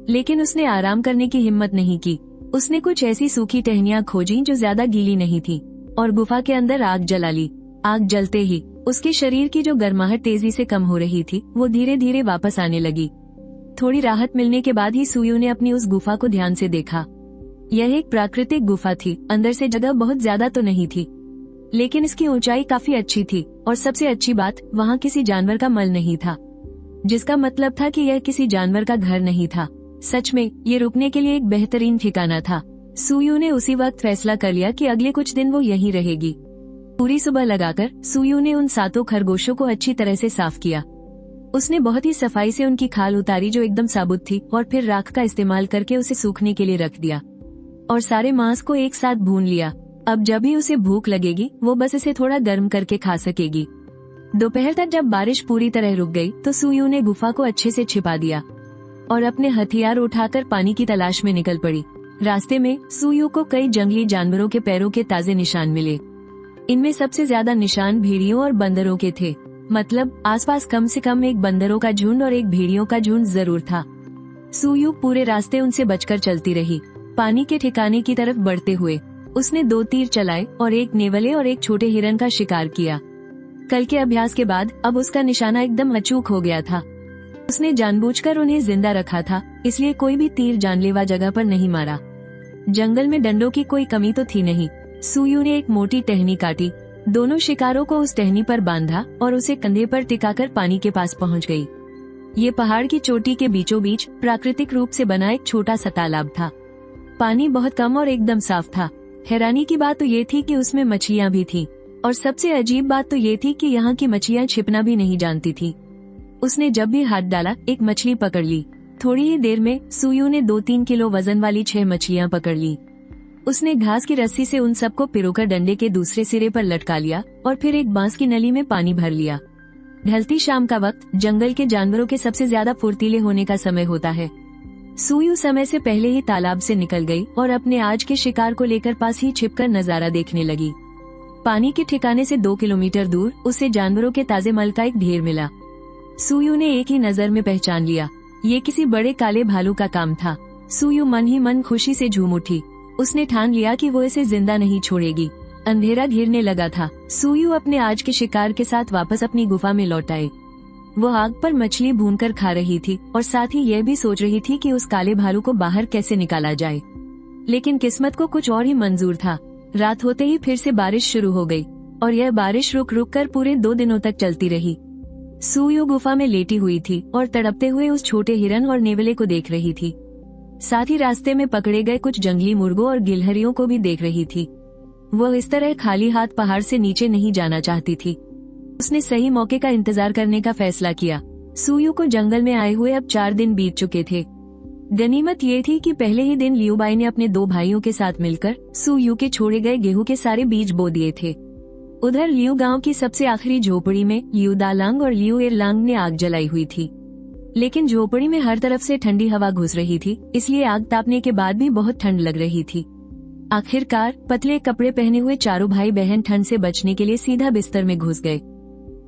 लेकिन उसने आराम करने की हिम्मत नहीं की। उसने कुछ ऐसी सूखी टहनियां खोजी जो ज्यादा गीली नहीं थी और गुफा के अंदर आग जला ली। आग जलते ही उसके शरीर की जो गर्माहट तेजी से कम हो रही थी वो धीरे धीरे वापस आने लगी। थोड़ी राहत मिलने के बाद ही सुयू ने अपनी उस गुफा को ध्यान से देखा। यह एक प्राकृतिक गुफा थी। अंदर से जगह बहुत ज्यादा तो नहीं थी, लेकिन इसकी ऊंचाई काफी अच्छी थी और सबसे अच्छी बात, वहाँ किसी जानवर का मल नहीं था, जिसका मतलब था कि यह किसी जानवर का घर नहीं था। सच में ये रुकने के लिए एक बेहतरीन ठिकाना था। सुयू ने उसी वक्त फैसला कर लिया कि अगले कुछ दिन वो यहीं रहेगी। पूरी सुबह लगाकर सुयू ने उन 7 खरगोशों को अच्छी तरह से साफ किया। उसने बहुत ही सफाई से उनकी खाल उतारी जो एकदम साबुत थी, और फिर राख का इस्तेमाल करके उसे सूखने के लिए रख दिया और सारे मांस को एक साथ भून लिया। अब जब भी उसे भूख लगेगी वो बस इसे थोड़ा गर्म करके खा सकेगी। दोपहर तक जब बारिश पूरी तरह रुक गई तो सुयू ने गुफा को अच्छे से छिपा दिया और अपने हथियार उठाकर पानी की तलाश में निकल पड़ी। रास्ते में सुयू को कई जंगली जानवरों के पैरों के ताजे निशान मिले। इनमें सबसे ज्यादा निशान भेड़ियों और बंदरों के थे। मतलब आसपास कम से कम एक बंदरों का झुंड और एक भेड़ियों का झुंड जरूर था। सुयू पूरे रास्ते उनसे बचकर चलती रही। पानी के ठिकाने की तरफ बढ़ते हुए उसने 2 तीर चलाए और एक नेवले और एक छोटे हिरन का शिकार किया। कल के अभ्यास के बाद अब उसका निशाना एकदम अचूक हो गया था। उसने जानबूझकर उन्हें जिंदा रखा था, इसलिए कोई भी तीर जानलेवा जगह पर नहीं मारा। जंगल में डंडों की कोई कमी तो थी नहीं। सुयू ने एक मोटी टहनी काटी, दोनों शिकारों को उस टहनी पर बांधा और उसे कंधे पर टिकाकर पानी के पास पहुंच गई। ये पहाड़ की चोटी के बीचों बीच प्राकृतिक रूप से बना एक छोटा सा तालाब था। पानी बहुत कम और एकदम साफ था। हैरानी की बात तो ये थी कि उसमें मछलियां भी थीं, और सबसे अजीब बात तो ये थी कि यहाँ की मछलियां छिपना भी नहीं जानती थी। उसने जब भी हाथ डाला एक मछली पकड़ ली। थोड़ी ही देर में सुयू ने 2-3 किलो वजन वाली 6 मछलियां पकड़ ली। उसने घास की रस्सी से उन सबको पिरोकर डंडे के दूसरे सिरे पर लटका लिया और फिर एक बांस की नली में पानी भर लिया। ढलती शाम का वक्त जंगल के जानवरों के सबसे ज्यादा फुर्तीले होने का समय होता है। सुयू समय से पहले ही तालाब से निकल गई और अपने आज के शिकार को लेकर पास ही छिपकर नजारा देखने लगी। पानी के ठिकाने से 2 किलोमीटर दूर उसे जानवरों के ताजे मल का एक ढेर मिला। सुयू ने एक ही नजर में पहचान लिया, ये किसी बड़े काले भालू का काम था। सुयू मन ही मन खुशी से झूम उठी। उसने ठान लिया कि वो इसे जिंदा नहीं छोड़ेगी। अंधेरा घिरने लगा था। सुयू अपने आज के शिकार के साथ वापस अपनी गुफा में लौट आए। वो आग पर मछली भूनकर खा रही थी और साथ ही यह भी सोच रही थी कि उस काले भालू को बाहर कैसे निकाला जाए। लेकिन किस्मत को कुछ और ही मंजूर था। रात होते ही फिर से बारिश शुरू हो गई और यह बारिश रुक रुक कर पूरे 2 दिनों तक चलती रही। सुयू गुफा में लेटी हुई थी और तड़पते हुए उस छोटे हिरन और नेवले को देख रही थी। साथ ही रास्ते में पकड़े गए कुछ जंगली मुर्गों और गिलहरियों को भी देख रही थी। वह इस तरह खाली हाथ पहाड़ से नीचे नहीं जाना चाहती थी। उसने सही मौके का इंतजार करने का फैसला किया। सुयू को जंगल में आए हुए अब 4 दिन बीत चुके थे। गनीमत ये थी कि पहले ही दिन लियूबाई ने अपने 2 भाइयों के साथ मिलकर सुयू के छोड़े गए गेहूं के सारे बीज बो दिए थे। उधर लियू गांव की सबसे आखिरी झोपड़ी में लियू दालांग और लियू एरलांग ने आग जलाई हुई थी। लेकिन झोपड़ी में हर तरफ से ठंडी हवा घुस रही थी, इसलिए आग तापने के बाद भी बहुत ठंड लग रही थी। आखिरकार पतले कपड़े पहने हुए चारों भाई बहन ठंड से बचने के लिए सीधा बिस्तर में घुस गए।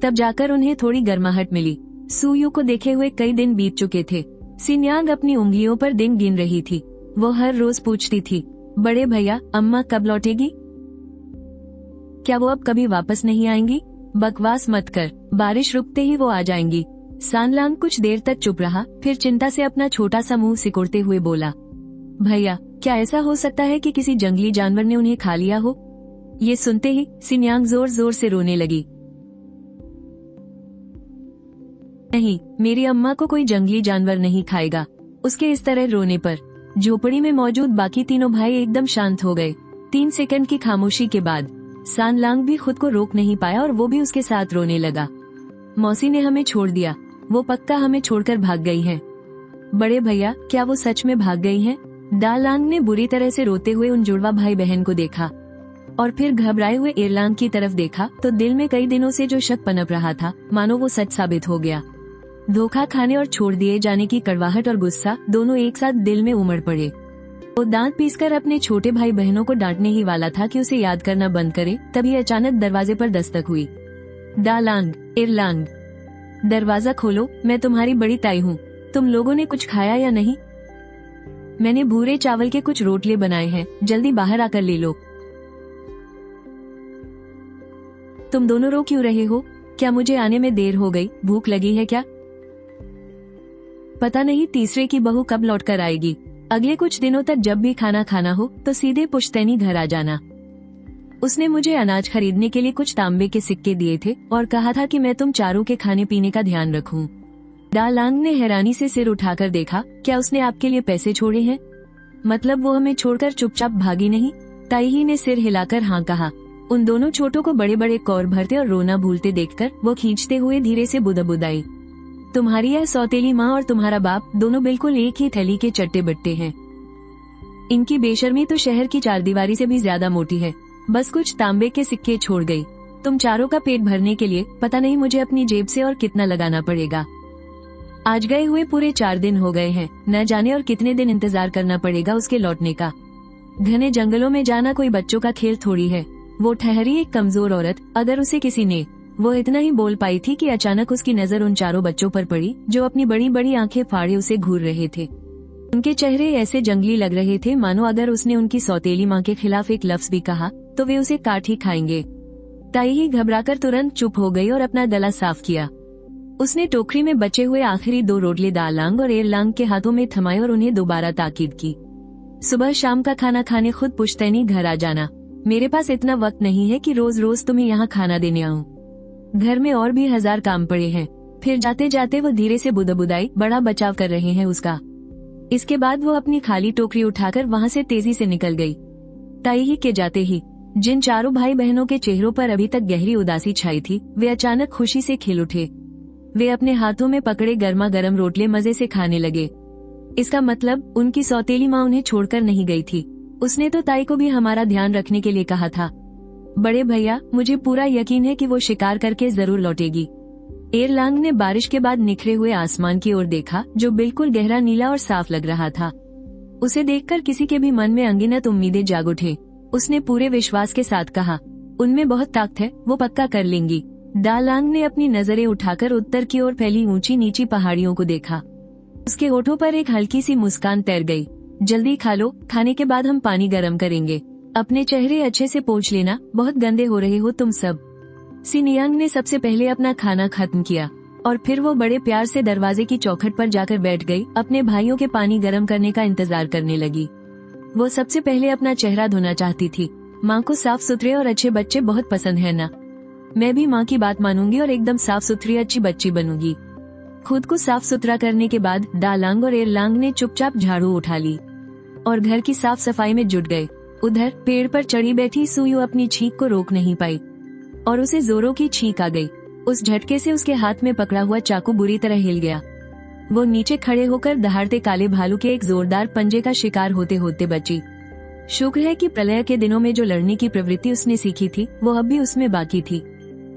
तब जाकर उन्हें थोड़ी गर्माहट मिली। सुयू को देखे हुए कई दिन बीत चुके थे। सिन्यांग अपनी उंगलियों पर दिन गिन रही थी। वो हर रोज पूछती थी, बड़े भैया अम्मा कब लौटेगी? क्या वो अब कभी वापस नहीं आएंगी? बकवास मत कर, बारिश रुकते ही वो आ जाएंगी। सानलांग कुछ देर तक चुप रहा, फिर चिंता से अपना छोटा सा मुंह सिकुड़ते हुए बोला, भैया क्या ऐसा हो सकता है कि किसी जंगली जानवर ने उन्हें खा लिया हो? ये सुनते ही सिन्यांग जोर जोर से रोने लगी। नहीं, मेरी अम्मा को कोई जंगली जानवर नहीं खाएगा। उसके इस तरह रोने पर झोपड़ी में मौजूद बाकी तीनों भाई एकदम शांत हो गए। 3 सेकंड की खामोशी के बाद सानलांग भी खुद को रोक नहीं पाया और वो भी उसके साथ रोने लगा। मौसी ने हमें छोड़ दिया, वो पक्का हमें छोड़कर भाग गई हैं। बड़े भैया क्या वो सच में भाग गई हैं? दालांग ने बुरी तरह से रोते हुए उन जुड़वा भाई बहन को देखा और फिर घबराए हुए एरलांग की तरफ देखा तो दिल में कई दिनों से जो शक पनप रहा था मानो वो सच साबित हो गया। धोखा खाने और छोड़ दिए जाने की कड़वाहट और गुस्सा दोनों एक साथ दिल में उमड़ पड़े। वो दांत पीसकर अपने छोटे भाई बहनों को डांटने ही वाला था कि उसे याद करना बंद करे, तभी अचानक दरवाजे पर दस्तक हुई। दालांग, एरलांग, दरवाजा खोलो, मैं तुम्हारी बड़ी ताई हूँ। तुम लोगों ने कुछ खाया या नहीं? मैंने भूरे चावल के कुछ रोटले बनाए हैं, जल्दी बाहर आकर ले लो। तुम दोनों रो क्यों रहे हो? क्या मुझे आने में देर हो गई? भूख लगी है क्या? पता नहीं तीसरे की बहू कब लौट कर आएगी। अगले कुछ दिनों तक जब भी खाना खाना हो तो सीधे पुश्तैनी घर आ जाना। उसने मुझे अनाज खरीदने के लिए कुछ तांबे के सिक्के दिए थे और कहा था कि मैं तुम चारों के खाने पीने का ध्यान रखूं। दालांग ने हैरानी से सिर उठाकर देखा, क्या उसने आपके लिए पैसे छोड़े हैं? मतलब वो हमें छोड़कर चुपचाप भागी नहीं? ताई ही ने सिर हिलाकर हाँ कहा। उन दोनों छोटों को बड़े बड़े कौर भरते और रोना भूलते देखकर वो खींचते हुए धीरे से बुदबुदाई, तुम्हारी यह सौतेली माँ और तुम्हारा बाप दोनों बिल्कुल एक ही थैली के चट्टे बट्टे हैं। इनकी बेशर्मी तो शहर की चारदीवारी से भी ज्यादा मोटी है। बस कुछ तांबे के सिक्के छोड़ गई। तुम चारों का पेट भरने के लिए पता नहीं मुझे अपनी जेब से और कितना लगाना पड़ेगा। आज गए हुए पूरे 4 दिन हो गए हैं, न जाने और कितने दिन इंतजार करना पड़ेगा उसके लौटने का। घने जंगलों में जाना कोई बच्चों का खेल थोड़ी है। वो ठहरी एक कमजोर औरत, अगर उसे किसी ने, वो इतना ही बोल पाई थी कि अचानक उसकी नजर उन चारों बच्चों पर पड़ी जो अपनी बड़ी बड़ी आंखें फाड़े उसे घूर रहे थे। उनके चेहरे ऐसे जंगली लग रहे थे मानो अगर उसने उनकी सौतेली माँ के खिलाफ एक लफ्ज भी कहा तो वे उसे काट ही खाएंगे। ताई ही घबराकर तुरंत चुप हो गई और अपना गला साफ किया। उसने टोकरी में बचे हुए आखिरी 2 रोटले दालांग और एरलांग के हाथों में थमाए और उन्हें दोबारा ताकीद की। सुबह शाम का खाना खाने खुद पुश्तैनी घर आ जाना। मेरे पास इतना वक्त नहीं है कि रोज रोज तुम्हें यहाँ खाना देने आऊं। घर में और भी 1000 काम पड़े हैं। फिर जाते जाते वो धीरे से बुदबुदाई, बड़ा बचाव कर रहे हैं उसका। इसके बाद वो अपनी खाली टोकरी उठाकर वहाँ से तेजी से निकल गई। ताई ही के जाते ही जिन चारों भाई बहनों के चेहरों पर अभी तक गहरी उदासी छाई थी, वे अचानक खुशी से खिल उठे। वे अपने हाथों में पकड़े गर्मा गर्म रोटले मजे से खाने लगे। इसका मतलब उनकी सौतेली माँ उन्हें छोड़कर नहीं गई थी। उसने तो ताई को भी हमारा ध्यान रखने के लिए कहा था। बड़े भैया, मुझे पूरा यकीन है कि वो शिकार करके जरूर लौटेगी। एरलांग ने बारिश के बाद निखरे हुए आसमान की ओर देखा, जो बिल्कुल गहरा नीला और साफ लग रहा था। उसे देखकर किसी के भी मन में अनगिनत उम्मीदें जाग उठे। उसने पूरे विश्वास के साथ कहा, उनमें बहुत ताकत है, वो पक्का कर लेंगी। दालांग ने अपनी नजरें उठाकर उत्तर की ओर फैली ऊंची नीची पहाड़ियों को देखा। उसके होठों पर एक हल्की सी मुस्कान तैर गई। जल्दी खा लो, खाने के बाद हम पानी गर्म करेंगे। अपने चेहरे अच्छे से पोंछ लेना, बहुत गंदे हो रहे हो तुम सब। सिनियांग ने सबसे पहले अपना खाना खत्म किया और फिर वो बड़े प्यार से दरवाजे की चौखट पर जाकर बैठ गई। अपने भाइयों के पानी गर्म करने का इंतजार करने लगी। वो सबसे पहले अपना चेहरा धोना चाहती थी। माँ को साफ सुथरे और अच्छे बच्चे बहुत पसंद है ना। मैं भी माँ की बात मानूंगी और एकदम साफ सुथरी अच्छी बच्ची बनूंगी। खुद को साफ सुथरा करने के बाद दालांग और एरलांग ने चुपचाप झाड़ू उठा ली और घर की साफ सफाई में जुट गए। उधर पेड़ पर चढ़ी बैठी सुयू अपनी छींक को रोक नहीं पाई और उसे जोरों की छींक आ गई। उस झटके से उसके हाथ में पकड़ा हुआ चाकू बुरी तरह हिल गया। वो नीचे खड़े होकर दहाड़ते काले भालू के एक जोरदार पंजे का शिकार होते होते बची। शुक्र है कि प्रलय के दिनों में जो लड़ने की प्रवृत्ति उसने सीखी थी, वो अब भी उसमें बाकी थी।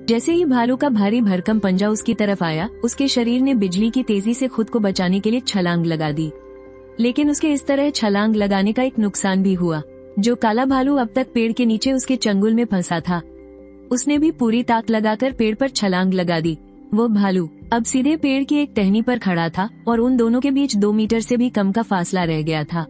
जैसे ही भालू का भारी भरकम पंजा उसकी तरफ आया, उसके शरीर ने बिजली की तेजी से खुद को बचाने के लिए छलांग लगा दी। लेकिन उसके इस तरह छलांग लगाने का एक नुकसान भी हुआ। जो काला भालू अब तक पेड़ के नीचे उसके चंगुल में फंसा था, उसने भी पूरी ताक लगाकर पेड़ पर छलांग लगा दी। वो भालू अब सीधे पेड़ की एक टहनी पर खड़ा था और उन दोनों के बीच 2 मीटर से भी कम का फासला रह गया था।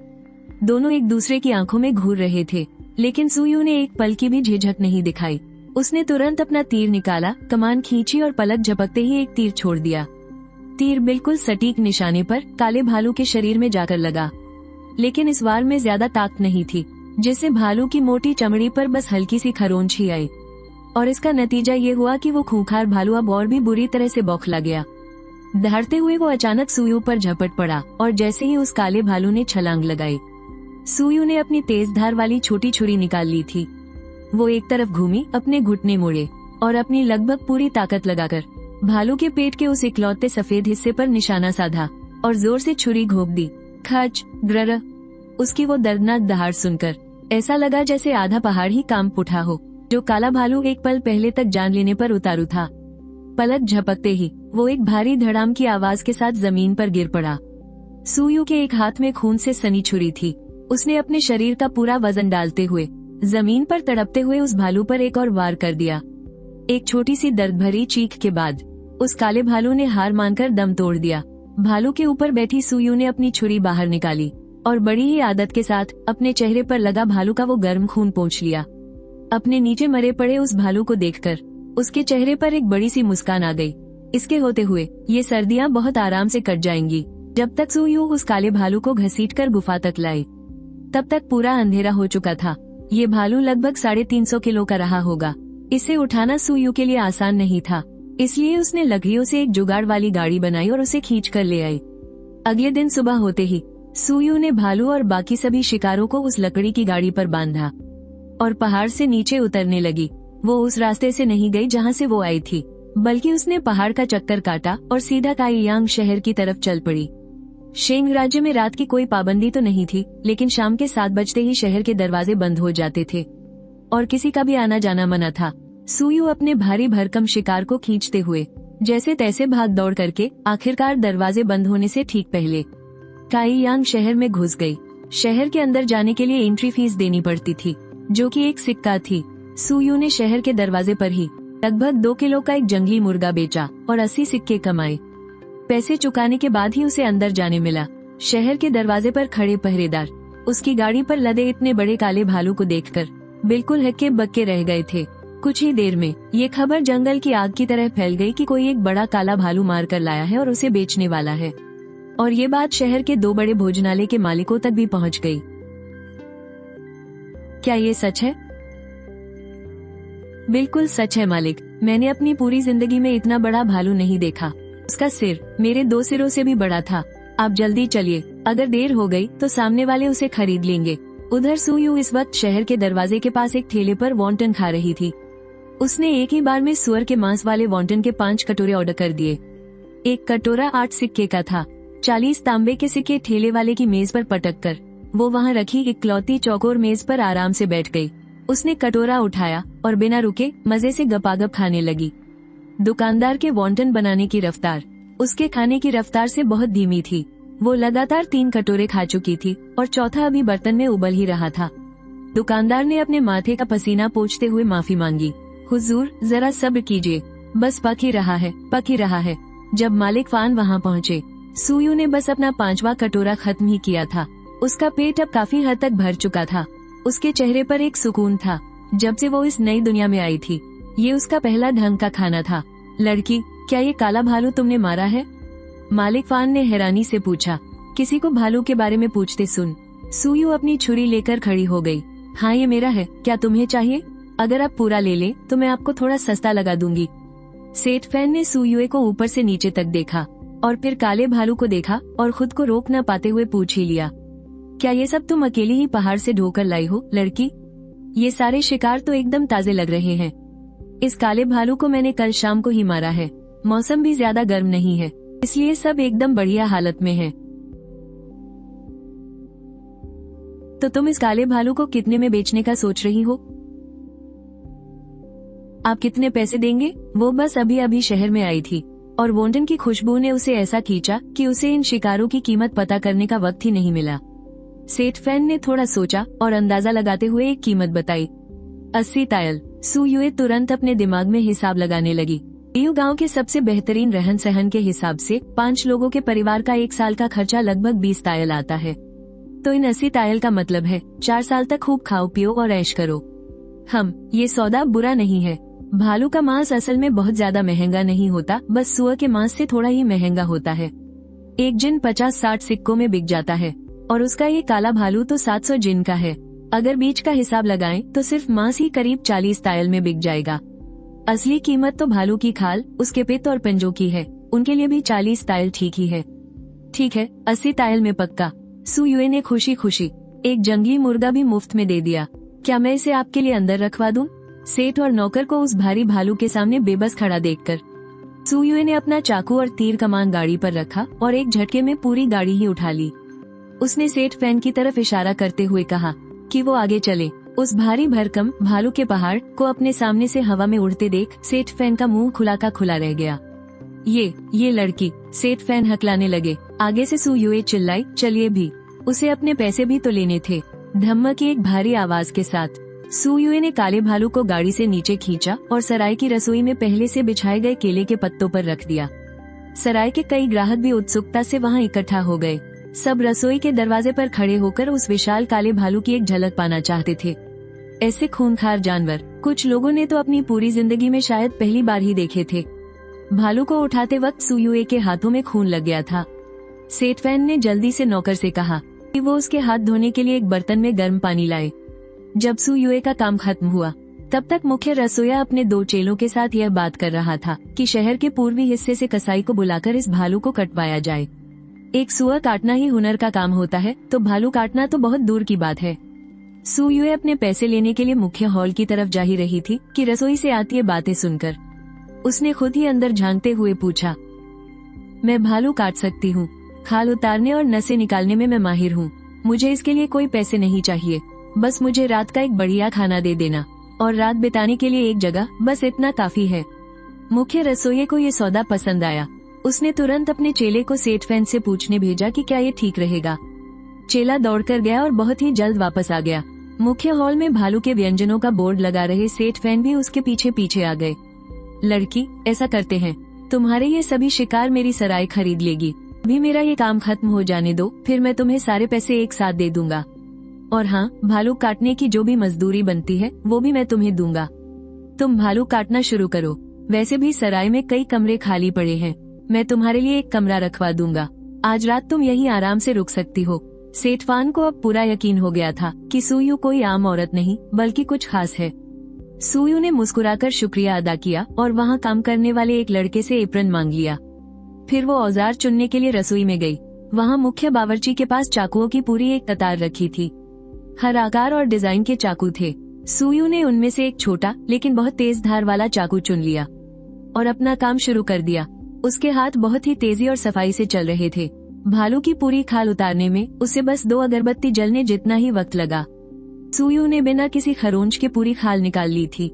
दोनों एक दूसरे की आंखों में घूर रहे थे, लेकिन सुयू ने एक पल की भी झिझक नहीं दिखाई। उसने तुरंत अपना तीर निकाला, कमान खींची और पलक झपकते ही एक तीर छोड़ दिया। तीर बिल्कुल सटीक निशाने पर काले भालू के शरीर में जाकर लगा, लेकिन इस वार में ज्यादा ताकत नहीं थी, जिससे भालू की मोटी चमड़ी पर बस हल्की सी खरोंच ही आई। और इसका नतीजा ये हुआ कि वो खूंखार भालू अब और भी बुरी तरह से बौखला गया। दहाड़ते हुए वो अचानक सुयू पर झपट पड़ा और जैसे ही उस काले भालू ने छलांग लगाई, सुयू ने अपनी तेज धार वाली छोटी छुरी निकाल ली थी। वो एक तरफ घूमी, अपने घुटने मोड़े और अपनी लगभग पूरी ताकत लगाकर भालू के पेट के उस इकलौते सफेद हिस्से पर निशाना साधा और जोर से छुरी घोंप दी। खच ग्रर। उसकी वो दर्दनाक दहाड़ सुनकर ऐसा लगा जैसे आधा पहाड़ ही कांप उठा हो। जो काला भालू एक पल पहले तक जान लेने पर उतारू था, पलक झपकते ही वो एक भारी धड़ाम की आवाज के साथ जमीन पर गिर पड़ा। सुयू के एक हाथ में खून से सनी छुरी थी। उसने अपने शरीर का पूरा वजन डालते हुए जमीन पर तड़पते हुए उस भालू पर एक और वार कर दिया। एक छोटी सी दर्द भरी चीख के बाद उस काले भालू ने हार मानकर दम तोड़ दिया। भालू के ऊपर बैठी सुयू ने अपनी छुरी बाहर निकाली और बड़ी ही आदत के साथ अपने चेहरे पर लगा भालू का वो गर्म खून पोंछ लिया। अपने नीचे मरे पड़े उस भालू को देखकर उसके चेहरे पर एक बड़ी सी मुस्कान आ गई। इसके होते हुए ये सर्दियां बहुत आराम से कट जाएंगी। जब तक सुयू उस काले भालू को घसीटकर गुफा तक लाई, तब तक पूरा अंधेरा हो चुका था। ये भालू लगभग 350 किलो का रहा होगा। इसे उठाना सुयू के लिए आसान नहीं था, इसलिए उसने लकड़ियों से एक जुगाड़ वाली गाड़ी बनाई और उसे खींच कर ले आई। अगले दिन सुबह होते ही सुयू ने भालू और बाकी सभी शिकारों को उस लकड़ी की गाड़ी पर बांधा और पहाड़ से नीचे उतरने लगी। वो उस रास्ते से नहीं गई जहाँ से वो आई थी, बल्कि उसने पहाड़ का चक्कर काटा और सीधा काइयांग शहर की तरफ चल पड़ी। शेंग राज्य में रात की कोई पाबंदी तो नहीं थी, लेकिन शाम के 7 बजते ही शहर के दरवाजे बंद हो जाते थे और किसी का भी आना जाना मना था। सुयू अपने भारी भरकम शिकार को खींचते हुए जैसे तैसे भाग दौड़ करके आखिरकार दरवाजे बंद होने से ठीक पहले काइयांग शहर में घुस गई। शहर के अंदर जाने के लिए एंट्री फीस देनी पड़ती थी, जो कि 1 सिक्का थी। सुयू ने शहर के दरवाजे पर ही लगभग 2 किलो का एक जंगली मुर्गा बेचा और 80 सिक्के कमाए। पैसे चुकाने के बाद ही उसे अंदर जाने मिला। शहर के दरवाजे पर खड़े पहरेदार उसकी गाड़ी पर लदे इतने बड़े काले भालू को देखकर बिल्कुल हक्के बक्के रह गए थे। कुछ ही देर में ये खबर जंगल की आग की तरह फैल गई कि कोई एक बड़ा काला भालू मार कर लाया है और उसे बेचने वाला है। और ये बात शहर के 2 बड़े भोजनालय के मालिकों तक भी पहुंच गई। क्या ये सच है? बिल्कुल सच है मालिक। मैंने अपनी पूरी जिंदगी में इतना बड़ा भालू नहीं देखा। उसका सिर मेरे 2 सिरों से भी बड़ा था। आप जल्दी चलिए, अगर देर हो गई तो सामने वाले उसे खरीद लेंगे। उधर सुयू इस वक्त शहर के दरवाजे के पास एक ठेले पर वॉन्टन खा रही थी। उसने एक ही बार में सुअर के मांस वाले वॉन्टन के 5 कटोरे ऑर्डर कर दिए। एक कटोरा 8 सिक्के का था। 40 तांबे के सिक्के ठेले वाले की मेज पर पटक कर वो वहाँ रखी इकलौती चौकोर मेज पर आराम से बैठ गई। उसने कटोरा उठाया और बिना रुके मजे से गपागप खाने लगी। दुकानदार के वॉन्टन बनाने की रफ्तार उसके खाने की रफ्तार से बहुत धीमी थी। वो लगातार 3 कटोरे खा चुकी थी और चौथा अभी बर्तन में उबल ही रहा था। दुकानदार ने अपने माथे का पसीना पोंछते हुए माफी मांगी। हुजूर, जरा सब्र कीजिए, बस पक ही रहा है। जब मालिक फान वहाँ पहुँचे, सुयू ने बस अपना 5वां कटोरा खत्म ही किया था। उसका पेट अब काफी हद तक भर चुका था। उसके चेहरे पर एक सुकून था। जब से वो इस नई दुनिया में आई थी, ये उसका पहला ढंग का खाना था। लड़की, क्या ये काला भालू तुमने मारा है? मालिक फान ने हैरानी से पूछा। किसी को भालू के बारे में पूछते सुन सुयू अपनी छुरी लेकर खड़ी हो गई। हाँ, ये मेरा है। क्या तुम्हें चाहिए? अगर आप पूरा ले ले तो मैं आपको थोड़ा सस्ता लगा दूंगी। सेठ फैन ने सुयुए को ऊपर से नीचे तक देखा और फिर काले भालू को देखा और खुद को रोक न पाते हुए पूछ ही लिया, क्या ये सब तुम अकेली ही पहाड़ से ढोकर लाई हो लड़की? ये सारे शिकार तो एकदम ताजे लग रहे हैं। इस काले भालू को मैंने कल शाम को ही मारा है। मौसम भी ज्यादा गर्म नहीं है, इसलिए सब एकदम बढ़िया हालत में है। तो तुम इस काले भालू को कितने में बेचने का सोच रही हो? आप कितने पैसे देंगे? वो बस अभी अभी शहर में आई थी और वॉन्टन की खुशबू ने उसे ऐसा खींचा कि उसे इन शिकारों की कीमत पता करने का वक्त ही नहीं मिला। सेठ फैन ने थोड़ा सोचा और अंदाजा लगाते हुए एक कीमत बताई। 80 तायल। सुयुए तुरंत अपने दिमाग में हिसाब लगाने लगी। यू गांव के सबसे बेहतरीन रहन सहन के हिसाब से 5 लोगों के परिवार का 1 साल का खर्चा लगभग 20 तायल आता है। तो इन 80 तायल का मतलब है 4 साल तक खूब खाओ पियो और ऐश करो। ये सौदा बुरा नहीं है। भालू का मांस असल में बहुत ज्यादा महंगा नहीं होता, बस सुअर के मांस से थोड़ा ही महंगा होता है। एक जिन 50-60 सिक्कों में बिक जाता है और उसका ये काला भालू तो 700 जिन का है। अगर बीच का हिसाब लगाएं तो सिर्फ मांस ही करीब 40 तायल में बिक जाएगा। असली कीमत तो भालू की खाल, उसके पित्त और पंजों की है। उनके लिए भी 40 तायल ठीक ही है। ठीक है, 80 तायल में पक्का। सुयुए ने खुशी खुशी एक जंगली मुर्गा भी मुफ्त में दे दिया। क्या मैं इसे आपके लिए अंदर रखवा दूं? सेठ और नौकर को उस भारी भालू के सामने बेबस खड़ा देखकर सुयुए ने अपना चाकू और तीर कमान गाड़ी पर रखा और एक झटके में पूरी गाड़ी ही उठा ली। उसने सेठ फैन की तरफ इशारा करते हुए कहा कि वो आगे चले। उस भारी भरकम भालू के पहाड़ को अपने सामने से हवा में उड़ते देख सेठ फैन का मुंह खुला का खुला रह गया। ये लड़की, सेठ फैन हकलाने लगे। आगे से सुयुए चिल्लाई, चलिए भी, उसे अपने पैसे भी तो लेने थे। धम्म की एक भारी आवाज के साथ सुयुए ने काले भालू को गाड़ी से नीचे खींचा और सराय की रसोई में पहले से बिछाए गए केले के पत्तों पर रख दिया। सराय के कई ग्राहक भी उत्सुकता से वहां इकट्ठा हो गए। सब रसोई के दरवाजे पर खड़े होकर उस विशाल काले भालू की एक झलक पाना चाहते थे। ऐसे खूंखार जानवर कुछ लोगों ने तो अपनी पूरी जिंदगी में शायद पहली बार ही देखे थे। भालू को उठाते वक्त सुयुए के हाथों में खून लग गया था। सेठ फैन ने जल्दी से नौकर से कहा कि वो उसके हाथ धोने के लिए एक बर्तन में गर्म पानी लाए। जब सुयुए का काम खत्म हुआ, तब तक मुख्य रसोइया अपने 2 चेलों के साथ यह बात कर रहा था कि शहर के पूर्वी हिस्से से कसाई को बुलाकर इस भालू को कटवाया जाए। एक सुअर काटना ही हुनर का काम होता है, तो भालू काटना तो बहुत दूर की बात है। सुयुए अपने पैसे लेने के लिए मुख्य हॉल की तरफ जा ही रही थी कि रसोई से आती है बातें सुनकर उसने खुद ही अंदर झांकते हुए पूछा, मैं भालू काट सकती हूँ। खाल उतारने और नसें निकालने में मैं माहिर हूँ। मुझे इसके लिए कोई पैसे नहीं चाहिए, बस मुझे रात का एक बढ़िया खाना दे देना और रात बिताने के लिए एक जगह, बस इतना काफी है। मुख्य रसोइये को ये सौदा पसंद आया। उसने तुरंत अपने चेले को सेठ फैन से पूछने भेजा कि क्या ये ठीक रहेगा। चेला दौड़कर गया और बहुत ही जल्द वापस आ गया। मुख्य हॉल में भालू के व्यंजनों का बोर्ड लगा रहे सेठ फैन भी उसके पीछे पीछे आ गए। लड़की, ऐसा करते हैं, तुम्हारे ये सभी शिकार मेरी सराय खरीद लेगी। अभी मेरा ये काम खत्म हो जाने दो, फिर मैं तुम्हें सारे पैसे एक साथ दे दूंगा। और हाँ, भालू काटने की जो भी मजदूरी बनती है वो भी मैं तुम्हें दूंगा। तुम भालू काटना शुरू करो। वैसे भी सराय में कई कमरे खाली पड़े हैं, मैं तुम्हारे लिए एक कमरा रखवा दूंगा। आज रात तुम यहीं आराम से रुक सकती हो। सेठ फान को अब पूरा यकीन हो गया था कि सुयू कोई आम औरत नहीं बल्कि कुछ खास है। सुयू ने मुस्कुराकर शुक्रिया अदा किया और वहाँ काम करने वाले एक लड़के से एप्रन मांग लिया। फिर वो औजार चुनने के लिए रसोई में गई। वहाँ मुख्य बावर्ची के पास चाकुओं की पूरी एक कतार रखी थी। हर आकार और डिजाइन के चाकू थे। सुयू ने उनमें से एक छोटा लेकिन बहुत तेज धार वाला चाकू चुन लिया और अपना काम शुरू कर दिया। उसके हाथ बहुत ही तेजी और सफाई से चल रहे थे। भालू की पूरी खाल उतारने में उसे बस 2 अगरबत्ती जलने जितना ही वक्त लगा। सुयू ने बिना किसी खरोंच के पूरी खाल निकाल ली थी।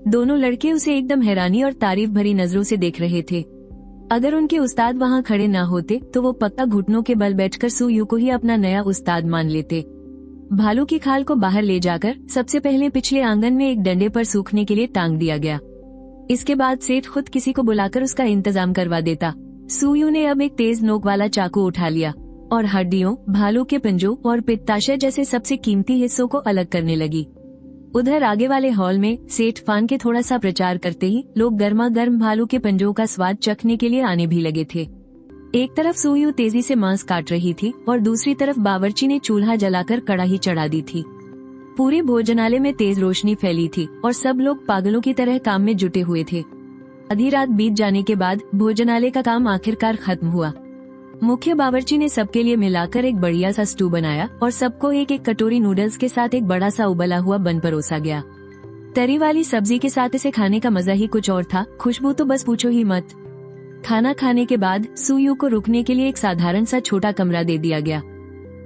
दोनों लड़के उसे एकदम हैरानी और तारीफ भरी नजरों से देख रहे थे। अगर उनके उस्ताद वहाँ खड़े न होते तो वो पक्का घुटनों के बल बैठकर सुयू को ही अपना नया उस्ताद मान लेते। भालू की खाल को बाहर ले जाकर सबसे पहले पिछले आंगन में एक डंडे पर सूखने के लिए टांग दिया गया। इसके बाद सेठ खुद किसी को बुलाकर उसका इंतजाम करवा देता। सुयू ने अब एक तेज नोक वाला चाकू उठा लिया और हड्डियों, भालू के पंजों और पित्ताशय जैसे सबसे कीमती हिस्सों को अलग करने लगी। उधर आगे वाले हॉल में सेठ फान के थोड़ा सा प्रचार करते ही लोग गर्मा गर्म भालू के पंजों का स्वाद चखने के लिए आने भी लगे थे। एक तरफ सुयू तेजी से मांस काट रही थी और दूसरी तरफ बावर्ची ने चूल्हा जलाकर कड़ाही चढ़ा दी थी। पूरे भोजनालय में तेज रोशनी फैली थी और सब लोग पागलों की तरह काम में जुटे हुए थे। आधी रात बीत जाने के बाद भोजनालय का काम आखिरकार खत्म हुआ। मुख्य बावर्ची ने सबके लिए मिलाकर एक बढ़िया सा स्टू बनाया और सबको एक एक कटोरी नूडल्स के साथ एक बड़ा सा उबला हुआ बन परोसा गया। तरी वाली सब्जी के साथ इसे खाने का मजा ही कुछ और था। खुशबू तो बस पूछो ही मत। खाना खाने के बाद सुयू को रुकने के लिए एक साधारण सा छोटा कमरा दे दिया गया।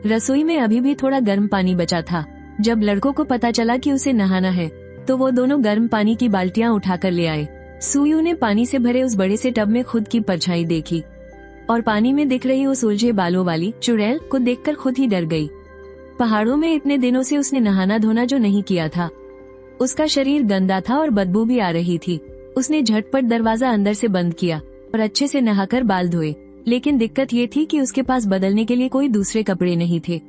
रसोई में अभी भी थोड़ा गर्म पानी बचा था। जब लड़कों को पता चला कि उसे नहाना है तो वो दोनों गर्म पानी की बाल्टियां उठाकर ले आए। सुयू ने पानी से भरे उस बड़े से टब में खुद की परछाई देखी और पानी में दिख रही उस उलझे बालों वाली चुड़ैल को देखकर खुद ही डर गई। पहाड़ों में इतने दिनों से उसने नहाना धोना जो नहीं किया था। उसका शरीर गंदा था और बदबू भी आ रही थी। उसने झटपट दरवाजा अंदर से बंद किया और अच्छे से नहाकर बाल धोए। लेकिन दिक्कत ये थी कि उसके पास बदलने के लिए कोई दूसरे कपड़े नहीं थे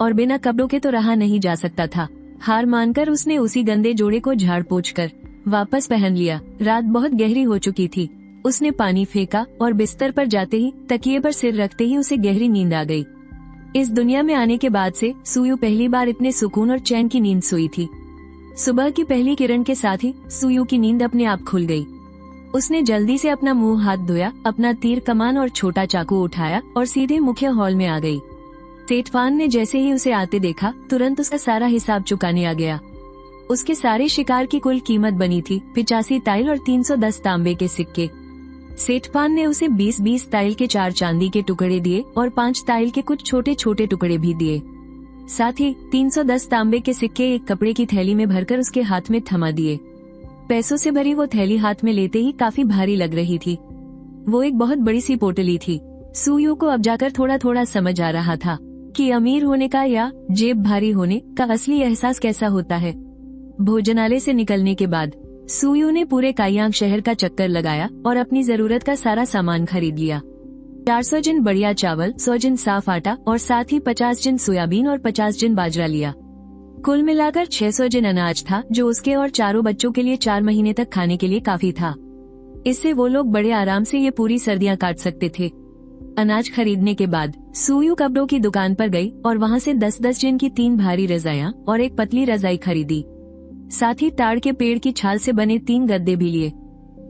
और बिना कपड़ों के तो रहा नहीं जा सकता था। हार मानकर उसने उसी गंदे जोड़े को झाड़ पोंछ कर वापस पहन लिया। रात बहुत गहरी हो चुकी थी। उसने पानी फेंका और बिस्तर पर जाते ही तकिए पर सिर रखते ही उसे गहरी नींद आ गई। इस दुनिया में आने के बाद से सुयू पहली बार इतने सुकून और चैन की नींद सोई थी। सुबह की पहली किरण के साथ ही सुयू की नींद अपने आप खुल गई। उसने जल्दी से अपना मुंह हाथ धोया, अपना तीर कमान और छोटा चाकू उठाया और सीधे मुख्य हॉल में आ गई। सेठ फान ने जैसे ही उसे आते देखा तुरंत उसका सारा हिसाब चुकाने आ गया। उसके सारे शिकार की कुल कीमत बनी थी 85 ताइल और 310 तांबे के सिक्के। सेठ फान ने उसे 20-20 ताइल के 4 चांदी के टुकड़े दिए और 5 ताइल के कुछ छोटे छोटे टुकड़े भी दिए। साथ ही 310 तांबे के सिक्के एक कपड़े की थैली में भरकर उसके हाथ में थमा दिए। पैसों से भरी वो थैली हाथ में लेते ही काफी भारी लग रही थी। वो एक बहुत बड़ी सी पोटली थी। सुयू को अब जाकर थोड़ा थोड़ा समझ आ रहा था कि अमीर होने का या जेब भारी होने का असली एहसास कैसा होता है। भोजनालय से निकलने के बाद सुयू ने पूरे कायांग शहर का चक्कर लगाया और अपनी जरूरत का सारा सामान खरीद लिया। 400 जिन बढ़िया चावल, 100 जिन साफ आटा और साथ ही 50 जिन सोयाबीन और 50 जिन बाजरा लिया। कुल मिलाकर 600 जिन अनाज था जो उसके और चारों बच्चों के लिए 4 महीने तक खाने के लिए काफी था। इससे वो लोग बड़े आराम से ये पूरी सर्दियां काट सकते थे। अनाज खरीदने के बाद सुयू कपड़ों की दुकान पर गई और वहाँ से 10-10 जिन की 3 भारी रजाइयाँ और एक पतली रजाई खरीदी। साथ ही ताड़ के पेड़ की छाल से बने 3 गद्दे भी लिए।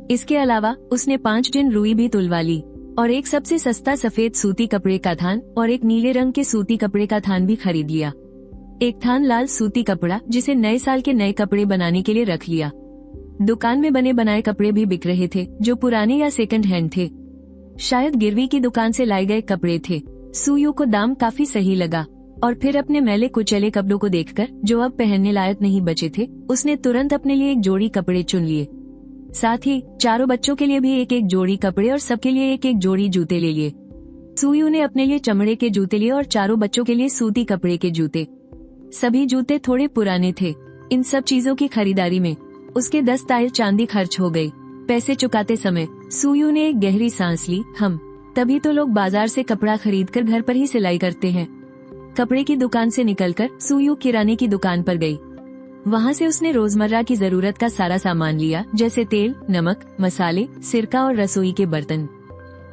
इसके अलावा उसने 5 जिन रुई भी तुलवा ली और एक सबसे सस्ता सफेद सूती कपड़े का थान और एक नीले रंग के सूती कपड़े का थान भी खरीद लिया। एक थान लाल सूती कपड़ा जिसे नए साल के नए कपड़े बनाने के लिए रख लिया। दुकान में बने बनाए कपड़े भी बिक रहे थे जो पुराने या सेकंड हैंड थे। शायद गिरवी की दुकान से लाए गए कपड़े थे। सुयू को दाम काफी सही लगा और फिर अपने मैले कुचले कपड़ों को देखकर जो अब पहनने लायक नहीं बचे थे उसने तुरंत अपने लिए एक जोड़ी कपड़े चुन लिए। साथ ही चारों बच्चों के लिए भी एक एक जोड़ी कपड़े और सबके लिए एक एक जोड़ी जूते ले लिए। सुयू ने अपने लिए चमड़े के जूते लिए और चारों बच्चों के लिए सूती कपड़े के जूते। सभी जूते थोड़े पुराने थे। इन सब चीजों की खरीदारी में उसके 10 ताइल चांदी खर्च हो गई। पैसे चुकाते समय सुयू ने एक गहरी सांस ली। तभी तो लोग बाजार से कपड़ा खरीदकर घर पर ही सिलाई करते हैं। कपड़े की दुकान से निकलकर सुयू किराने की दुकान पर गई। वहाँ से उसने रोजमर्रा की जरूरत का सारा सामान लिया, जैसे तेल, नमक, मसाले, सिरका और रसोई के बर्तन।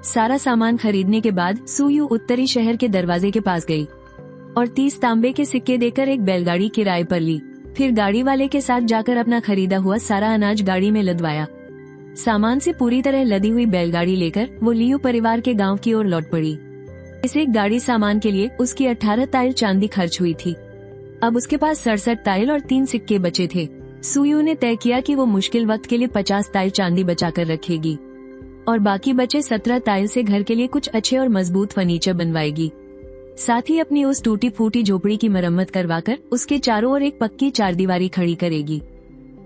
सारा सामान खरीदने के बाद सुयू उत्तरी शहर के दरवाजे के पास गई और 30 तांबे के सिक्के देकर एक बैलगाड़ी किराए पर ली। फिर गाड़ी वाले के साथ जाकर अपना खरीदा हुआ सारा अनाज गाड़ी में लदवाया। सामान से पूरी तरह लदी हुई बैलगाड़ी लेकर वो लियू परिवार के गांव की ओर लौट पड़ी। इस एक गाड़ी सामान के लिए उसकी 18 ताइल चांदी खर्च हुई थी। अब उसके पास 67 ताइल और 3 सिक्के बचे थे। सुयू ने तय किया कि वो मुश्किल वक्त के लिए 50 ताइल चांदी बचाकर रखेगी और बाकी बचे 17 ताइल से घर के लिए कुछ अच्छे और मजबूत फर्नीचर बनवाएगी। साथ ही अपनी उस टूटी फूटी झोपड़ी की मरम्मत करवाकर उसके चारों ओर एक पक्की चारदीवारी खड़ी करेगी।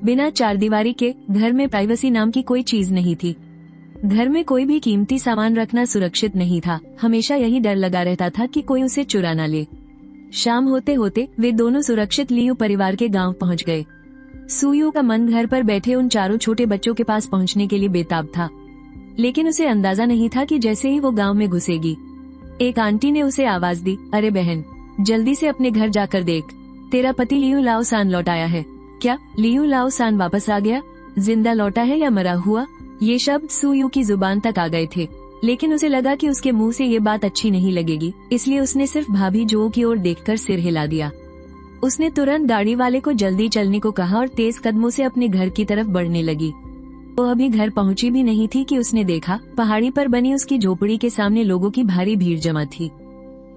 बिना चारदीवारी के घर में प्राइवेसी नाम की कोई चीज नहीं थी। घर में कोई भी कीमती सामान रखना सुरक्षित नहीं था। हमेशा यही डर लगा रहता था कि कोई उसे चुरा न ले। शाम होते होते वे दोनों सुरक्षित लियू परिवार के गांव पहुंच गए। सुयू का मन घर पर बैठे उन चारों छोटे बच्चों के पास पहुंचने के लिए बेताब था, लेकिन उसे अंदाजा नहीं था कि जैसे ही वो गांव में घुसेगी, एक आंटी ने उसे आवाज दी, अरे बहन, जल्दी से अपने घर जाकर देख, तेरा पति लियू लाओ सान लौट आया है। क्या लियू लाओ सान वापस आ गया? जिंदा लौटा है या मरा हुआ? ये शब्द सुयू की जुबान तक आ गए थे, लेकिन उसे लगा कि उसके मुंह से ये बात अच्छी नहीं लगेगी, इसलिए उसने सिर्फ भाभी जो की ओर देखकर सिर हिला दिया। उसने तुरंत गाड़ी वाले को जल्दी चलने को कहा और तेज कदमों से अपने घर की तरफ बढ़ने लगी। वो अभी घर पहुंची भी नहीं थी कि उसने देखा पहाड़ी पर बनी उसकी झोपड़ी के सामने लोगों की भारी भीड़ जमा थी।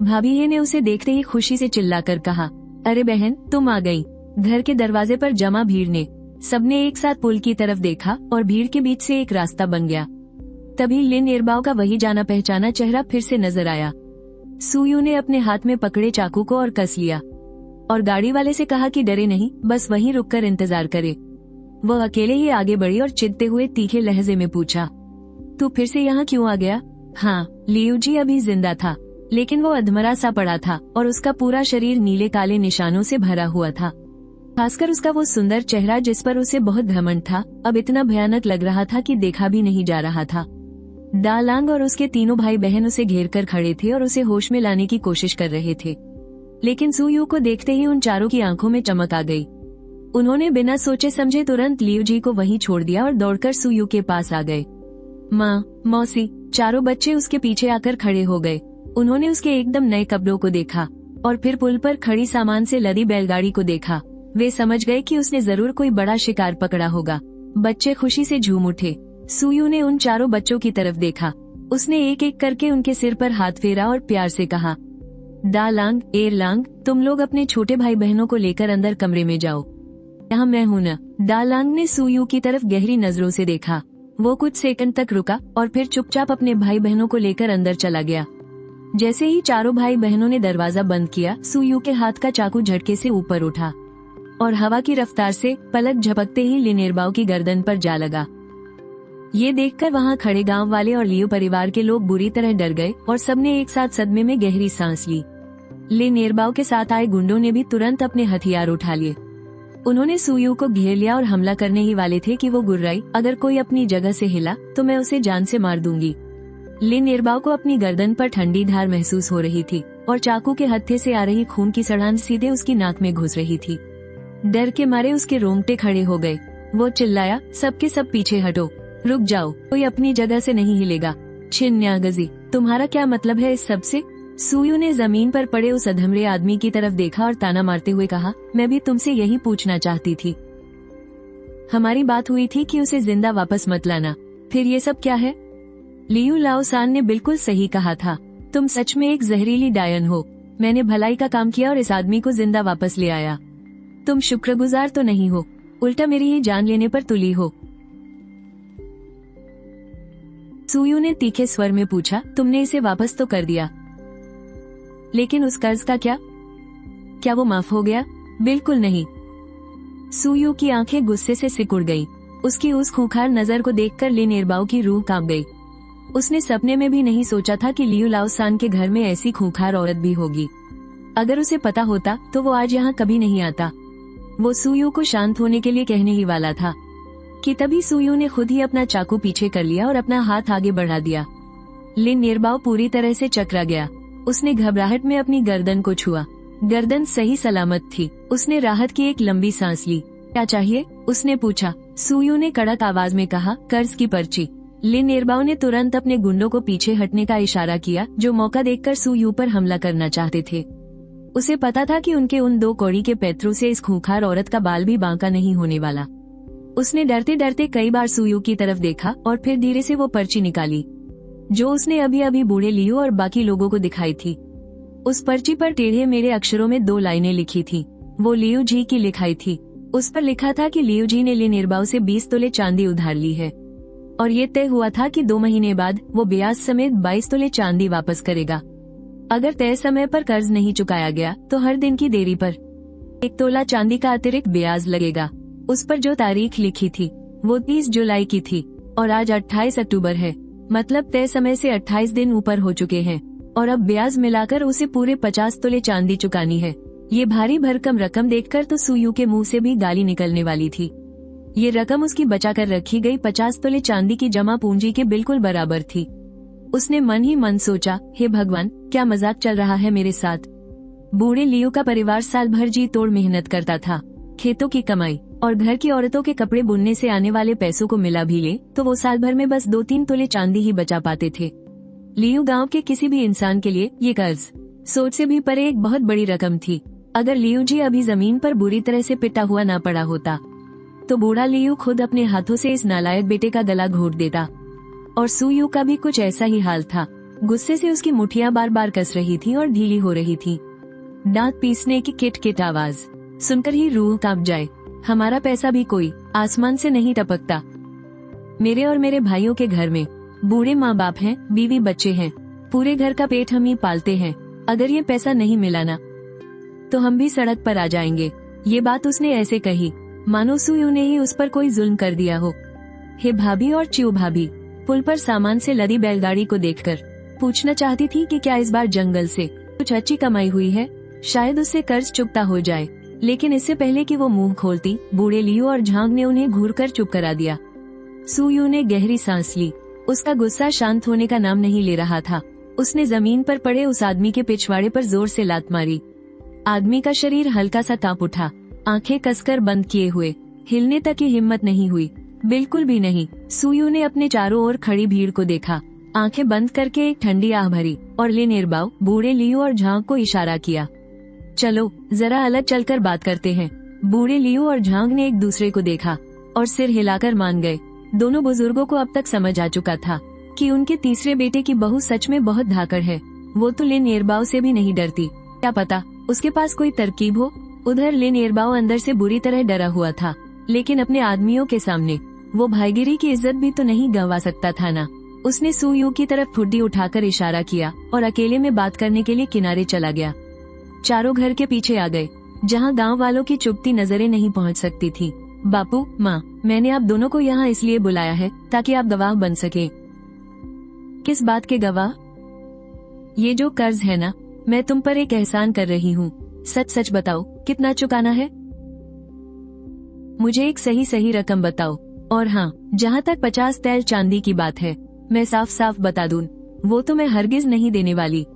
भाभी ने उसे देखते ही खुशी से चिल्लाकर कहा, अरे बहन, तुम आ गई। घर के दरवाजे पर जमा भीड़ ने सबने एक साथ पुल की तरफ देखा और भीड़ के बीच से एक रास्ता बन गया। तभी लिन एरबाओ का वही जाना पहचाना चेहरा फिर से नजर आया। सुयू ने अपने हाथ में पकड़े चाकू को और कस लिया और गाड़ी वाले से कहा कि डरे नहीं, बस वहीं रुककर इंतजार करे। वह अकेले ही आगे बढ़ी और चिढ़ते हुए तीखे लहजे में पूछा, तू फिर से यहाँ क्यों आ गया? हाँ, लियू जी अभी जिंदा था, लेकिन वो अधमरा सा पड़ा था और उसका पूरा शरीर नीले काले निशानों से भरा हुआ था। खासकर उसका वो सुंदर चेहरा जिस पर उसे बहुत घमंड था, अब इतना भयानक लग रहा था कि देखा भी नहीं जा रहा था। दालांग और उसके तीनों भाई बहन उसे घेर कर खड़े थे और उसे होश में लाने की कोशिश कर रहे थे, लेकिन सुयू को देखते ही उन चारों की आंखों में चमक आ गई। उन्होंने बिना सोचे समझे तुरंत लियू जी को वहीं छोड़ दिया और दौड़कर सुयू के पास आ गए। माँ, मौसी, चारों बच्चे उसके पीछे आकर खड़े हो गए। उन्होंने उसके एकदम नए कपड़ों को देखा और फिर पुल पर खड़ी सामान से लदी बैलगाड़ी को देखा। वे समझ गए कि उसने जरूर कोई बड़ा शिकार पकड़ा होगा। बच्चे खुशी से झूम उठे। सुयू ने उन चारों बच्चों की तरफ देखा। उसने एक एक करके उनके सिर पर हाथ फेरा और प्यार से कहा, दालांग, एरलांग, तुम लोग अपने छोटे भाई बहनों को लेकर अंदर कमरे में जाओ, यहाँ मैं हूँ न। दालांग ने सुयू की तरफ गहरी नजरों से देखा। वो कुछ सेकंड तक रुका और फिर चुपचाप अपने भाई बहनों को लेकर अंदर चला गया। जैसे ही चारों भाई बहनों ने दरवाजा बंद किया, सुयू के हाथ का चाकू झटके से ऊपर उठा और हवा की रफ्तार से पलक झपकते ही लिन एरबाओ की गर्दन पर जा लगा। ये देखकर वहाँ खड़े गांव वाले और लियू परिवार के लोग बुरी तरह डर गए और सबने एक साथ सदमे में गहरी सांस ली। लिन एरबाओ के साथ आए गुंडों ने भी तुरंत अपने हथियार उठा लिए। उन्होंने सुयू को घेर लिया और हमला करने ही वाले थे कि वो गुर्राई, अगर कोई अपनी जगह से हिला तो मैं उसे जान से मार दूंगी। लिन एरबाओ को अपनी गर्दन पर ठंडी धार महसूस हो रही थी और चाकू के हत्थे से आ रही खून की सड़ान सीधे उसकी नाक में घुस रही थी। डर के मारे उसके रोंगटे खड़े हो गए। वो चिल्लाया, सबके सब पीछे हटो, रुक जाओ, कोई अपनी जगह से नहीं हिलेगा। छिन्यागजी, तुम्हारा क्या मतलब है इस सब से? सुयू ने जमीन पर पड़े उस अधमरे आदमी की तरफ देखा और ताना मारते हुए कहा, मैं भी तुमसे यही पूछना चाहती थी। हमारी बात हुई थी कि उसे जिंदा वापस मत लाना, फिर ये सब क्या है? लियू लाओसान ने बिल्कुल सही कहा था, तुम सच में एक जहरीली डायन हो। मैंने भलाई का काम किया और इस आदमी को जिंदा वापस ले आया। तुम शुक्रगुजार तो नहीं हो, उल्टा मेरी ही जान लेने पर तुली हो। सुयू ने तीखे स्वर में पूछा, तुमने इसे वापस तो कर दिया, लेकिन उस कर्ज का क्या वो माफ हो गया? बिल्कुल नहीं। सुयू की आंखें गुस्से से सिकुड़ गईं। उसकी उस खूंखार नजर को देखकर लिन एरबाओ की रूह कांप गई। उसने सपने में भी नहीं सोचा था कि लियू लाओसान के घर में ऐसी खूंखार औरत भी होगी। अगर उसे पता होता तो वो आज यहाँ कभी नहीं आता। वो सुयू को शांत होने के लिए कहने ही वाला था कि तभी सुयू ने खुद ही अपना चाकू पीछे कर लिया और अपना हाथ आगे बढ़ा दिया। लिन एरबाओ पूरी तरह से चकरा गया। उसने घबराहट में अपनी गर्दन को छुआ। गर्दन सही सलामत थी। उसने राहत की एक लंबी सांस ली। क्या चाहिए? उसने पूछा। सुयू ने कड़क आवाज में कहा, कर्ज की पर्ची। लिन एरबाओ ने तुरंत अपने गुंडों को पीछे हटने का इशारा किया, जो मौका देखकर सुयू पर हमला करना चाहते थे। उसे पता था कि उनके उन 2 कौड़ी के पैतरों से इस खूंखार औरत का बाल भी बांका नहीं होने वाला। उसने डरते डरते कई बार सुयू की तरफ देखा और फिर धीरे से वो पर्ची निकाली, जो उसने अभी अभी बूढ़े लियो और बाकी लोगों को दिखाई थी। उस पर्ची पर टेढ़े मेढ़े अक्षरों में 2 लाइनें लिखी थी। वो लियो जी की लिखाई थी। उस पर लिखा था कि लियो जी ने लिन एरबाओ से 20 तोले चांदी उधार ली है और ये तय हुआ था कि 2 महीने बाद वो ब्याज समेत 22 तोले चांदी वापस करेगा। अगर तय समय पर कर्ज नहीं चुकाया गया तो हर दिन की देरी पर 1 तोला चांदी का अतिरिक्त ब्याज लगेगा। उस पर जो तारीख लिखी थी वो 30 जुलाई की थी और आज 28 अक्टूबर है। मतलब तय समय से 28 दिन ऊपर हो चुके हैं और अब ब्याज मिलाकर उसे पूरे 50 तोले चांदी चुकानी है। ये भारी भरकम रकम देखकर तो सुयू के मुंह से भी गाली निकलने वाली थी। ये रकम उसकी बचाकर रखी गई 50 तोले चांदी की जमा पूंजी के बिल्कुल बराबर थी। उसने मन ही मन सोचा, हे भगवान, क्या मजाक चल रहा है मेरे साथ। बूढ़े लियो का परिवार साल भर जी तोड़ मेहनत करता था। खेतों की कमाई और घर की औरतों के कपड़े बुनने से आने वाले पैसों को मिला भी ले तो वो साल भर में बस 2-3 तोले चांदी ही बचा पाते थे। लियो गांव के किसी भी इंसान के लिए ये कर्ज सोच से भी परे एक बहुत बड़ी रकम थी। अगर लियो जी अभी जमीन पर बुरी तरह से पिटा हुआ ना पड़ा होता तो बूढ़ा लियो खुद अपने हाथों से इस नालायक बेटे का गला घोट देता। और सुयू का भी कुछ ऐसा ही हाल था। गुस्से से उसकी मुठियां बार बार कस रही थी और ढीली हो रही थी। दांत पीसने की किट किट आवाज सुनकर ही रूह कांप जाए। हमारा पैसा भी कोई आसमान से नहीं टपकता। मेरे और मेरे भाइयों के घर में बूढ़े माँ बाप हैं, बीवी बच्चे हैं, पूरे घर का पेट हम ही पालते हैं। अगर ये पैसा नहीं मिला ना तो हम भी सड़क पर आ जाएंगे। ये बात उसने ऐसे कही मानो सुयू ने ही उस पर कोई जुल्म कर दिया हो। हे भाभी और च्यू भाभी पुल पर सामान से लदी बैलगाड़ी को देखकर पूछना चाहती थी कि क्या इस बार जंगल से कुछ अच्छी कमाई हुई है, शायद उससे कर्ज चुकता हो जाए। लेकिन इससे पहले कि वो मुंह खोलती, बूढ़े लियो और झांग ने उन्हें घूरकर चुप करा दिया। सुयू ने गहरी सांस ली। उसका गुस्सा शांत होने का नाम नहीं ले रहा था। उसने जमीन पर पड़े उस आदमी के पिछवाड़े पर जोर से लात मारी। आदमी का शरीर हल्का सा कांप उठा, आंखें कसकर बंद किए हुए, हिलने तक की हिम्मत नहीं हुई, बिल्कुल भी नहीं। सुयू ने अपने चारों ओर खड़ी भीड़ को देखा, आंखें बंद करके एक ठंडी आह भरी और लिन एरबाओ, बूढ़े लियो और झांग को इशारा किया, चलो जरा अलग चलकर बात करते हैं। बूढ़े लियो और झांग ने एक दूसरे को देखा और सिर हिलाकर मान गए। दोनों बुजुर्गों को अब तक समझ आ चुका था कि उनके तीसरे बेटे की बहू सच में बहुत धाकड़ है। वो तो लिन एरबाओ से भी नहीं डरती। क्या पता उसके पास कोई तरकीब हो। उधर लिन एरबाओ अंदर से बुरी तरह डरा हुआ था, लेकिन अपने आदमियों के सामने वो भाईगिरी की इज्जत भी तो नहीं गंवा सकता था ना। उसने सुयू की तरफ ठुड्डी उठाकर इशारा किया और अकेले में बात करने के लिए किनारे चला गया। चारों घर के पीछे आ गए, जहाँ गांव वालों की चुपती नजरें नहीं पहुँच सकती थी। बापू, माँ, मैंने आप दोनों को यहाँ इसलिए बुलाया है ताकि आप गवाह बन सके। किस बात के गवाह? ये जो कर्ज है ना, मैं तुम पर एक एहसान कर रही हूँ। सच सच बताओ, कितना चुकाना है? मुझे एक सही रकम बताओ। और हाँ, जहाँ तक 50 तैल चांदी की बात है, मैं साफ साफ बता दूं, वो तो मैं हरगिज नहीं देने वाली।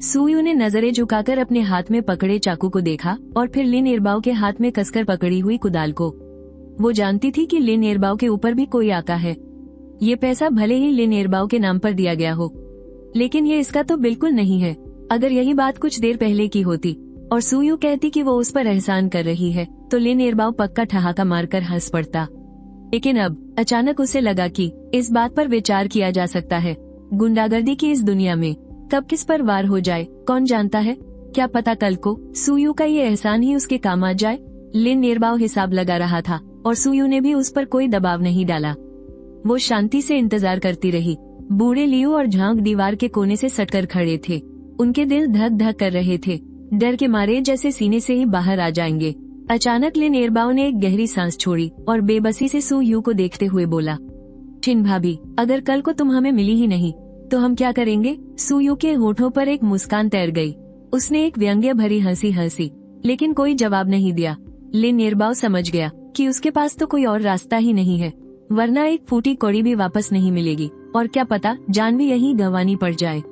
सुयू ने नजरें झुकाकर अपने हाथ में पकड़े चाकू को देखा और फिर लिन एरबाओ के हाथ में कसकर पकड़ी हुई कुदाल को। वो जानती थी कि लिन एरबाओ के ऊपर भी कोई आका है। ये पैसा भले ही लिन एरबाओ के नाम पर दिया गया हो, लेकिन ये इसका तो बिल्कुल नहीं है। अगर यही बात कुछ देर पहले की होती और सुयू कहती कि वो उस पर एहसान कर रही है, तो लिन एरबाओ पक्का ठहाका मारकर हंस पड़ता। लेकिन अब अचानक उसे लगा कि इस बात पर विचार किया जा सकता है। गुंडागर्दी की इस दुनिया में कब किस पर वार हो जाए, कौन जानता है। क्या पता कल को सुयू का ये एहसान ही उसके काम आ जाए। लिन एरबाओ हिसाब लगा रहा था और सुयू ने भी उस पर कोई दबाव नहीं डाला। वो शांति से इंतजार करती रही। बूढ़े लियो और झांग दीवार के कोने से सटकर खड़े थे। उनके दिल धक धक कर रहे थे, डर के मारे जैसे सीने से ही बाहर आ जाएंगे। अचानक लिन एरबाओ ने एक गहरी सांस छोड़ी और बेबसी से सुयू को देखते हुए बोला, चिन भाभी, अगर कल को तुम हमें मिली ही नहीं तो हम क्या करेंगे? सुयू के होठों पर एक मुस्कान तैर गई। उसने एक व्यंग्य भरी हंसी हंसी, लेकिन कोई जवाब नहीं दिया। लिन एरबाओ समझ गया कि उसके पास तो कोई और रास्ता ही नहीं है, वरना एक फूटी कौड़ी भी वापस नहीं मिलेगी और क्या पता जान भी यहीं गंवानी पड़ जाए।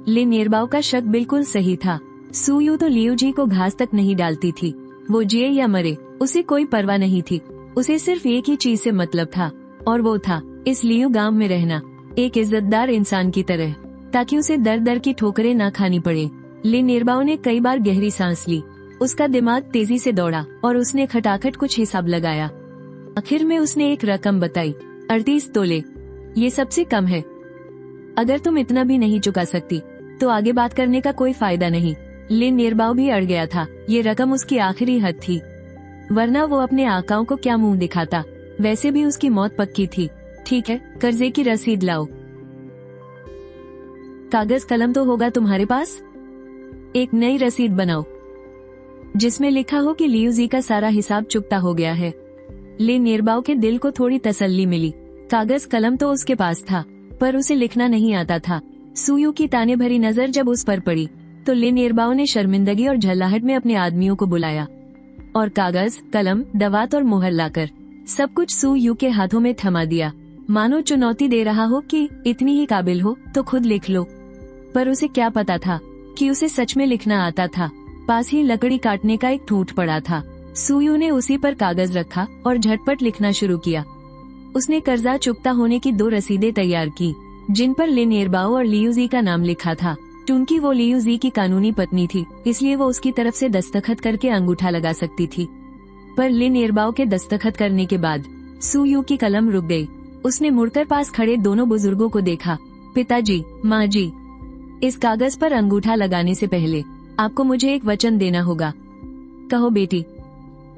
लिन एरबाओ का शक बिल्कुल सही था। सुयू तो लियू जी को घास तक नहीं डालती थी। वो जिए या मरे उसे कोई परवाह नहीं थी। उसे सिर्फ एक ही चीज से मतलब था, और वो था इस लियू गांव में रहना, एक इज्जतदार इंसान की तरह, ताकि उसे दर दर की ठोकरें ना खानी पड़े। लिन निर्बाओ ने कई बार गहरी सांस ली। उसका दिमाग तेजी से दौड़ा और उसने खटाखट कुछ हिसाब लगाया। आखिर में उसने एक रकम बताई, 38 तोले। ये सबसे कम है। अगर तुम इतना भी नहीं चुका सकती तो आगे बात करने का कोई फायदा नहीं। लिन निर्बाओ भी अड़ गया था। ये रकम उसकी आखिरी हद थी, वरना वो अपने आकाओं को क्या मुंह दिखाता। वैसे भी उसकी मौत पक्की थी। ठीक है, कर्जे की रसीद लाओ। कागज कलम तो होगा तुम्हारे पास? एक नई रसीद बनाओ जिसमें लिखा हो कि लियू जी का सारा हिसाब चुकता हो गया है। लिन निर्बाओ के दिल को थोड़ी तसल्ली मिली। कागज कलम तो उसके पास था, पर उसे लिखना नहीं आता था। सुयू की ताने भरी नजर जब उस पर पड़ी तो लिन निर्बाओ ने शर्मिंदगी और झल्लाहट में अपने आदमियों को बुलाया और कागज, कलम, दवात और मुहर लाकर सब कुछ सुयू के हाथों में थमा दिया, मानो चुनौती दे रहा हो कि इतनी ही काबिल हो तो खुद लिख लो। पर उसे क्या पता था कि उसे सच में लिखना आता था। पास ही लकड़ी काटने का एक ठूंठ पड़ा था। सुयू ने उसी पर कागज रखा और झटपट लिखना शुरू किया। उसने कर्जा चुकता होने की 2 रसीदें तैयार की, जिन पर लिन निर्बाओ और लियू जी का नाम लिखा था। चूंकि वो लियू जी की कानूनी पत्नी थी, इसलिए वो उसकी तरफ से दस्तखत करके अंगूठा लगा सकती थी। पर लिन निर्बाओ के दस्तखत करने के बाद सुयू की कलम रुक गई। उसने मुड़कर पास खड़े दोनों बुजुर्गों को देखा। पिताजी, माँ जी, इस कागज पर अंगूठा लगाने से पहले आपको मुझे एक वचन देना होगा। कहो बेटी।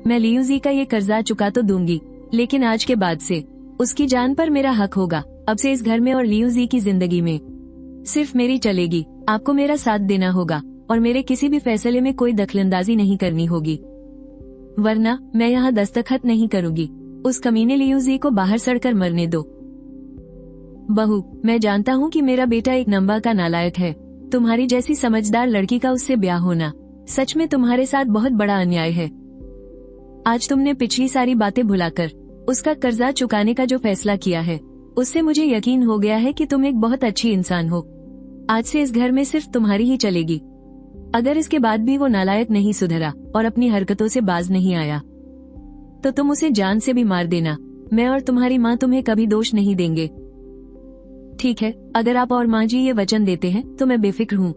मैं लियू जी का ये कर्जा चुका तो दूंगी, लेकिन आज के बाद से उसकी जान पर मेरा हक होगा। अब से इस घर में और लियू जी की जिंदगी में सिर्फ मेरी चलेगी। आपको मेरा साथ देना होगा और मेरे किसी भी फैसले में कोई दखलंदाजी नहीं करनी होगी, वरना मैं यहाँ दस्तखत नहीं करूंगी। उस कमीने लियू जी को बाहर सड़कर मरने दो। बहू, मैं जानता हूँ कि मेरा बेटा एक नंबर का नालायक है। तुम्हारी जैसी समझदार लड़की का उससे ब्याह होना सच में तुम्हारे साथ बहुत बड़ा अन्याय है। आज तुमने पिछली सारी बातें भुलाकर उसका कर्जा चुकाने का जो फैसला किया है, उससे मुझे यकीन हो गया है कि तुम एक बहुत अच्छी इंसान हो। आज से इस घर में सिर्फ तुम्हारी ही चलेगी। अगर इसके बाद भी वो नालायक नहीं सुधरा और अपनी हरकतों से बाज नहीं आया, तो तुम उसे जान से भी मार देना। मैं और तुम्हारी माँ तुम्हें कभी दोष नहीं देंगे। ठीक है, अगर आप और माँ जी ये वचन देते हैं तो मैं बेफिक्र हूँ।